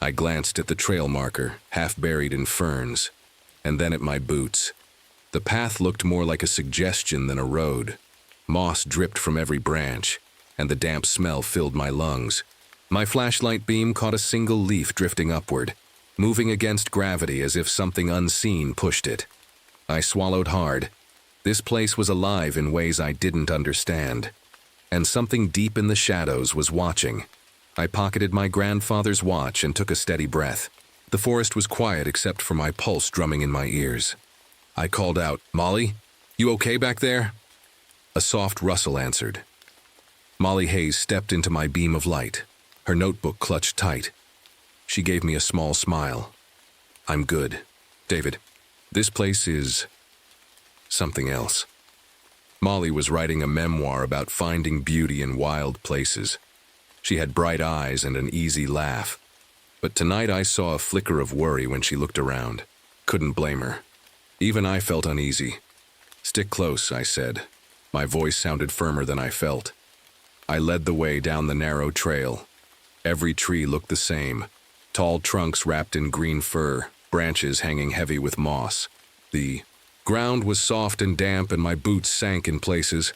I glanced at the trail marker, half buried in ferns, and then at my boots. The path looked more like a suggestion than a road. Moss dripped from every branch, and the damp smell filled my lungs. My flashlight beam caught a single leaf drifting upward, moving against gravity as if something unseen pushed it. I swallowed hard. This place was alive in ways I didn't understand, and something deep in the shadows was watching. I pocketed my grandfather's watch and took a steady breath. The forest was quiet except for my pulse drumming in my ears. I called out, "Molly, you okay back there?" A soft rustle answered. Molly Hayes stepped into my beam of light, her notebook clutched tight. She gave me a small smile. "I'm good, David. This place is something else." Molly was writing a memoir about finding beauty in wild places. She had bright eyes and an easy laugh. But tonight I saw a flicker of worry when she looked around. Couldn't blame her. Even I felt uneasy. "Stick close," I said. My voice sounded firmer than I felt. I led the way down the narrow trail. Every tree looked the same. Tall trunks wrapped in green fur, branches hanging heavy with moss. The ground was soft and damp and my boots sank in places.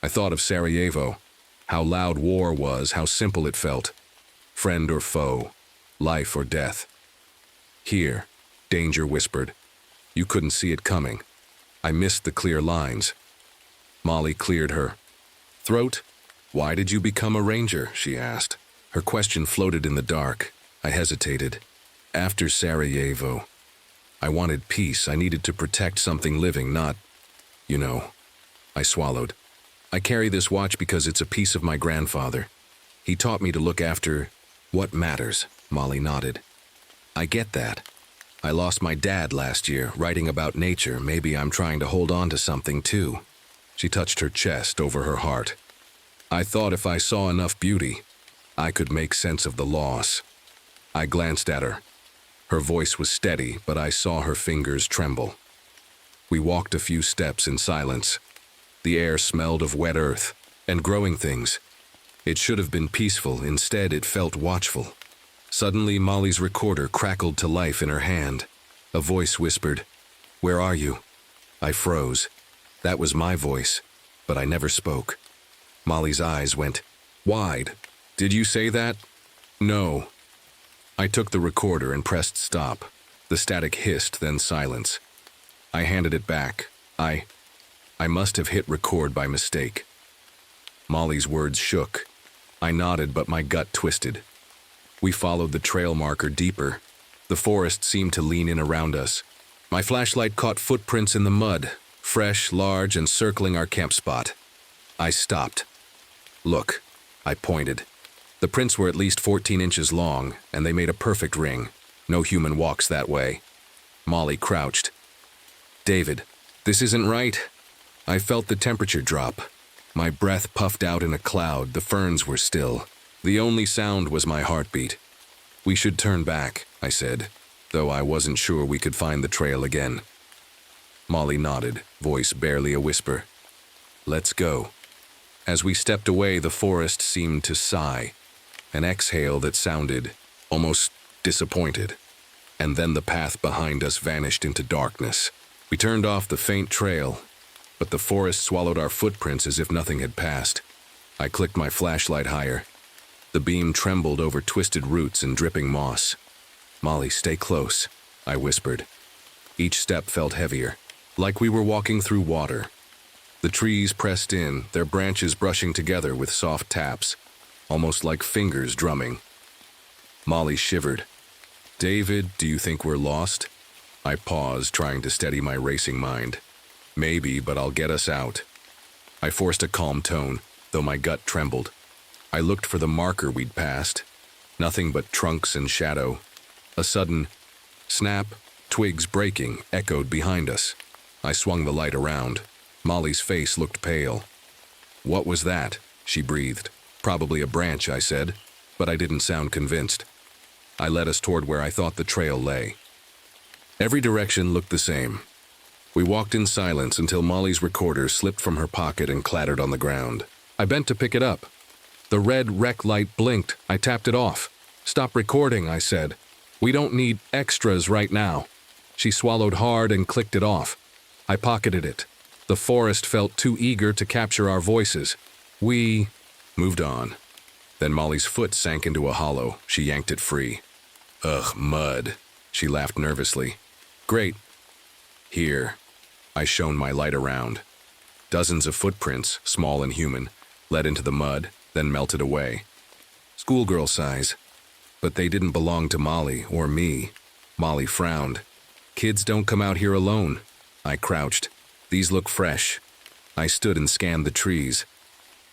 I thought of Sarajevo. How loud war was, how simple it felt. Friend or foe, life or death. Here, danger whispered. You couldn't see it coming. I missed the clear lines. Molly cleared her throat. "Why did you become a ranger?" she asked. Her question floated in the dark. I hesitated. "After Sarajevo, I wanted peace. I needed to protect something living, not, you know." I swallowed. "I carry this watch because it's a piece of my grandfather. He taught me to look after what matters," Molly nodded. "I get that. I lost my dad last year, writing about nature. Maybe I'm trying to hold on to something too." She touched her chest over her heart. "I thought if I saw enough beauty, I could make sense of the loss." I glanced at her. Her voice was steady, but I saw her fingers tremble. We walked a few steps in silence. The air smelled of wet earth and growing things. It should have been peaceful. Instead, it felt watchful. Suddenly, Molly's recorder crackled to life in her hand. A voice whispered, "Where are you?" I froze. That was my voice, but I never spoke. Molly's eyes went wide. "Did you say that?" "No." I took the recorder and pressed stop. The static hissed, then silence. I handed it back. I must have hit record by mistake. Molly's words shook. I nodded, but my gut twisted. We followed the trail marker deeper. The forest seemed to lean in around us. My flashlight caught footprints in the mud, fresh, large, and circling our camp spot. I stopped. "Look," I pointed. The prints were at least 14 inches long, and they made a perfect ring. No human walks that way. Molly crouched. "David, this isn't right." I felt the temperature drop. My breath puffed out in a cloud. The ferns were still. The only sound was my heartbeat. "We should turn back," I said, though I wasn't sure we could find the trail again. Molly nodded, voice barely a whisper. "Let's go." As we stepped away, the forest seemed to sigh, an exhale that sounded almost disappointed. And then the path behind us vanished into darkness. We turned off the faint trail, but the forest swallowed our footprints as if nothing had passed. I clicked my flashlight higher. The beam trembled over twisted roots and dripping moss. "Molly, stay close," I whispered. Each step felt heavier, like we were walking through water. The trees pressed in, their branches brushing together with soft taps, almost like fingers drumming. Molly shivered. "David, do you think we're lost?" I paused, trying to steady my racing mind. "Maybe, but I'll get us out." I forced a calm tone, though my gut trembled. I looked for the marker we'd passed. Nothing but trunks and shadow. A sudden snap, twigs breaking, echoed behind us. I swung the light around. Molly's face looked pale. "What was that?" she breathed. "Probably a branch," I said, but I didn't sound convinced. I led us toward where I thought the trail lay. Every direction looked the same. We walked in silence until Molly's recorder slipped from her pocket and clattered on the ground. I bent to pick it up. The red rec light blinked. I tapped it off. "Stop recording," I said. "We don't need extras right now." She swallowed hard and clicked it off. I pocketed it. The forest felt too eager to capture our voices. We moved on. Then Molly's foot sank into a hollow. She yanked it free. "Ugh, mud." She laughed nervously. "Great. Here." I shone my light around. Dozens of footprints, small and human, led into the mud, then melted away. Schoolgirl size. But they didn't belong to Molly or me. Molly frowned. "Kids don't come out here alone." I crouched. "These look fresh." I stood and scanned the trees.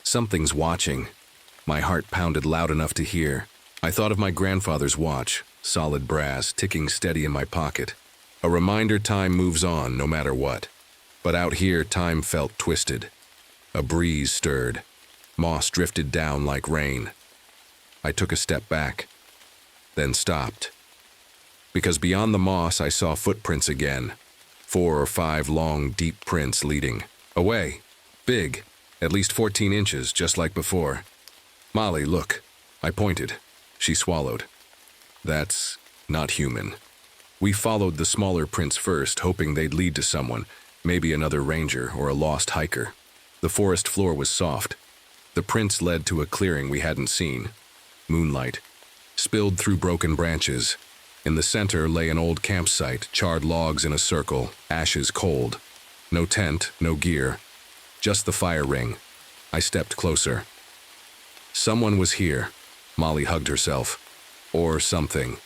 Something's watching. My heart pounded loud enough to hear. I thought of my grandfather's watch, solid brass, ticking steady in my pocket. A reminder time moves on, no matter what. But out here, time felt twisted. A breeze stirred. Moss drifted down like rain. I took a step back, then stopped. Because beyond the moss, I saw footprints again. 4 or 5 long, deep prints leading. Away. Big. At least 14 inches, just like before. "Molly, look." I pointed. She swallowed. "That's not human." We followed the smaller prints first, hoping they'd lead to someone, maybe another ranger or a lost hiker. The forest floor was soft. The prints led to a clearing we hadn't seen. Moonlight spilled through broken branches. In the center lay an old campsite, charred logs in a circle, ashes cold. No tent, no gear, just the fire ring. I stepped closer. Someone was here. Molly hugged herself. Or something.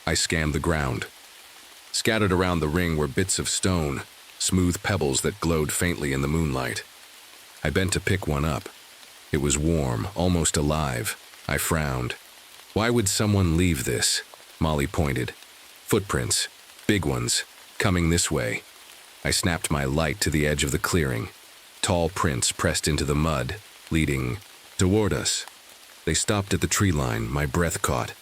I scanned the ground. Scattered around the ring were bits of stone, smooth pebbles that glowed faintly in the moonlight. I bent to pick one up. It was warm, almost alive. I frowned. "Why would someone leave this?" Molly pointed. "Footprints. Big ones. Coming this way." I snapped my light to the edge of the clearing. Tall prints pressed into the mud, leading toward us. They stopped at the tree line, my breath caught.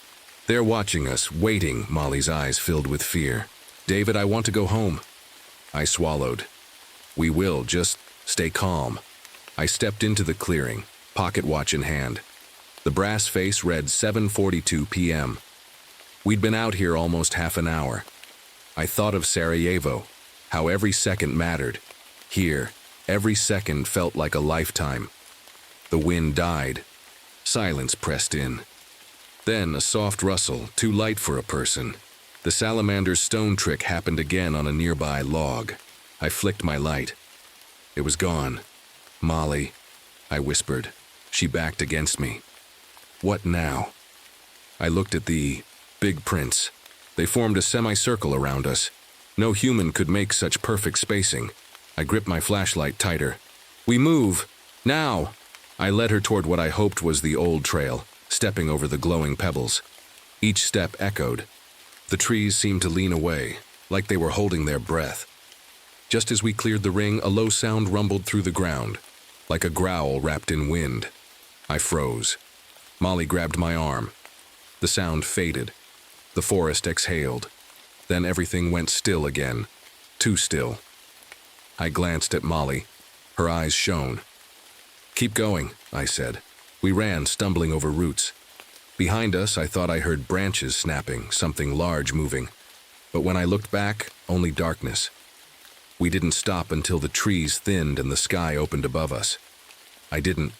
"They're watching us, waiting," Molly's eyes filled with fear. "David, I want to go home." I swallowed. "We will, just stay calm." I stepped into the clearing, pocket watch in hand. The brass face read 7:42 p.m. We'd been out here almost half an hour. I thought of Sarajevo, how every second mattered. Here, every second felt like a lifetime. The wind died. Silence pressed in. Then a soft rustle, too light for a person. The salamander's stone trick happened again on a nearby log. I flicked my light. It was gone. "Molly," I whispered. She backed against me. "What now?" I looked at the big prints. They formed a semicircle around us. No human could make such perfect spacing. I gripped my flashlight tighter. "We move! Now!" I led her toward what I hoped was the old trail, stepping over the glowing pebbles. Each step echoed. The trees seemed to lean away, like they were holding their breath. Just as we cleared the ring, a low sound rumbled through the ground, like a growl wrapped in wind. I froze. Molly grabbed my arm. The sound faded. The forest exhaled. Then everything went still again. Too still. I glanced at Molly. Her eyes shone. "Keep going," I said. We ran, stumbling over roots. Behind us, I thought I heard branches snapping, something large moving. But when I looked back, only darkness. We didn't stop until the trees thinned and the sky opened above us. I didn't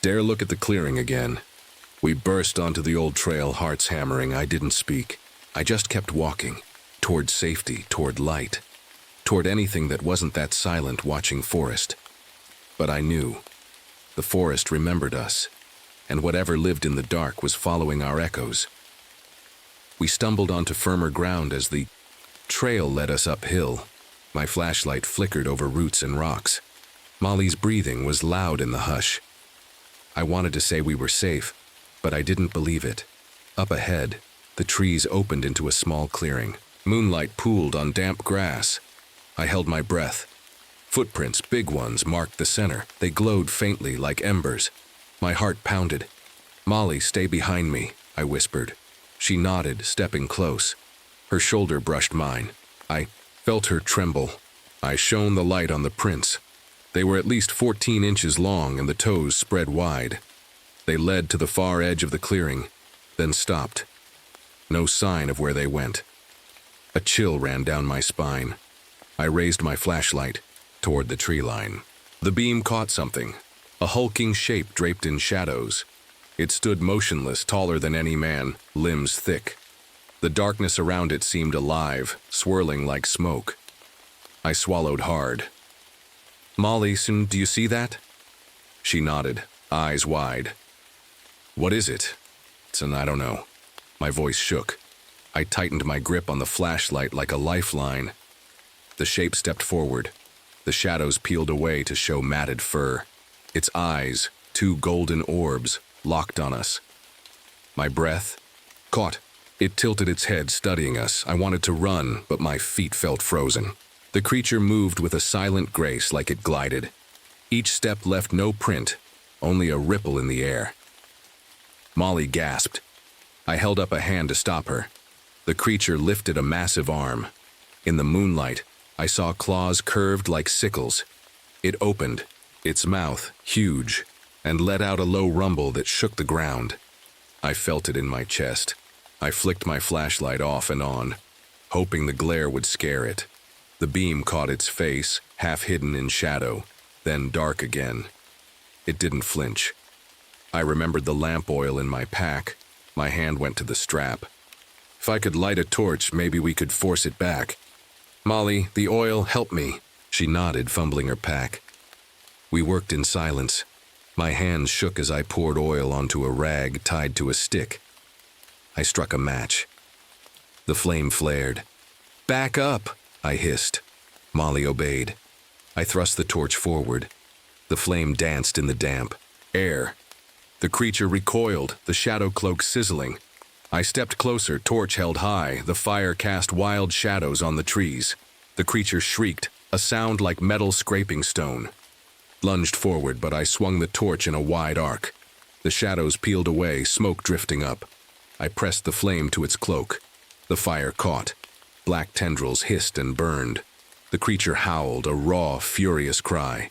dare look at the clearing again. We burst onto the old trail, hearts hammering. I didn't speak. I just kept walking, toward safety, toward light, toward anything that wasn't that silent, watching forest. But I knew. The forest remembered us, and whatever lived in the dark was following our echoes. We stumbled onto firmer ground as the trail led us uphill. My flashlight flickered over roots and rocks. Molly's breathing was loud in the hush. I wanted to say we were safe, but I didn't believe it. Up ahead, the trees opened into a small clearing. Moonlight pooled on damp grass. I held my breath. Footprints, big ones, marked the center. They glowed faintly like embers. My heart pounded. "Molly, stay behind me," I whispered. She nodded, stepping close. Her shoulder brushed mine. I felt her tremble. I shone the light on the prints. They were at least 14 inches long and the toes spread wide. They led to the far edge of the clearing, then stopped. No sign of where they went. A chill ran down my spine. I raised my flashlight toward the tree line. The beam caught something, a hulking shape draped in shadows. It stood motionless, taller than any man, limbs thick. The darkness around it seemed alive, swirling like smoke. I swallowed hard. "Molly, do you see that?" She nodded, eyes wide. "What is it?" I don't know." My voice shook. I tightened my grip on the flashlight like a lifeline. The shape stepped forward. The shadows peeled away to show matted fur. Its eyes, two golden orbs, locked on us. My breath caught. It tilted its head, studying us. I wanted to run, but my feet felt frozen. The creature moved with a silent grace like it glided. Each step left no print, only a ripple in the air. Molly gasped. I held up a hand to stop her. The creature lifted a massive arm. In the moonlight, I saw claws curved like sickles. It opened, its mouth huge, and let out a low rumble that shook the ground. I felt it in my chest. I flicked my flashlight off and on, hoping the glare would scare it. The beam caught its face, half hidden in shadow, then dark again. It didn't flinch. I remembered the lamp oil in my pack. My hand went to the strap. If I could light a torch, maybe we could force it back. "Molly, the oil, help me." She nodded, fumbling her pack. We worked in silence. My hands shook as I poured oil onto a rag tied to a stick. I struck a match. The flame flared. "Back up," I hissed. Molly obeyed. I thrust the torch forward. The flame danced in the damp air. The creature recoiled, the shadow cloak sizzling. I stepped closer, torch held high. The fire cast wild shadows on the trees. The creature shrieked, a sound like metal scraping stone. Lunged forward, but I swung the torch in a wide arc. The shadows peeled away, smoke drifting up. I pressed the flame to its cloak. The fire caught. Black tendrils hissed and burned. The creature howled, a raw, furious cry.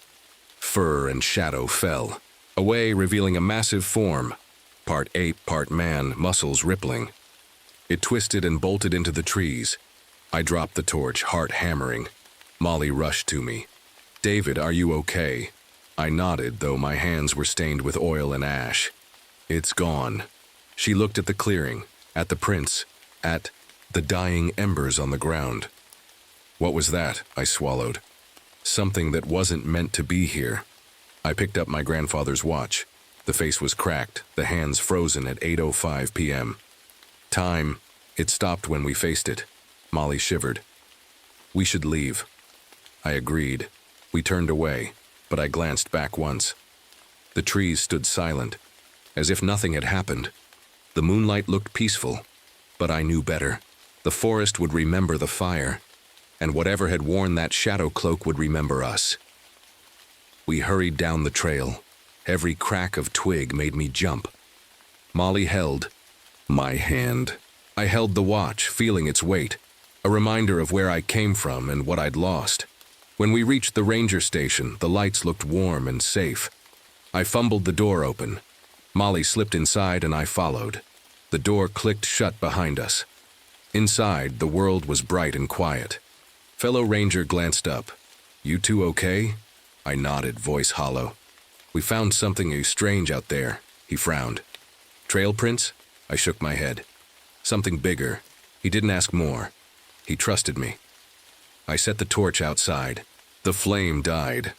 Fur and shadow fell. Away, revealing a massive form. Part ape, part man, muscles rippling. It twisted and bolted into the trees. I dropped the torch, heart hammering. Molly rushed to me. "David, are you okay?" I nodded, though my hands were stained with oil and ash. "It's gone." She looked at the clearing, at the prints, at the dying embers on the ground. "What was that?" I swallowed. Something that wasn't meant to be here. I picked up my grandfather's watch. The face was cracked, the hands frozen at 8:05 p.m. Time. It stopped when we faced it. Molly shivered. "We should leave." I agreed. We turned away, but I glanced back once. The trees stood silent, as if nothing had happened. The moonlight looked peaceful, but I knew better. The forest would remember the fire, and whatever had worn that shadow cloak would remember us. We hurried down the trail. Every crack of twig made me jump. Molly held my hand. I held the watch, feeling its weight, a reminder of where I came from and what I'd lost. When we reached the ranger station, the lights looked warm and safe. I fumbled the door open. Molly slipped inside and I followed. The door clicked shut behind us. Inside, the world was bright and quiet. Fellow ranger glanced up. "You two okay?" I nodded, voice hollow. "We found something strange out there," he frowned. "Trail prints?" I shook my head. "Something bigger." He didn't ask more. He trusted me. I set the torch outside. The flame died.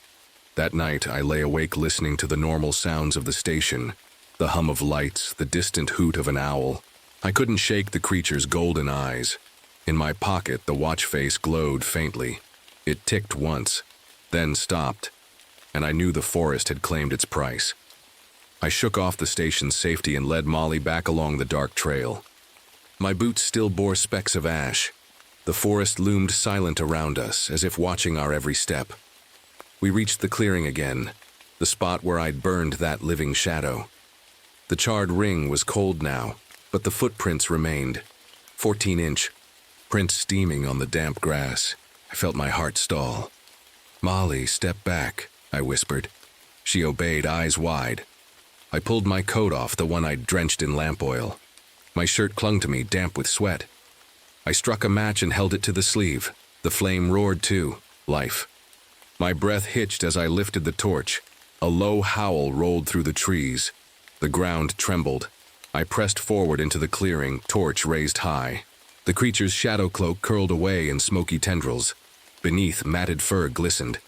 That night, I lay awake listening to the normal sounds of the station, the hum of lights, the distant hoot of an owl. I couldn't shake the creature's golden eyes. In my pocket, the watch face glowed faintly. It ticked once, then stopped, and I knew the forest had claimed its price. I shook off the station's safety and led Molly back along the dark trail. My boots still bore specks of ash. The forest loomed silent around us, as if watching our every step. We reached the clearing again, the spot where I'd burned that living shadow. The charred ring was cold now, but the footprints remained. 14-inch prints steaming on the damp grass. I felt my heart stall. "Molly, step back," I whispered. She obeyed, eyes wide. I pulled my coat off, the one I'd drenched in lamp oil. My shirt clung to me, damp with sweat. I struck a match and held it to the sleeve. The flame roared too. Life. My breath hitched as I lifted the torch. A low howl rolled through the trees. The ground trembled. I pressed forward into the clearing, torch raised high. The creature's shadow cloak curled away in smoky tendrils. Beneath, matted fur glistened.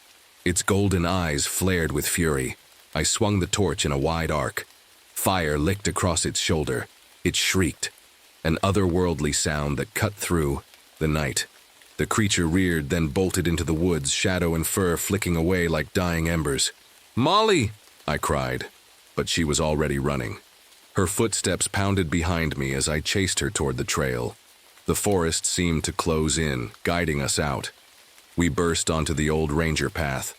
Its golden eyes flared with fury. I swung the torch in a wide arc. Fire licked across its shoulder. It shrieked, an otherworldly sound that cut through the night. The creature reared, then bolted into the woods, shadow and fur flicking away like dying embers. "Molly!" I cried, but she was already running. Her footsteps pounded behind me as I chased her toward the trail. The forest seemed to close in, guiding us out. We burst onto the old ranger path.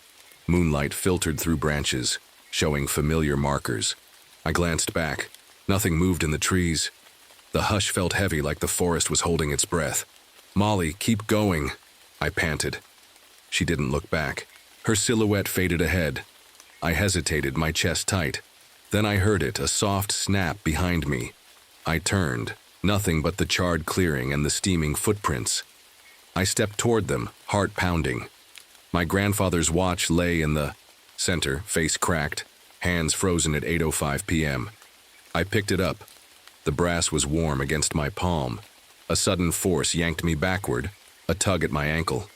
Moonlight filtered through branches, showing familiar markers. I glanced back. Nothing moved in the trees. The hush felt heavy, like the forest was holding its breath. "Molly, keep going," I panted. She didn't look back. Her silhouette faded ahead. I hesitated, my chest tight. Then I heard it, a soft snap behind me. I turned, nothing but the charred clearing and the steaming footprints. I stepped toward them, heart pounding. My grandfather's watch lay in the center, face cracked, hands frozen at 8:05 p.m. I picked it up. The brass was warm against my palm. A sudden force yanked me backward, a tug at my ankle.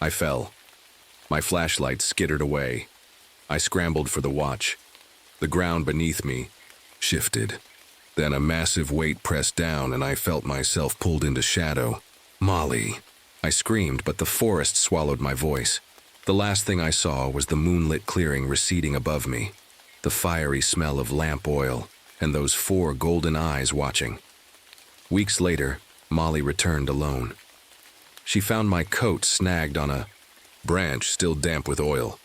I fell. My flashlight skittered away. I scrambled for the watch. The ground beneath me shifted. Then a massive weight pressed down and I felt myself pulled into shadow. "Molly!" I screamed, but the forest swallowed my voice. The last thing I saw was the moonlit clearing receding above me, the fiery smell of lamp oil, and those 4 golden eyes watching. Weeks later, Molly returned alone. She found my coat snagged on a branch still damp with oil.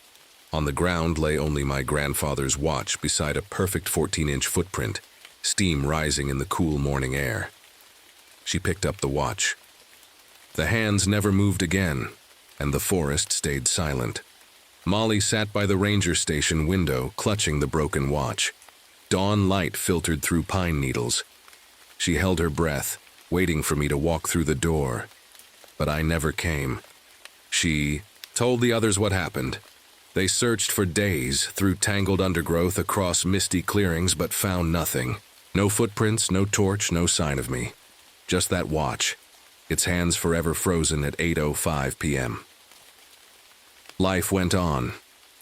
On the ground lay only my grandfather's watch beside a perfect 14-inch footprint, steam rising in the cool morning air. She picked up the watch. The hands never moved again, and the forest stayed silent. Molly sat by the ranger station window, clutching the broken watch. Dawn light filtered through pine needles. She held her breath, waiting for me to walk through the door. But I never came. She told the others what happened. They searched for days through tangled undergrowth across misty clearings, but found nothing. No footprints, no torch, no sign of me. Just that watch, its hands forever frozen at 8:05 p.m. Life went on.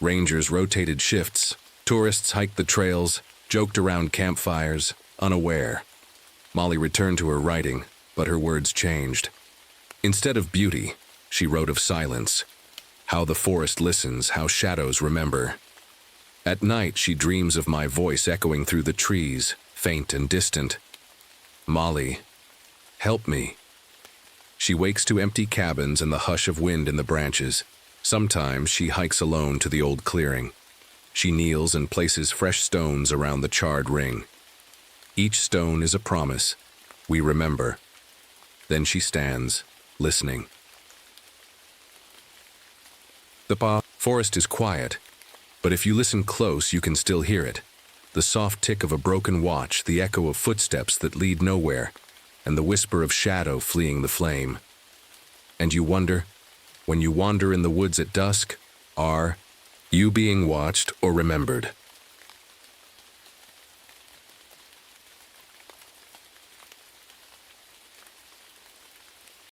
Rangers rotated shifts. Tourists hiked the trails, joked around campfires, unaware. Molly returned to her writing, but her words changed. Instead of beauty, she wrote of silence. How the forest listens, how shadows remember. At night, she dreams of my voice echoing through the trees, faint and distant. "Molly, help me." She wakes to empty cabins and the hush of wind in the branches. Sometimes she hikes alone to the old clearing. She kneels and places fresh stones around the charred ring. Each stone is a promise. We remember. Then she stands, listening. The forest is quiet, but if you listen close, you can still hear it. The soft tick of a broken watch, the echo of footsteps that lead nowhere, and the whisper of shadow fleeing the flame. And you wonder, when you wander in the woods at dusk? Are you being watched or remembered?